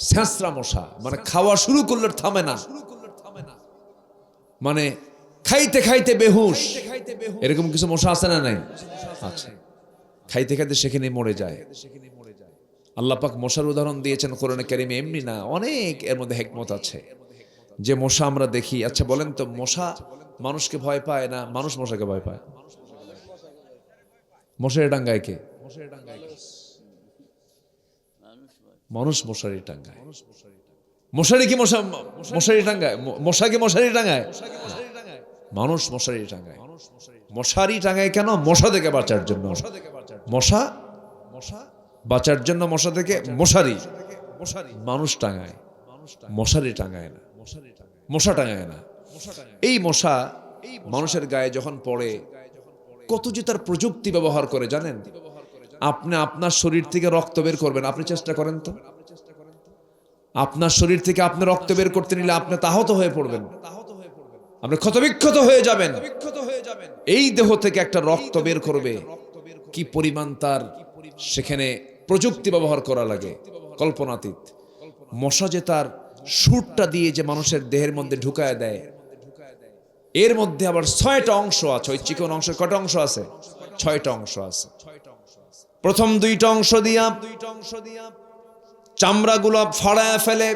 ছেঁচড়া মশা, মানে খাওয়া শুরু করলে থামে না, মানে খাইতে খাইতে বেহুশ। এরকম কিছু মশা আছে না নাই? আচ্ছা, খাইতে খাইতে সেখানে মরে যায়। আল্লাহ পাক মশার উদাহরণ দিয়েছেন কোরআনে কারিমে, এমনি না, অনেক এর মধ্যে হিকমত আছে। যে মশা আমরা দেখি, আচ্ছা বলেন তো, মশা মানুষকে ভয় পায় না মানুষ মশাকে ভয় পায়? মশারি টাঙ্গায় কে? মানুষ মশারি টাঙ্গায়। মশারি কি মশা মশারি টাঙ্গায়? মশা কি মশারি টাঙ্গায়? মানুষ মশারি টাঙ্গায়। মশারি টাঙ্গায় কেন? মশা থেকে বাঁচার জন্য। মশা বাঁচার জন্য মশা থেকে মশারি। মানুষ টাঙ্গায়, মশারি টাঙ্গায় না, মশা টাঙ্গায় না। এই মশা মানুষের গায়ে যখন পড়ে, কত যে তার প্রযুক্তি ব্যবহার করে জানেন? আপনি আপনার শরীর থেকে রক্ত বের করবেন, আপনি চেষ্টা করেন তো। আপনার শরীর থেকে আপনি রক্ত বের করতে নিলে আপনি আহত হয়ে পড়বেন, আপনি ক্ষতবিক্ষত হয়ে যাবেন। এই দেহ থেকে একটা রক্ত বের করবে, কি পরিমাণ তার সেখানে প্রযুক্তি ব্যবহার করা লাগে, কল্পনাতীত। মশা যে তার সুরটা দিয়ে যে মানুষের দেহের মধ্যে ঢুকায় দেয়, এর মধ্যে আবার 6টা অংশ আছে। ওই চিকন অংশের কয়টা অংশ আছে? 6টা অংশ আছে। প্রথম 2টা অংশ দিয়া চামড়াগুলো ফাড়ায় ফেলে,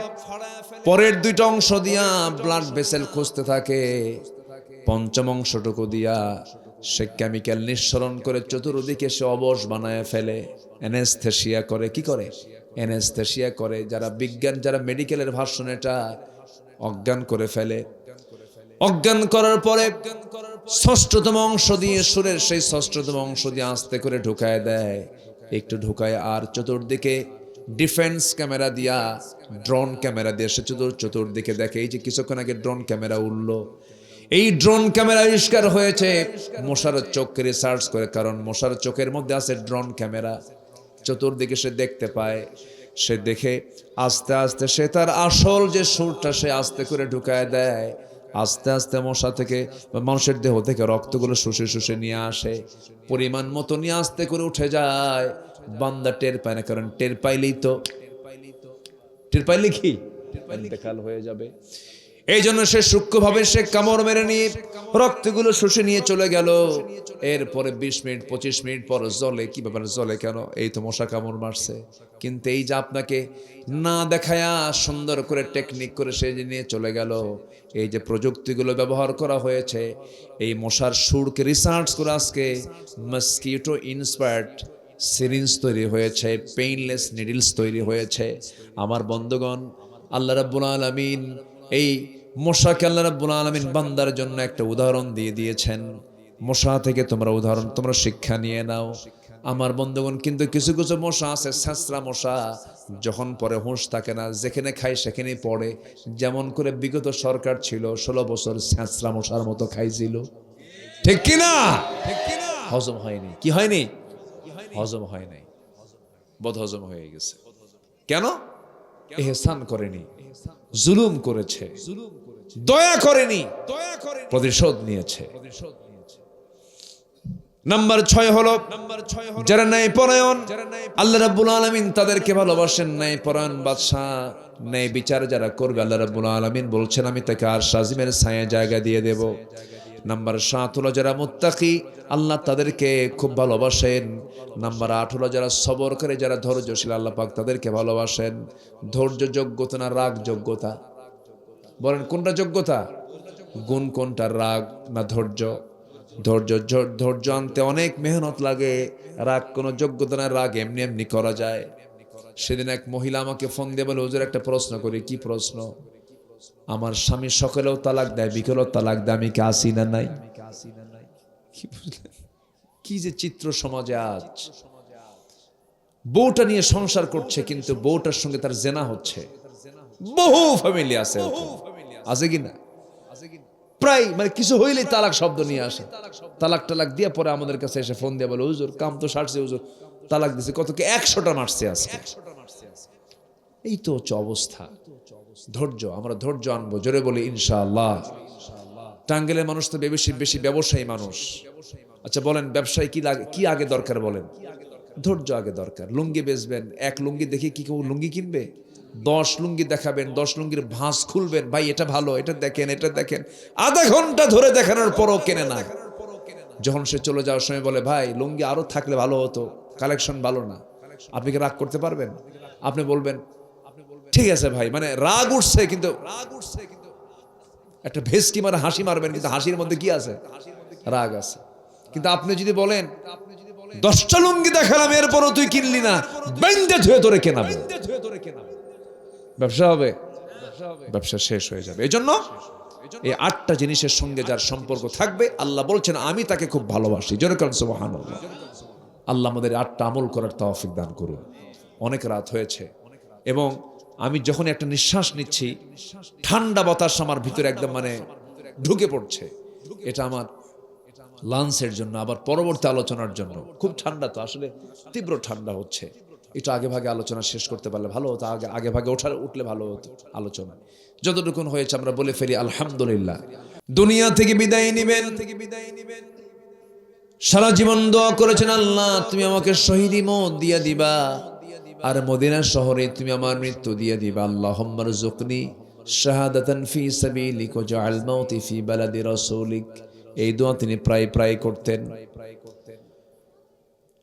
পরের 2টা অংশ দিয়া ব্লাড ভেসেল খুঁজতে থাকে, পঞ্চম অংশটুকু দিয়া সে কেমিক্যাল নিঃসরণ করে চতুর্দিকে সে অবশ বানায় ফেলে, অ্যানেস্থেসিয়া করে। কি করে? অ্যানেস্থেসিয়া করে। যারা বিজ্ঞান, যারা মেডিকেলের ভাষণ, এটা অজ্ঞান করে ফেলে। অজ্ঞান করার পরে ষষ্ঠতম অংশ দিয়ে সুরের সেই ষষ্ঠতম অংশ দিয়ে আস্তে করে ঢুকায় দেয়, একটু ঢুকায় আর চতুর্দিকে ডিফেন্স ক্যামেরা দিয়া, ড্রোন ক্যামেরা দিয়ে সে চতুর্দিকে দেখে। এই যে কিছুক্ষণ আগে ড্রোন ক্যামেরা উঠলো, এই ড্রোন ক্যামেরা আবিষ্কার হয়েছে মশার চোখকে রিসার্চ করে, কারণ মশার চোখের মধ্যে আছে ড্রোন ক্যামেরা। চতুর্দিকে সে দেখতে পায়, সে দেখে আস্তে আস্তে সে তার আসল যে সুরটা সে আস্তে করে ঢুকায় দেয়। আস্তে আস্তে মশা থেকে মানুষের দেহ থেকে রক্তগুলো শুষে শুষে নিয়ে আসে, পরিমাণ মতো নিয়ে আস্তে করে উঠে যায়। বান্দা টের পায় না, কারণ টের পাইলে কি ইন্তেকাল হয়ে যাবে। এই জন্য সে সূক্ষ্মভাবে সে কামড় মেরে নিয়ে রক্তগুলো শুষে নিয়ে চলে গেল। এরপরে 20 মিনিট 25 মিনিট পর জলে, কি ব্যাপার জলে কেন? এই তো মশা কামড় মারছে। কিন্তু এই যে আপনাকে না দেখায়া সুন্দর করে টেকনিক করে সে যে নিয়ে চলে গেল, এই যে প্রযুক্তিগুলো ব্যবহার করা হয়েছে, এই মশার সুরকে রিসার্চ করে আজকে মসকিটো ইন্সপায়ার্ড সিরিঞ্জ তৈরি হয়েছে, পেইনলেস নিডলস তৈরি হয়েছে। আমার বন্ধুগণ, আল্লাহ রাব্বুল আলামিন এই মশাকে আল্লাহ রাব্বুল আলামিন বান্দার জন্য একটা উদাহরণ দিয়ে দিয়েছেন। মশা থেকে তোমরা শিক্ষা নিয়ে নাও। আমার বন্ধুগণ, কিন্তু কিছু কিছু মশা আছে, ছ্যাঁচড়া মশা, যখন পরে হুঁশ থাকে না, যেখানে খায় সেখানেই পড়ে। যেমন করে বিগত সরকার ছিল 16 বছর ছ্যাঁচড়া মশার মতো খাইছিল, ঠিক কিনা? হজম হয়নি। কি হয়নি? হজম হয় নাই, বদহজম হয়ে গেছে। কেন? ইহসান করেনি, জুলুম করেছে, দয়া করেনি, প্রতিশোধ নিয়েছে। নাম্বার 6 হলো যারা ন্যায় পরায়ণ, আল্লাহ রাব্বুল আলামিন তাদেরকে ভালোবাসেন। ন্যায় পরায়ণ বাদশা, ন্যায় বিচার যারা করবে, আল্লাহ রাব্বুল আলামিন বলছেন আমি তাকে আরশ আজিমের ছায়া জায়গা দিয়ে দেব। নাম্বার 7 হলো যারা মুত্তাকি, আল্লাহ তাদেরকে খুব ভালোবাসেন। নাম্বার 8 হলো যারা সবর করে, যারা ধৈর্যশীল, আল্লাহ পাক তাদেরকে ভালোবাসেন। ধৈর্য যোগ্যতা না রাগ যোগ্যতা? বলেন কোনটা যোগ্যতা? গুণ কোনটা, রাগ না ধৈর্য? ধৈর্য আনতে অনেক মেহনত লাগে, রাগ কোনো যোগ্যতা না, রাগ এমনি এমনি করা যায়। সেদিন এক মহিলা আমাকে ফোন দিয়ে বলে, হুজুর একটা প্রশ্ন করি। কি প্রশ্ন? আমার স্বামী সকালেও তালাক দেয়, বিকেলেও তালাক দেয়, আমি কি আসি না নাই? কি বুঝলেন? কি যে চিত্র সমাজে আজ। বউটা নিয়ে সংসার করছে, কিন্তু বউটার সঙ্গে তার জেনা হচ্ছে। বহু ফ্যামিলি আছে, আছে কিনা? প্রায় মানে কিছু হইলেই তালাক শব্দ নিয়ে আসে। তালাক দিয়ে পরে আমাদের কাছে এসে ফোন দিয়ে বলে, হুজুর কাম তো সারছে, হুজুর তালাক দিছে, কত কি 100টা মারছে আজকে। এই তো হচ্ছে অবস্থা। ধৈর্য, আমরা ধৈর্য আনবো, জোরে বলি ইনশাআল্লাহ। টাঙ্গেলের মানুষ তো বেশি ব্যবসায়ী মানুষ। আচ্ছা বলেন, ব্যবসায় কি আগে দরকার বলেন? ধৈর্য আগে দরকার। লুঙ্গি বেচবেন, এক লুঙ্গি দেখে কি কেউ লুঙ্গি কিনবে? 10 লুঙ্গি দেখাবেন, 10 লুঙ্গির ভাঁজ খুলবেন, ভাই এটা ভালো, এটা দেখেন, এটা দেখেন, আধা ঘন্টা ধরে দেখানোর পরও কেনে না। যখন সে চলে যাওয়ার সময় বলে, ভাই লুঙ্গি আরো থাকলে ভালো হতো, কালেকশন ভালো না। আপনি কি রাগ করতে পারবেন? আপনি বলবেন ঠিক আছে ভাই, মানে রাগ উঠছে, কিন্তু একটা ভেসকি মারে হাসি মারবেন, কিন্তু হাসির মধ্যে কি আছে? রাগ আছে। কিন্তু আপনি যদি বলেন 10টা লুঙ্গি দেখালাম, এরপরও তুই কিনলি না, বেঁধে ধুয়ে তোরে কেনাবো, ব্যবসা হবে? ব্যবসা শেষ হয়ে যাবে। এই জন্য এই 8টা জিনিসের সঙ্গে যার সম্পর্ক থাকবে, আল্লাহ বলছেন আমি তাকে খুব ভালোবাসি। জোরে বলেন সুবহানাল্লাহ। আল্লাহ আমাদের 8টা আমল করার তৌফিক দান করুন। অনেক রাত হয়েছে, এবং আমি যখন একটা নিঃশ্বাস নিচ্ছি, ঠান্ডা বাতাস আমার ভিতরে একদম মানে ঢুকে পড়ছে। এটা আমার লাঞ্চের জন্য, আবার পরবর্তী আলোচনার জন্য। খুব ঠান্ডা, তো আসলে তীব্র ঠান্ডা হচ্ছে। একটু আগে ভাগে আলোচনা শেষ করতে পারলে ভালো হতো, আগে ভাগে উঠলে ভালো হতো। আলোচনা যতটুকুন হয়েছে আমরা বলে ফেলি আলহামদুলিল্লাহ। দুনিয়া থেকে বিদায় নিবেন, সারা জীবন দোয়া করেছেন, আল্লাহ তুমি আমাকে শহীদি মওত দিয়ে দিবা, আর মদিনা শহরে তুমি আমার মৃত্যু দিয়ে দিবা। আল্লাহুম্মা রযুকনি শাহাদাতান ফি সাবিলিক ওয়াজআল মাউতি ফি বালাদি রাসূলিক। এই দোয়া তিনি প্রায় করতেন।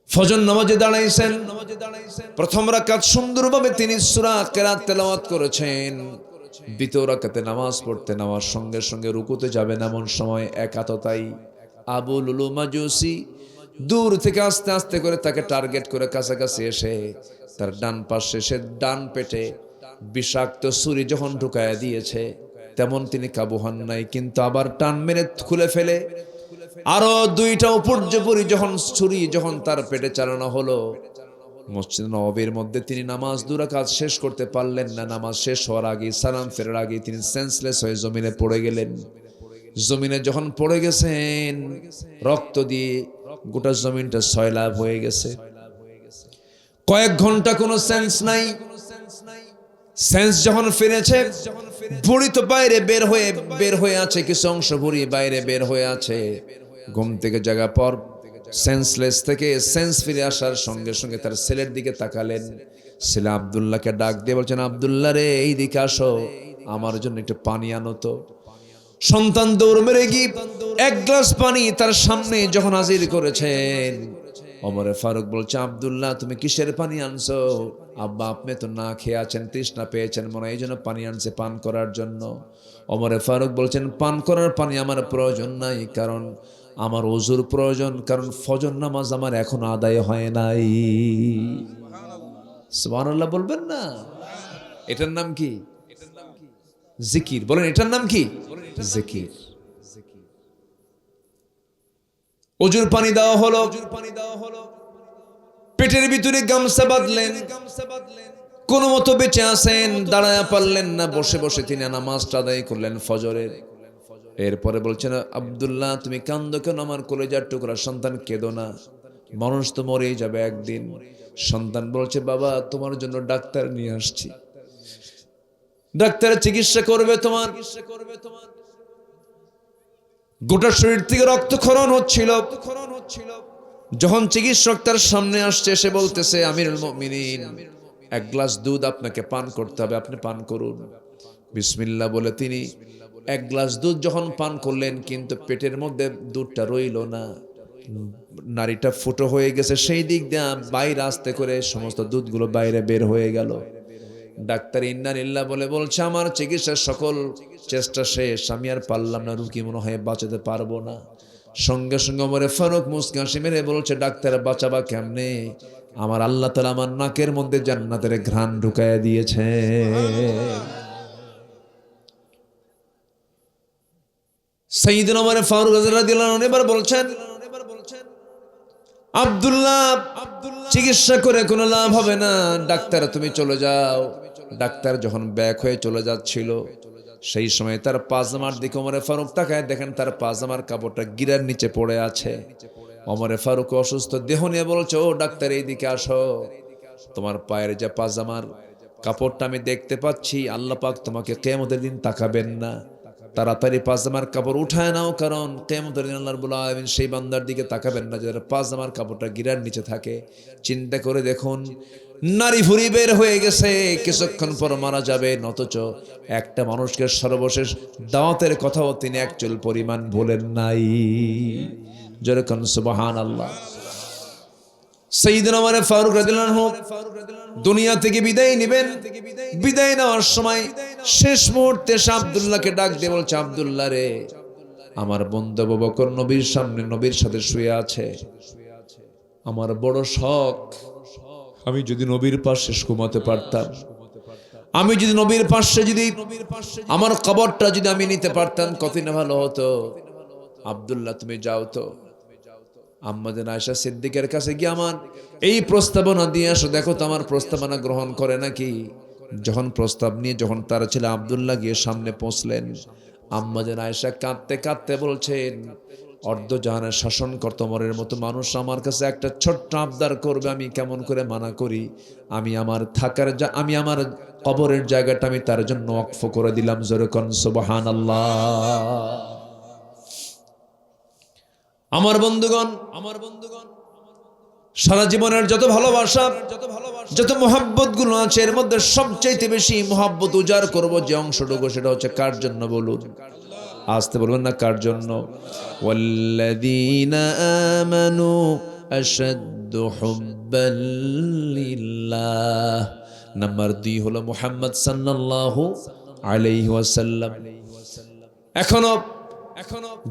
ফজর নামাজে দাঁড়াইছেন, প্রথম রাকাত সুন্দরভাবে তিনি সূরা কিরাত তেলাওয়াত করেছেন। দ্বিতীয় রাকাতে নামাজ পড়তে নামার সঙ্গে সঙ্গে রুকুতে যাবেন, এমন সময় একাততাই আবু লুলু মাজুসি দূর থেকে আস্তে আস্তে করে তাকে টার্গেট করে কাছাকাছি এসে তার ডান পাশে, সে ডান পেটে বিষাক্ত ছুরি যখন ঢুকায় দিয়েছে, তেমন তিনি কাবু হন নাই, কিন্তু আবার টান মেরে খুলে ফেলে আরো দুইটা উপর্যুপরি যখন ছুরি যখন তার পেটে চালানো হলো, মসজিদ নববীর মধ্যে তিনি নামাজ দুরাকাত শেষ করতে পারলেন না। নামাজ শেষ হওয়ার আগে, সালাম ফেরার আগে তিনি সেন্সলেস হয়ে জমিনে পড়ে গেলেন। জমিনে যখন পড়ে গেছেন, রক্ত দিয়ে গোটা জমিনটা সয়লাব হয়ে গেছে। কয়েক ঘন্টা কোনো সেন্স নাই। সেন্স যখন ফিরেছে, বুড়ি তো বাইরে বের হয়ে আছে, কিছু অংশ বুড়ি বাইরে বের হয়ে আছে। ঘুম থেকে জাগা পর সেন্সলেস থেকে সেন্স ফিরে আসার সঙ্গে সঙ্গে তার ছেলের দিকে তাকালেন। ছেলে আব্দুল্লাহকে ডাক দিয়ে বলছেন, আব্দুল্লাহ রে, এই দিকে আসো, আমার জন্য একটু পানি আনো তো। সন্তান দৌড় মেরে গিয়ে এক গ্লাস পানি তার সামনে যখন হাজির করেছেন, ওমরে ফারুক বলছে, আব্দুল্লাহ তুমি কিসের পানি আনছো? আব্বা, আপনি তো না খেয়ে আছেন, তৃষ্ণা পেয়েছেন মনে হয়, এই জন্য পানি আনছে পান করার জন্য। ওমরে ফারুক বলছেন, পান করার পানি আমার প্রয়োজন নাই, কারণ আমার ওযুর প্রয়োজন, কারণ ফজর নামাজ আমার এখন আদায় হয় নাই। সুবহানাল্লাহ বলবেন না? এটার নাম কি? জিকির। বলেন, এটার নাম কি? জিকির। ওযুর পানি দেওয়া হলো, পেটের ভিতরে গামছা বাঁধলেন। কোন মতো বেঁচে আছেন, দাঁড়ায় পারলেন না, বসে বসে তিনি নামাজটা আদায় করলেন ফজরের। এরপরে বলছেন, আব্দুল্লাহ তুমি কান্দো কেন? আমার কলেজার টুকরা সন্তান, কেঁদো না, মানুষ তো মরেই যাবে একদিন। সন্তান বলছে, বাবা তোমার জন্য ডাক্তার নিয়ে আসছি, ডাক্তার চিকিৎসা করবে তোমার। গোটা শরীর থেকে রক্তক্ষরণ হচ্ছিল। যখন চিকিৎসক তার সামনে আসছে, সে বলতেছে, আমিরুল মুমিনিন, এক গ্লাস দুধ আপনাকে পান করতে হবে, আপনি পান করুন। বিসমিল্লাহ বলে তিনি এক গ্লাস দুধ যখন পান করলেন, কিন্তু পেটের মধ্যে দুধটা রইল না, নারীটা ফুটো হয়ে গেছে, সেই দিক দিয়ে বাইরে আস্তে করে সমস্ত দুধগুলো বাইরে বের হয়ে গেল। ডাক্তার ইন্নালিল্লাহ বলে বলছে, আমার চিকিৎসার সকল চেষ্টা শেষ, আমি আর পারলাম না, রুগী মনে হয় বাঁচাতে পারবো না। সঙ্গে সঙ্গে ওমরে ফারুক মুস্কান মেরে বলছে, ডাক্তার বাঁচাবা কেমনে? আমার আল্লাহ তাআলা আমার নাকের মধ্যে জান্নাতের ঘ্রাণ ঢুকায়া দিয়েছে। সাইয়েদনা ওমর ফারুক রাদিয়াল্লাহু আনহু এবার বলছেন, আব্দুল্লাহ, চিকিৎসা করে কোনো লাভ হবে না, ডাক্তার তুমি চলে যাও। ডাক্তার যখন ব্যাক হয়ে চলে যাচ্ছিল, সেই সময় তার পাজামার দিকে ওমরে ফারুক তাকায়, দেখেন তার পাজামার কাপড়টা গিরার নিচে পড়ে আছে। ওমরে ফারুক অসুস্থ দেহ নিয়ে বলছে, ও ডাক্তার এইদিকে আসো, তোমার পায়ের যে পাজামার কাপড়টা আমি দেখতে পাচ্ছি, আল্লাহ পাক তোমাকে কিয়ামতের দিন তাকাবেন না, তাড়াতাড়ি পাজামার কাপড় উঠায় নাও, কারণ কিয়ামতের দিন আল্লাহ রাব্বুল আলামিন সেই বান্দার দিকে তাকাবেন না যার পাজামার কাপড়টা গিরার নিচে থাকে। চিন্তা করে দেখুন, নারী ভুঁড়ি বের হয়ে গেছে, কিছুক্ষণ পর মারা যাবে, অথচ একটা মানুষকে সর্বশেষ দাওয়াতের কথাও তিনি এক চুল পরিমাণ বলেন নাই। যেরকম সুবহানাল্লাহ। সাইয়েদনা ওমর ফারুক রাদিয়াল্লাহু আনহু দুনিয়া থেকে বিদায় নেবেন। বিদায় নেওয়ার সময় শেষ মুহূর্তে আব্দুল্লাহকে ডাক দিয়ে বলছে, আব্দুল্লাহ রে, আমার বন্ধু আবু বকর নবীর সামনে নবীর সাথে শুয়ে আছে, আমার বড় শখ, আমি যদি নবীর পাশে ঘুমাতে পারতাম, আমি যদি নবীর পাশে যদি আমার কবরটা যদি আমি নিতে পারতাম, কতই না ভালো হতো। আব্দুল্লাহ তুমি যাও তো, আম্মাজান আয়েশা সিদ্দিকের কাছে গিয়ে আমার এই প্রস্তাবনা দিয়ে আসো, দেখো তো আমার প্রস্তাবনা গ্রহণ করে নাকি। যখন প্রস্তাব নিয়ে যখন তার ছেলে আব্দুল্লাহ গিয়ে সামনে পৌঁছলেন, আম্মাজান আয়েশা কাঁদতে কাঁদতে বলছেন, অর্ধজাহানের শাসনকর্তা ওমরের মতো মানুষ আমার কাছে একটা ছোট্ট আবদার করবে, আমি কেমন করে মানা করি? আমি আমার আমার কবরের জায়গাটা আমি তার জন্য ওয়াকফ করে দিলাম। জোরে কোন সুবহানাল্লাহ। আমার বন্ধুগণ, সারা জীবনের যত ভালোবাসা, যত মোহাব্বত গুলো আছে, এর মধ্যে সবচাইতে বেশি মোহাব্বত উজাড় করব যে অংশটুকু, সেটা হচ্ছে কার জন্য বলুন? আসতে বলবেন না, কার জন্য? ওয়াল্লাযীনা আমানু আশাদ্দু হুব্বাল লিল্লাহ। নাম্বার 2 হলো মুহাম্মদ সাল্লাল্লাহু আলাইহি ওয়াসাল্লাম। এখনো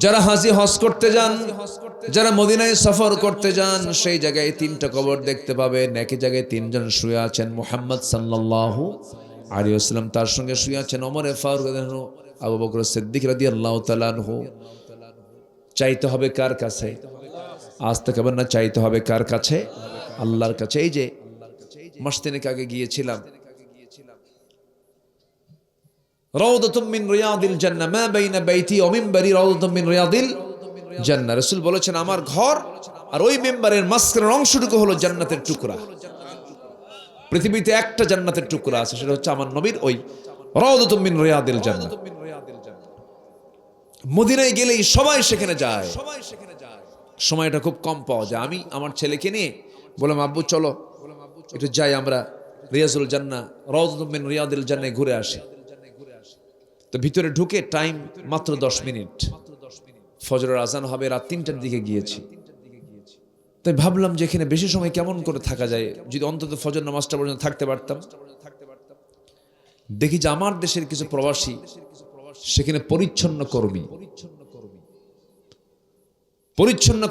যারা হাজি হজ করতে যান, যারা মদিনায় সফর করতে যান, সেই জায়গায় 3টা কবর দেখতে পাবেন। একই জায়গায় 3 জন শুয়ে আছেন, মুহাম্মদ সাল্লাল্লাহু আলাইহি ওয়াসাল্লাম, তার সঙ্গে শুয়ে আছেন ওমর ফারুক রাদিয়াল্লাহু আনহু, আবু বকর সিদ্দিক রাদিয়াল্লাহু তাআলা আনহু। চাইতে হবে কার কাছে? আজ থেকে না, চাইতে হবে কার কাছে? আল্লাহর কাছে। এই যে মাস তিনেক আগে গিয়েছিলাম, রাউদাতুম মিন রিয়াদিল জান্নাহ, মা বাইনা বাইতি ওয়া মিনবারি রাউদাতুম মিন রিয়াদিল জান্নাহ। রাসূল বলেছেন, আমার ঘর আর ওই মিম্বারের মাঝখানের অংশটুকু হলো জান্নাতের টুকরা। পৃথিবীতে একটা জান্নাতের টুকরা আছে, সেটা হচ্ছে আমার নবীর ওই রাউদাতুম মিন রিয়াদিল জান্নাহ। মদিনায় গেলেই সবাই সেখানে যায়, সময়টা খুব কম পাওয়া যায়। আমি আমার ছেলেকে নিয়ে বললাম, আব্বু চলো একটু যাই আমরা রিয়াজুল জান্নাহ, রাউদাতুম মিন রিয়াদিল জান্নাহ ঘুরে আসি। তো ভিতরে ঢুকে টাইম মাত্র 10 মিনিট, ফজরের আজান হবে রাত 3টার দিকে গিয়েছি। তাই ভাবলাম যে এখানে বেশি সময় কেমন করে থাকা যায়, যদি অন্তত ফজর নামাজটা পর্যন্ত থাকতে পারতাম। দেখি যে আমার দেশের কিছু প্রবাসী সেখানে পরিচ্ছন্ন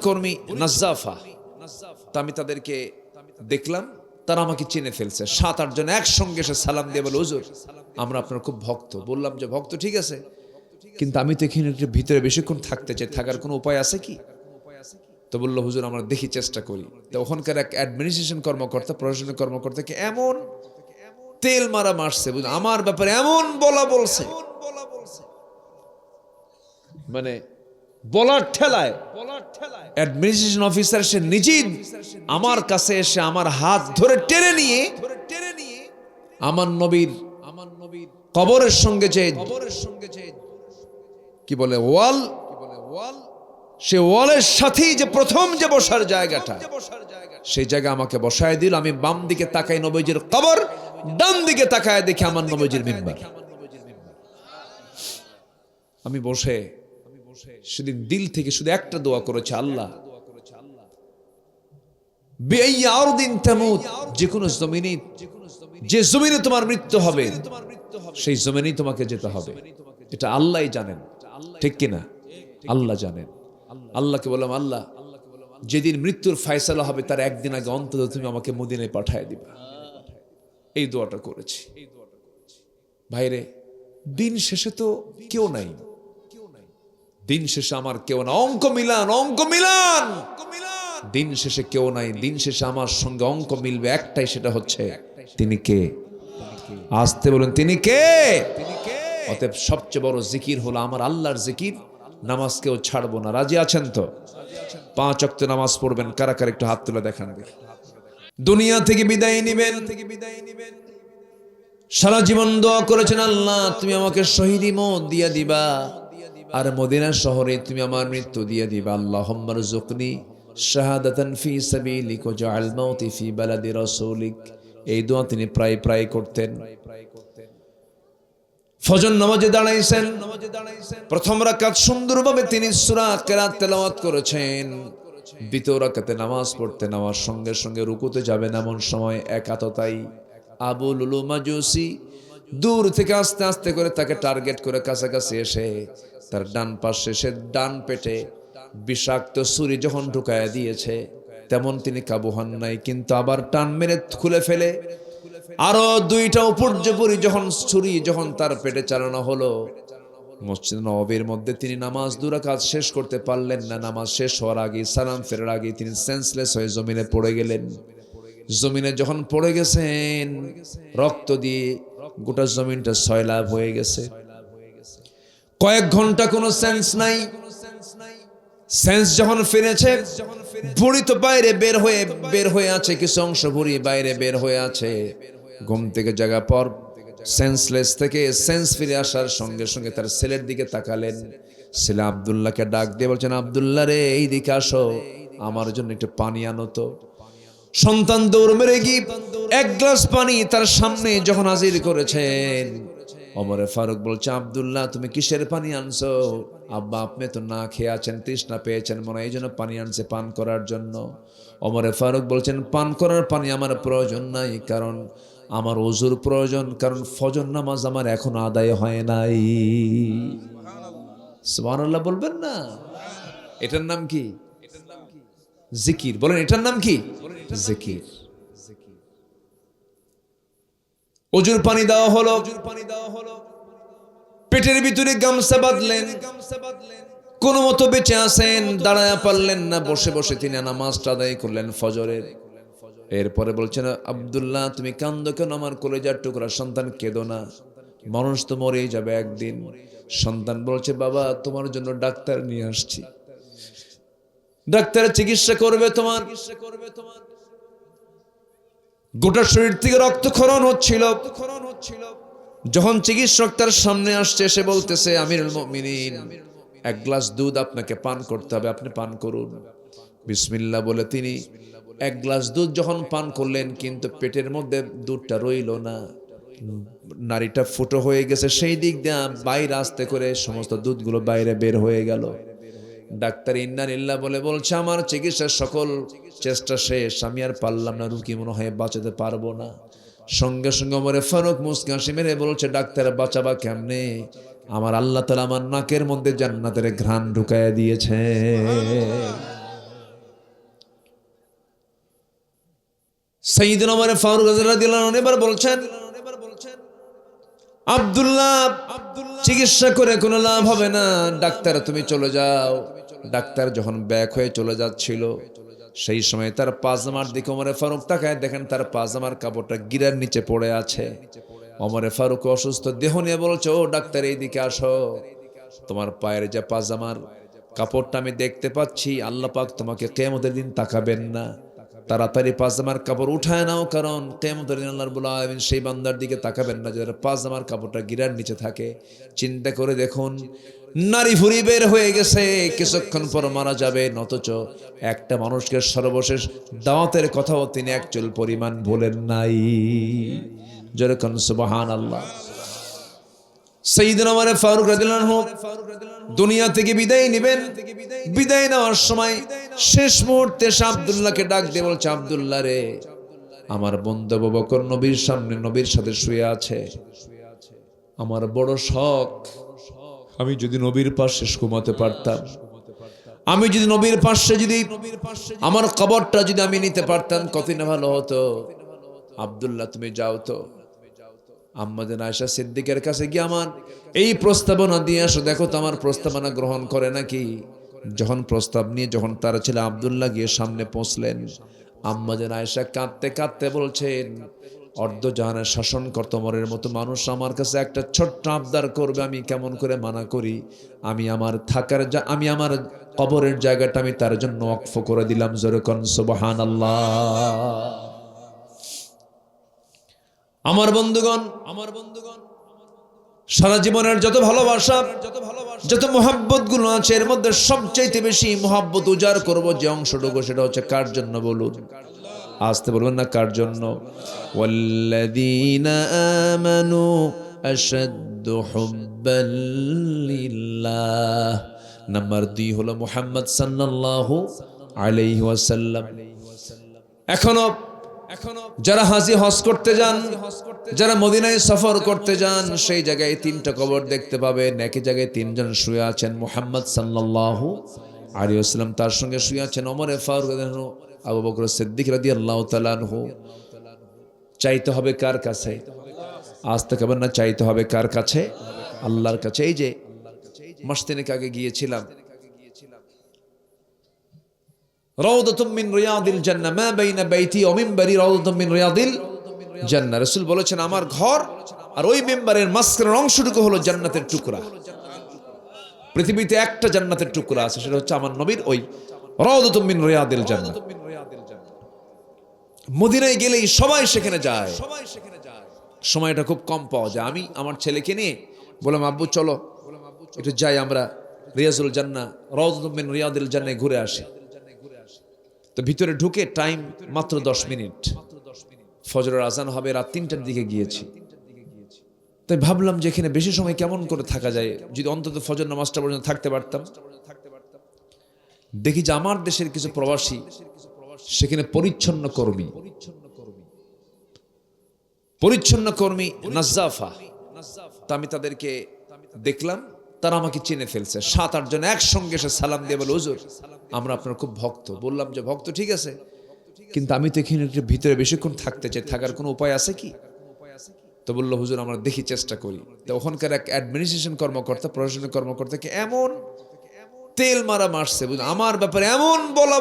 কর্মী নাজ্জাফা। তা আমি তাদেরকে দেখলাম, তারা আমাকে চিনে ফেলছে। 7-8 জন একসঙ্গে এসে সালাম দিয়ে বলে, হুজুর আমরা আপনার খুব ভক্ত। বললাম যে ভক্ত ঠিক আছে, কিন্তু আমি তো এখানে একটু ভিতরে বেশিক্ষণ থাকতে চাই, থাকার কোনো উপায় আছে কি? তো বললো, হুজুর আমরা দেখি, চেষ্টা করি। তো ওখানকার এক অ্যাডমিনিস্ট্রেশন কর্মকর্তা, প্রশাসনিক কর্মকর্তাকে এমন তেল মারছে, আমার ব্যাপারে এমন বলছে, মানে বলার ঠেলায় অ্যাডমিনিস্ট্রেশন অফিসার সে নিজেই আমার কাছে এসে আমার হাত ধরে টেনে নিয়ে আমার নবীর কবরের সঙ্গে যে কি বলে ওয়াল, সে ওয়ালের সাথেই যে প্রথম যে বসার জায়গাটা, সেই জায়গা আমাকে বসায় দিল। আমি বাম দিকে তাকাই নবীজির কবর, ডান দিকে তাকায় দেখি আমার নবীজির মিম্বার। আমি বসে সেদিন দিল থেকে শুধু একটা দোয়া করেছে, আল্লাহ যে কোনো জমিনে, যে জমিনে তোমার মৃত্যু হবে সেই জমিনেই তোমাকে যেতে হবে, এটা আল্লাহই জানেন, ঠিক কিনা? আল্লাহ জানেন। আল্লাহকে বললাম, আল্লাহ যেদিন মৃত্যুর ফয়সালা হবে তার একদিন আগে অন্তত তুমি আমাকে মদিনায় পাঠিয়ে দিবা। এই দোয়াটা করেছি। ভাইরে, দিন শেষে তো কেউ নাই, দিন শেষে আমার কেউ না। অঙ্ক মিলান, দিন শেষে কেউ নাই। দিন শেষে আমার সঙ্গে অঙ্ক মিলবে একটাই, সেটা হচ্ছে তিনি কে? আসতে বলেন, তিনি কে? অতএব সবচেয়ে বড় জিকির হলো আমার আল্লাহর জিকির। নামাজকেও ছাড়বো না। রাজি আছেন তো? 5 ওয়াক্ত নামাজ পড়বেন। কারা কারা একটু হাত তুলে দেখান। দুনিয়া থেকে বিদায় নিবেন, সারা জীবন দোয়া করেছেন, আল্লাহ তুমি আমাকে শহীদি মওত দিয়ে দিবা, আর মদিনা শহরে তুমি আমার মৃত্যু দিয়ে দিবা। আল্লাহুম্মা রযুকনি শাহাদাতান ফি সাবিলিক ওয়াজআল মাউতি ফি বালাদি রাসূলিক। এই দোয়া তিনি প্রায় করতেন। ফজর নামাজে দাঁড়াইছেন, প্রথম রাকাত সুন্দরভাবে তিনি সূরা কিরাত তেলাওয়াত করেছেন। দ্বিতীয় রাকাতে নামাজ পড়তে নামার সঙ্গে সঙ্গে রুকুতে যাবেন, এমন সময় একাততাই আবু লুলু মাজুসি দূর থেকে আস্তে আস্তে করে তাকে টার্গেট করে কাছাকাছি এসে তার ডান পাশে, সে ডান পেটে বিষাক্ত ছুরি যখন ঢুকায় দিয়েছে, তেমন তিনি কাবু হন নাই, কিন্তু আবার টান মেরে খুলে ফেলে আরো 2টা উপর্যুপরি যখন ছুরি যখন তার পেটে চালানো হলো, মসজিদ নববীর মধ্যে তিনি নামাজ 2 রাকাত শেষ করতে পারলেন না। নামাজ শেষ হওয়ার আগে, সালাম ফেরার আগে তিনি সেন্সলেস হয়ে জমিনে পড়ে গেলেন। জমিনে যখন পড়ে গেছেন, রক্ত দিয়ে গোটা জমিনটা সয়লাব হয়ে গেছে। কয়েক ঘন্টা কোনো সেন্স নাই। সেন্স যখন ফিরেছে, বুড়ি তো বাইরে বের হয়ে আছে, কিছু অংশ বুড়ি বাইরে বের হয়ে আছে। ঘুম থেকে জাগা পর সেন্সলেস থেকে সেন্স ফিরে আসার সঙ্গে সঙ্গে তার ছেলের দিকে তাকালেন। ছেলে আব্দুল্লাহকে ডাক দিয়ে বলছেন, আব্দুল্লাহ রে, এই দিকে আসো, আমার জন্য একটু পানি আনো তো। সন্তান দৌড় মেরে গিয়ে 1 গ্লাস পানি তার সামনে যখন হাজির করেছেন, ওমর ফারুক বলছে, আব্দুল্লাহ তুমি কিসের পানি আনছো? আব্বা আপনি তো না খেয়ে আছেন, তৃষ্ণা পেয়েছেন মনে, এই জন্য পানি আনছে পান করার জন্য। ওমর ফারুক বলছেন, পান করার পানি আমার প্রয়োজন নাই, কারণ আমার ওযুর প্রয়োজন, কারণ ফজর নামাজ আমার এখনো আদায় হয় নাই। সুবহানাল্লাহ বলবেন না? এটার নাম কি? জিকির। বলেন, এটার নাম কি? জিকির। ওযুর পানি দেওয়া হলো, পেটের ভিতরে গামছা বাঁধলেন, কোনো মতো বেঁচে আছেন, দাঁড়ায় পারলেন না, বসে বসে তিনি নামাজটা আদায় করলেন ফজরের। এরপরে বলছেন, আব্দুল্লাহ তুমি কান্দো কেন? আমার কলেজার টুকরা সন্তান, কেঁদো না, মানুষ তো মরেই যাবে একদিন। সন্তান বলছে, বাবা তোমার জন্য ডাক্তার নিয়ে আসছি, ডাক্তারের চিকিৎসা করবে তোমার। গোটা শরীর থেকে রক্তক্ষরণ হচ্ছিল। যখন চিকিৎসক তার সামনে আসছে, সে বলতেছে, আমিরুল মুমিনিন, এক গ্লাস দুধ আপনাকে পান করতে হবে, আপনি পান করুন। বিসমিল্লাহ বলে তিনি এক গ্লাস দুধ যখন পান করলেন, কিন্তু পেটের মধ্যে দুধটা রইল না, নারীটা ফুটো হয়ে গেছে, সেই দিক দিয়ে বাইরে আস্তে করে সমস্ত দুধগুলো বাইরে বের হয়ে গেল। ডাক্তার ইন্নালিল্লাহ বলে বলছে, আমার চিকিৎসার সকল চেষ্টা শেষ, আমি আর পারলাম না, রুগী মনে হয় বাঁচাতে পারবো না। সঙ্গে সঙ্গে ওমরে ফারুক মুস্কি হাসি মেরে বলছে, ডাক্তার বাঁচাবা কেমনে? আমার আল্লাহ তাআলা আমার নাকের মধ্যে জান্নাতের ঘ্রাণ ঢুকায় দিয়েছে। সাইয়েদনা ওমর ফারুক রাদিয়াল্লাহু আনহু এবার বলছেন, আব্দুল্লাহ চিকিৎসা করে কোনো লাভ হবে না, ডাক্তার তুমি চলে যাও। ডাক্তার যখন ব্যাক হয়ে চলে যাচ্ছিল, সেই সময় তার পাজামার দিকে ওমর ফারুক তাকায়, দেখেন তার পাজামার কাপড়টা গিরার নিচে পড়ে আছে। ওমর ফারুক অসুস্থ দেহ নিয়ে বলছে, ও ডাক্তার এইদিকে আসো, তোমার পায়ের যে পাজামার কাপড়টা আমি দেখতে পাচ্ছি, আল্লাহ পাক তোমাকে কিয়ামতের দিন তাকাবেন না, তাড়াতাড়ি পাজামার কাপড় উঠায় নাও, কারণ কিয়ামতের দিন আল্লাহ রাব্বুল আলামিন সেই বান্দার দিকে তাকাবেন না যাদের পাজামার কাপড়টা গিরার নিচে থাকে। চিন্তা করে দেখুন, নারী ভুঁড়ি বের হয়ে গেছে, কিছুক্ষণ পর মারা যাবে, অথচ একটা মানুষকে সর্বশেষ দাওয়াতের কথাও তিনি এক চুল পরিমাণ বলেন নাই। যেরকম সুবহানাল্লাহ। সাইয়েদনা ওমর ফারুক রাদিয়াল্লাহু আনহু দুনিয়া থেকে বিদায় নেবেন। বিদায় নেওয়ার সময় শেষ মুহূর্তে আব্দুল্লাহকে ডাক দিয়ে বলছে, আব্দুল্লাহ রে, আমার বন্ধু আবু বকর নবীর সামনে নবীর সাথে শুয়ে আছে, আমার বড় শখ, আমি যদি নবীর পাশে ঘুমাতে পারতাম, আমি যদি নবীর পাশে যদি আমার কবরটা যদি আমি নিতে পারতাম, কতই না ভালো হতো। আব্দুল্লাহ তুমি যাও তো আম্মাজান আয়েশা সিদ্দিকের কাছে গিয়ে আমার এই প্রস্তাবনা দিয়ে আসো, দেখো তো আমার প্রস্তাবনা গ্রহণ করে নাকি। যখন প্রস্তাব নিয়ে যখন তার ছেলে আব্দুল্লাহ গিয়ে সামনে পৌঁছলেন, আম্মাজান আয়েশা কাঁদতে কাঁদতে বলছেন, অর্ধজাহানের শাসনকর্তা ওমরের মতো মানুষ আমার কাছে একটা ছোট্ট আবদার করবে, আমি কেমন করে মানা করি? আমি আমার কবরের জায়গাটা আমি তার জন্য ওয়াকফ করে দিলাম। জোরে কোন সুবহানাল্লাহ। আমার বন্ধুগণ, সারা জীবনের যত ভালোবাসা, যত মোহাব্বত গুলো আছে, এর মধ্যে সবচাইতে বেশি মোহাব্বত উজাড় করব যে অংশটুকু, সেটা হচ্ছে কার জন্য বলুন? আসতে বলবেন না, কার জন্য? ওয়াল্লাযীনা আমানু আশাদ্দু হুব্বান লিল্লাহ। নাম্বার 2 হলো মুহাম্মদ সাল্লাল্লাহু আলাইহি ওয়াসাল্লাম। এখনো যারা হাজি হজ করতে যান, যারা মদিনায় সফর করতে যান, সেই জায়গায় 3টা কবর দেখতে পাবেন। একই জায়গায় 3 জন শুয়ে আছেন, মুহাম্মদ সাল্লাল্লাহু আলাইহি ওয়াসাল্লাম, তার সঙ্গে শুয়ে আছেন ওমর ফারুক রাদিয়াল্লাহু আনহু, আবু বকর সিদ্দিক রাদিয়াল্লাহু তাআলা আনহু। চাইতে হবে কার কাছে? আজ থেকে না, চাইতে হবে কার কাছে? আল্লাহর কাছে। এই যে মাস তিনেক আগে গিয়েছিলাম, রাউদাতুম মিন রিয়াদিল জান্নাহ, মা বাইনা বাইতি ওয়া মিনবারি রাউদাতুম মিন রিয়াদিল জান্নাহ। রাসূল বলেছেন, আমার ঘর আর ওই মিম্বারের মাঝখানের অংশটুকু হলো জান্নাতের টুকরা। পৃথিবীতে একটা জান্নাতের টুকরা আছে, সেটা হচ্ছে আমার নবীর ওই রাউদাতুম মিন রিয়াদিল জান্নাহ। মদিনায় গেলেই সবাই সেখানে যায়, সময়টা খুব কম পাওয়া যায়। আমি আমার ছেলেকে নিয়ে বললাম, আব্বু চলো একটু যাই আমরা রিয়াজুল জান্নাহ, রাউদাতুম মিন রিয়াদিল জান্নাহ ঘুরে আসি। তো ভিতরে ঢুকে টাইম মাত্র 10 মিনিট, ফজরের আজান হবে, রাত 3টার দিকে গিয়েছি। তাই ভাবলাম যে এখানে বেশি সময় কেমন করে থাকা যায়, যদি অন্তত ফজর নামাজটা পর্যন্ত থাকতে পারতাম। দেখি যে আমার দেশের কিছু প্রবাসী সেখানে পরিচ্ছন্ন কর্মী নাজ্জাফা। তা আমি তাদেরকে দেখলাম, তারা আমাকে চিনে ফেলছে। 7-8 জন একসঙ্গে এসে সালাম দিয়ে বলে, হুজুর আমরা আপনার খুব ভক্ত। বললাম যে ভক্ত ঠিক আছে, কিন্তু আমি তো এখানে ভিতরে বেশিক্ষণ থাকতে চাই, থাকার কোনো উপায় আছে কি? তো বললো, হুজুর আমরা দেখি, চেষ্টা করি। তো ওখানকার এক অ্যাডমিনিস্ট্রেশন কর্মকর্তা, প্রশাসনিক কর্মকর্তাকে এমন তেল মারা মারছে, আমার ব্যাপারে এমন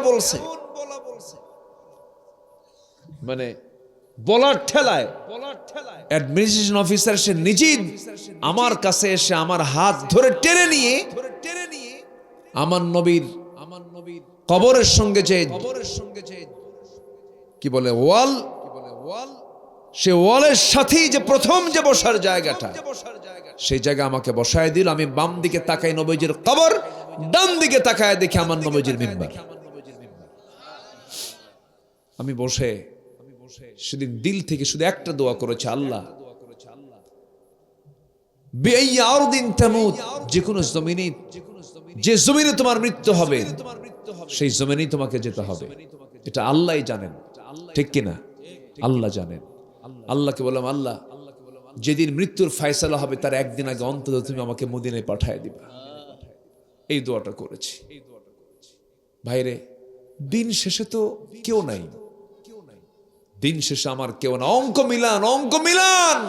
বলছে, মানে বলার ঠেলায় অ্যাডমিনিস্ট্রেশন অফিসার সে নিজেই আমার কাছে এসে আমার হাত ধরে টেনে নিয়ে আমার নবীর কবরের সঙ্গে যে কি বলে ওয়াল, সে ওয়ালের সাথেই যে প্রথম যে বসার জায়গাটা, সেই জায়গা আমাকে বসায় দিল। আমি বাম দিকে তাকাই নবীজির কবর, ডান দিকে তাকায় দেখি আমার নবীজির মিম্বার। আমি বসে সেদিন দিল থেকে শুধু একটা দোয়া করেছে, আল্লাহ যে কোনো জমিনে, যে জমিনে তোমার মৃত্যু হবে সেই জমিনেই তোমাকে যেতে হবে, এটা আল্লাহই জানেন, ঠিক কিনা? আল্লাহ জানেন। আল্লাহকে বললাম, আল্লাহ যেদিন মৃত্যুর ফায়সালা হবে তার একদিন আগে অন্তত তুমি আমাকে মদিনায় পাঠিয়ে দিবা। এই দোয়াটা করেছি। ভাইরে, দিন শেষে তো কেউ নাই, দিন শেষে আমার কেউ না, অঙ্ক মিলান,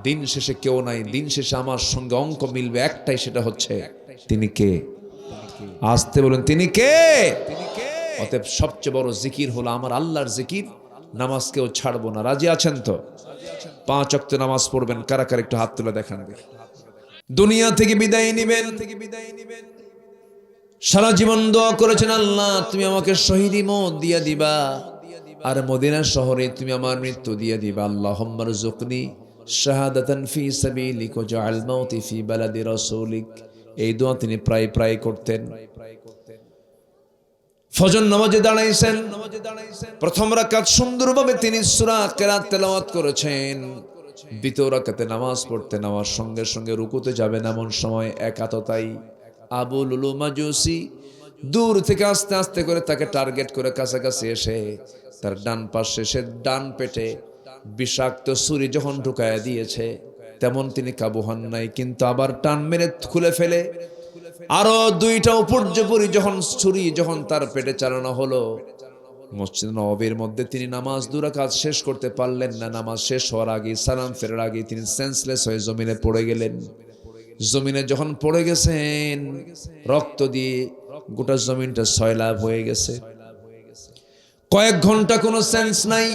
দিন শেষে কেউ নাই, দিন শেষে আমার সঙ্গে অঙ্ক মিলবে একটাই, সেটা হচ্ছে তিনি কে। আসতে বলেন, তিনি কে? অতএব সবচেয়ে বড় জিকির হলো আমার আল্লাহর জিকির। নামাজকেও ছাড়বো না। রাজি আছেন তো? 5 ওয়াক্ত নামাজ পড়বেন। কারা কারা একটু হাত তুলে দেখান। দুনিয়া থেকে বিদায় নিবেন, সারা জীবন দোয়া করেছেন, আল্লাহ তুমি আমাকে শহীদি মওত দিয়া দিবা, আর মদিনা শহরে তুমি আমার মৃত্যু দিয়ে দিবা। আল্লাহুম্মা রযুকনি শাহাদাতান ফি সাবিলিক ওয়াজআল মাউতি ফি বালাদি রাসূলিক। এই দোয়া তিনি প্রায় করতেন। ফজর নামাজে দাঁড়াইছেন, প্রথম রাকাত সুন্দরভাবে তিনি সূরা কিরাত তেলাওয়াত করেছেন। দ্বিতীয় রাকাতে নামাজ পড়তে নামার সঙ্গে সঙ্গে রুকুতে যাবেন, এমন সময় একাততাই আবু লুলু মাজুসি দূর থেকে আস্তে আস্তে করে তাকে টার্গেট করে কাছাকাছি এসে তার ডান পাশে, সে ডান পেটে বিষাক্ত ছুরি যখন ঢুকায় দিয়েছে, তেমন তিনি কাবু হন নাই, কিন্তু আবার টান মেরে খুলে ফেলে আরো 2টা উপর্যুপরি যখন ছুরি যখন তার পেটে চালানো হলো, মসজিদ নববীর মধ্যে তিনি নামাজ 2 রাকাত শেষ করতে পারলেন না। নামাজ শেষ হওয়ার আগে, সালাম ফেরার আগে তিনি সেন্সলেস হয়ে জমিনে পড়ে গেলেন। জমিনে যখন পড়ে গেছেন, রক্ত দিয়ে গোটা জমিনটা সয়লাব হয়ে গেছে। কয়েক ঘন্টা কোনো সেন্স নাই।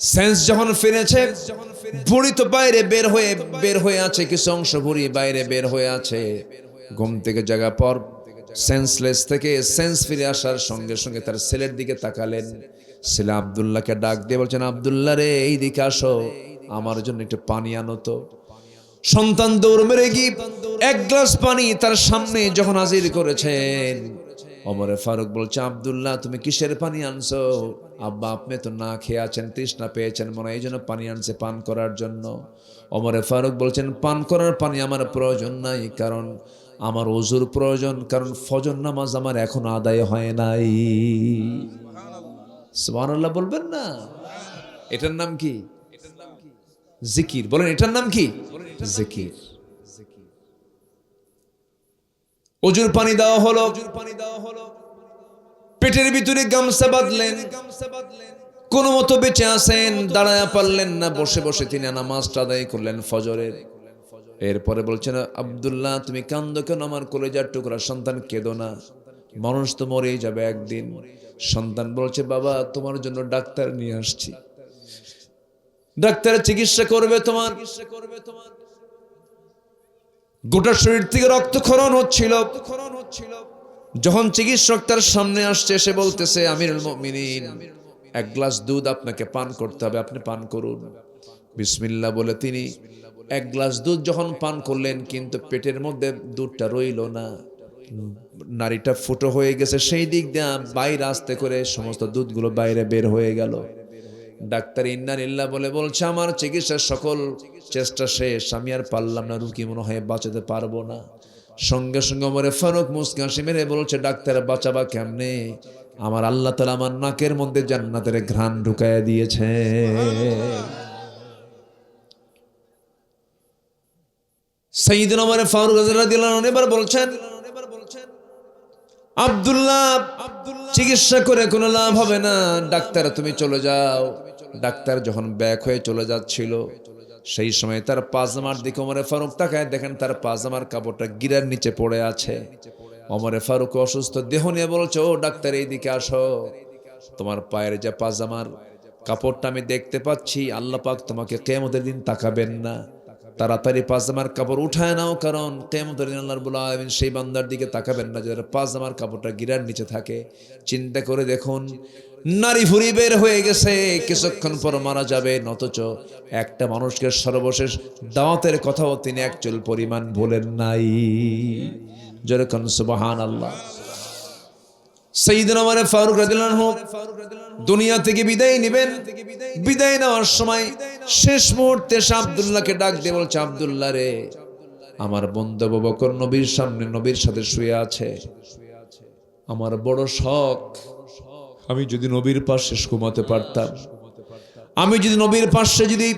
সেন্স যখন ফিরেছে, ভুঁড়ি তো বাইরে বের হয়ে আছে, কিছু অংশ ভুঁড়ি বাইরে বের হয়ে আছে। ঘুম থেকে জাগা পর সেন্সলেস থেকে সেন্স ফিরে আসার সঙ্গে সঙ্গে তার ছেলের দিকে তাকালেন। ছেলে আব্দুল্লাহকে ডাক দিয়ে বলছেন, আব্দুল্লাহ রে, এই দিকে আসো, আমার জন্য একটু পানি আনো তো। সন্তান দৌড় মেরে গিয়ে 1 গ্লাস পানি তার সামনে যখন হাজির করেছেন, ওমরে ফারুক বলছে, আব্দুল্লাহ তুমি কিসের পানি আনছো? আব্বা, আপনি তো না খেয়ে আছেন, তৃষ্ণা পেয়েছেন মনে হয়, এই জন্য পানি আনছে পান করার জন্য। ওমরে ফারুক বলছেন, পান করার পানি আমার প্রয়োজন নাই, কারণ আমার ওযুর প্রয়োজন, কারণ ফজর নামাজ আমার এখন আদায় হয় নাই। সুবহানাল্লাহ বলবেন না? এটার নাম কি? জিকির। বলেন, এটার নাম কি? জিকির। ওযুর পানি দেওয়া হলো, পেটের ভিতরে গামছা বাঁধলেন, কোন মতো বেঁচে আছেন, দাঁড়ায় পারলেন না, বসে বসে তিনি নামাজটা আদায় করলেন ফজরের। এরপরে বলছেন, আব্দুল্লাহ তুমি কান্দো কেন? আমার কলেজার টুকরা সন্তান, কেঁদো না, মানুষ তো মরেই যাবে একদিন। সন্তান বলছে, বাবা তোমার জন্য ডাক্তার নিয়ে আসছি, ডাক্তার চিকিৎসা করবে তোমার। গোটা শরীর থেকে রক্তক্ষরণ হচ্ছিল। যখন চিকিৎসক তার সামনে আসছে, সে বলতেছে, আমিরুল মুমিনিন, 1 গ্লাস দুধ আপনাকে পান করতে হবে, আপনি পান করুন। বিসমিল্লাহ বলে তিনি 1 গ্লাস দুধ যখন পান করলেন, কিন্তু পেটের মধ্যে দুধটা রইল না, নারীটা ফুটো হয়ে গেছে, সেই দিক দিয়ে বাইরে আস্তে করে সমস্ত দুধগুলো বাইরে বের হয়ে গেল। ডাক্তার ইন্না লিল্লাহ বলে বলছে, আমার চিকিৎসার সকল চেষ্টা শেষ, আমি আর পারলাম না, রুগী মনে হয় বাঁচাতে পারবো না। সঙ্গে সঙ্গে ওমরে ফারুক মুস্কান মেরে বলছে, ডাক্তার বাঁচাবা কেমনে? আমার আল্লাহ তাআলা আমার নাকের মধ্যে জান্নাতের ঘ্রাণ ঢুকায়া দিয়েছে। সাইয়েদনা ওমর ফারুক রাদিয়াল্লাহু আনহু এবার বলছেন, আব্দুল্লাহ চিকিৎসা করে কোনো লাভ হবে না, ডাক্তার তুমি চলে যাও। ডাক্তার যখন ব্যাক হয়ে চলে যাচ্ছিল, সেই সময় তার পাজামার দিকে ওমরে ফারুক তাকায়, দেখেন তার পাজামার কাপড়টা গিরার নিচে পড়ে আছে। ওমরে ফারুক অসুস্থ দেহ নিয়ে বলছে, ও ডাক্তার এইদিকে আসো, তোমার পায়ের যে পাজামার কাপড়টা আমি দেখতে পাচ্ছি, আল্লাহ পাক তোমাকে কিয়ামতের দিন তাকাবেন না, তাড়াতাড়ি পাজামার কাপড় উঠায় নাও, কারণ কিয়ামতের দিন আল্লাহ রাব্বুল আলামিন সেই বান্দার দিকে তাকাবেন না যার পাজামার কাপড়টা গিরার নিচে থাকে। চিন্তা করে দেখুন, নারী ভুঁড়ি বের হয়ে গেছে, কিছুক্ষণ পর মারা যাবে, অথচ একটা মানুষকে সর্বশেষ দাওয়াতের কথাও তিনি এক চুল পরিমাণ বলেন নাই। যেরকম সুবহানাল্লাহ। সাইয়েদনা ওমর ফারুক রাদিয়াল্লাহু আনহু দুনিয়া থেকে বিদায় নেবেন। বিদায় নেওয়ার সময় শেষ মুহূর্তে আব্দুল্লাহকে ডাক দিয়ে বলছে, আব্দুল্লাহ রে, আমার বন্ধু আবু বকর নবীর সামনে নবীর সাথে শুয়ে আছে, আমার বড় শখ, আমি যদি নবীর পাশে ঘুমাতে পারতাম, আমি যদি নবীর পাশে যদি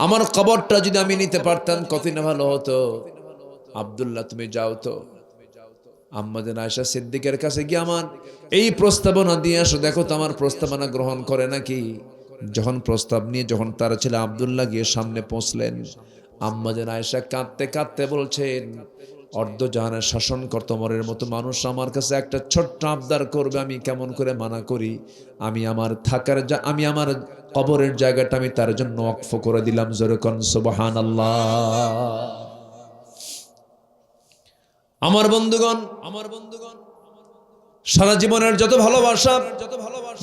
আমার কবরটা যদি আমি নিতে পারতাম কতই না ভালো হতো। আব্দুল্লাহ তুমি যাও তো আম্মা জান আয়েশা সিদ্দিকের কাছে গিয়ে আমার এই প্রস্তাবনা দিয়ে আসো, দেখো তো আমার প্রস্তাবনা গ্রহণ করে নাকি। যখন প্রস্তাব নিয়ে যখন তার ছেলে আব্দুল্লাহ গিয়ে সামনে পৌঁছলেন, আম্মা জান আয়েশা কাঁদতে কাঁদতে বলছেন, অর্ধ জাহানের শাসনকর্তা ওমরের মতো মানুষ আমার কাছে একটা ছোট্ট আবদার করবে, আমি কেমন করে মানা করি। আমি আমার আমি আমার কবরের জায়গাটা আমি তার জন্য ওয়াকফ করে দিলাম। জোরে কোন সুবহানাল্লাহ। আমার বন্ধুগণ, সারা জীবনের যত ভালোবাসা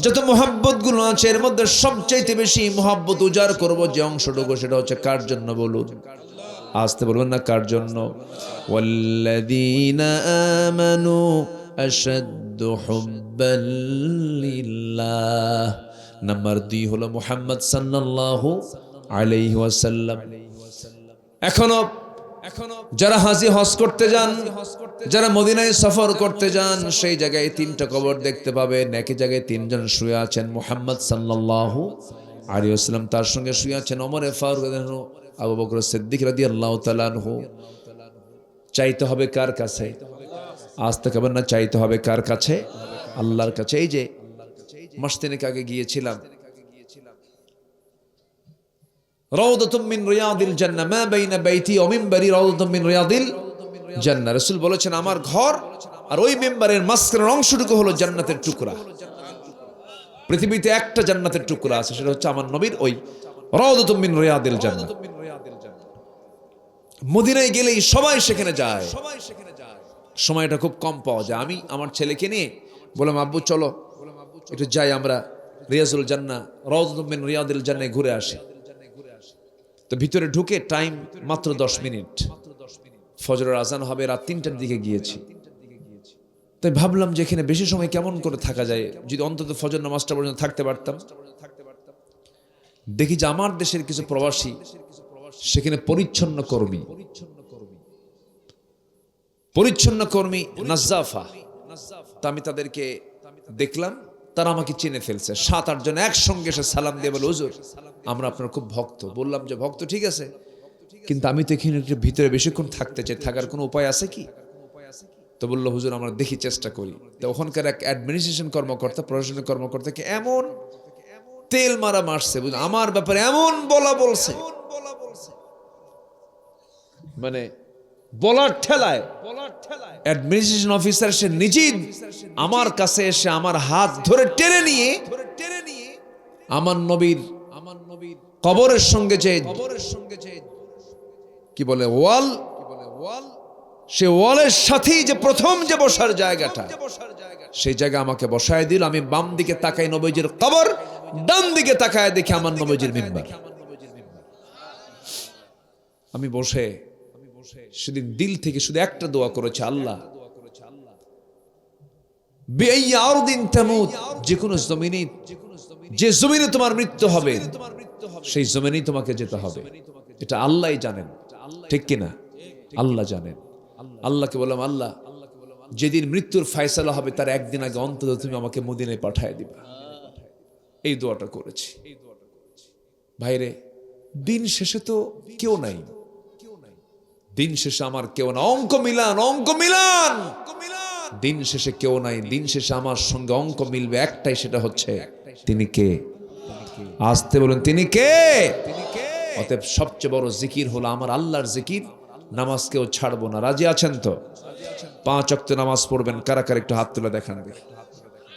যত মোহাব্বত গুলো আছে, এর মধ্যে সবচাইতে বেশি মোহাব্বত উজাড় করব যে অংশটুকু, সেটা হচ্ছে কার জন্য বলুন? আসতে বলবেন না, কার জন্য? ওয়াল্লাযীনা আমানু আশাদ্দু হুব্বান লিল্লাহ। নাম্বার 2 হলো মুহাম্মদ সাল্লাল্লাহু আলাইহি ওয়াসাল্লাম। এখনো যারা হাজি হজ করতে যান, যারা মদিনায় সফর করতে যান, সেই জায়গায় 3টা কবর দেখতে পাবেন। একই জায়গায় 3 জন শুয়ে আছেন, মুহাম্মদ সাল্লাল্লাহু আলাইহি ওয়াসাল্লাম, তার সঙ্গে শুয়ে আছেন ওমর ফারুক রাদিয়াল্লাহু আনহু, আবু বকর সিদ্দিক রাদিয়াল্লাহু তাআলা আনহু। চাইতে হবে কার কাছে? আজ থেকে না, চাইতে হবে কার কাছে? আল্লাহর কাছে। এই যে মাসতিনেক আগে গিয়েছিলাম, রাউদাতুম মিন রিয়াদিল জান্নাহ, মা বাইনা বাইতি ওয়া মিনবারি রাউদাতুম মিন রিয়াদিল জান্নাহ। রাসূল বলেছেন, আমার ঘর আর ওই মিম্বারের মাঝখানের অংশটুকু হলো জান্নাতের টুকরা। পৃথিবীতে একটা জান্নাতের টুকরা আছে, সেটা হচ্ছে আমার নবীর ওই রাউদাতুম মিন রিয়াদিল জান্নাহ। মদিনায় গেলেই সবাই সেখানে যায়, সময়টা খুব কম পাওয়া যায়। আমি আমার ছেলেকে নিয়ে বললাম, আব্বু চলো একটু যাই আমরা রিয়াজুল জান্নাহ, রাউদাতুম মিন রিয়াদিল জান্নাহ ঘুরে আসি। তো ভিতরে ঢুকে টাইম মাত্র 10 মিনিট, ফজরের আজান হবে, রাত 3টার দিকে গিয়েছি। তাই ভাবলাম যে এখানে বেশি সময় কেমন করে থাকা যায়, যদি অন্তত ফজর নামাজটা পর্যন্ত থাকতে পারতাম। দেখি যে আমার দেশের কিছু প্রবাসী সেখানে পরিচ্ছন্ন কর্মী নাজ্জাফা। তা আমি তাদেরকে দেখলাম, তারা আমাকে চিনে ফেলছে। 7-8 জন একসঙ্গে এসে সালাম দিয়ে বলে, হুজুর আমরা আপনার খুব ভক্ত। বললাম যে ভক্ত ঠিক আছে, কিন্তু আমি তো এখানে ভিতরে বেশিক্ষণ থাকতে চাই, থাকার কোনো উপায় আছে কি? তো বললো, হুজুর আমরা দেখি, চেষ্টা করি। তো ওখানকার এক অ্যাডমিনিস্ট্রেশন কর্মকর্তা, প্রশাসনিক কর্মকর্তাকে এমন তেল মারছে, আমার ব্যাপারে এমন বলছে, মানে বলার ঠেলায় অ্যাডমিনিস্ট্রেশন অফিসার সে নিজেই আমার কাছে এসে আমার হাত ধরে টেনে নিয়ে আমার নবীর কবরের সঙ্গে যে কি বলে ওয়াল, সে ওয়ালের সাথেই যে প্রথম যে বসার জায়গাটা, সেই জায়গা আমাকে বসায় দিল। আমি বাম দিকে তাকাই নবীজির কবর, ডান দিকে তাকায় দেখি আমার নবীজির মিম্বার। আমি বসে সেদিন দিল থেকে শুধু একটা দোয়া করেছে, আল্লাহ যে কোনো জমিনে, যে জমিনে তোমার মৃত্যু হবে সেই জমিনেই তোমাকে যেতে হবে, এটা আল্লাহই জানেন, ঠিক কিনা? আল্লাহ জানেন। আল্লাহকে বললাম, আল্লাহ যেদিন মৃত্যুর ফয়সালা হবে তার একদিন আগে অন্তত তুমি আমাকে মদিনায় পাঠিয়ে দিবা। এই দোয়াটা করেছি। ভাইরে, দিন শেষে তো কেউ নাই, দিন শেষে আমার কেউ না। অঙ্ক মিলান, দিন শেষে কেউ নাই। দিন শেষে আমার সঙ্গে অঙ্ক মিলবে একটাই, সেটা হচ্ছে তিনি কে? আসতে বলুন, তিনি কে? অতএব সবচেয়ে বড় জিকির হলো আমার আল্লাহর জিকির। নামাজকেও ছাড়বো না। রাজি আছেন তো? 5 ওয়াক্ত নামাজ পড়বেন। কারা কারা একটু হাত তুলে দেখান দেখি।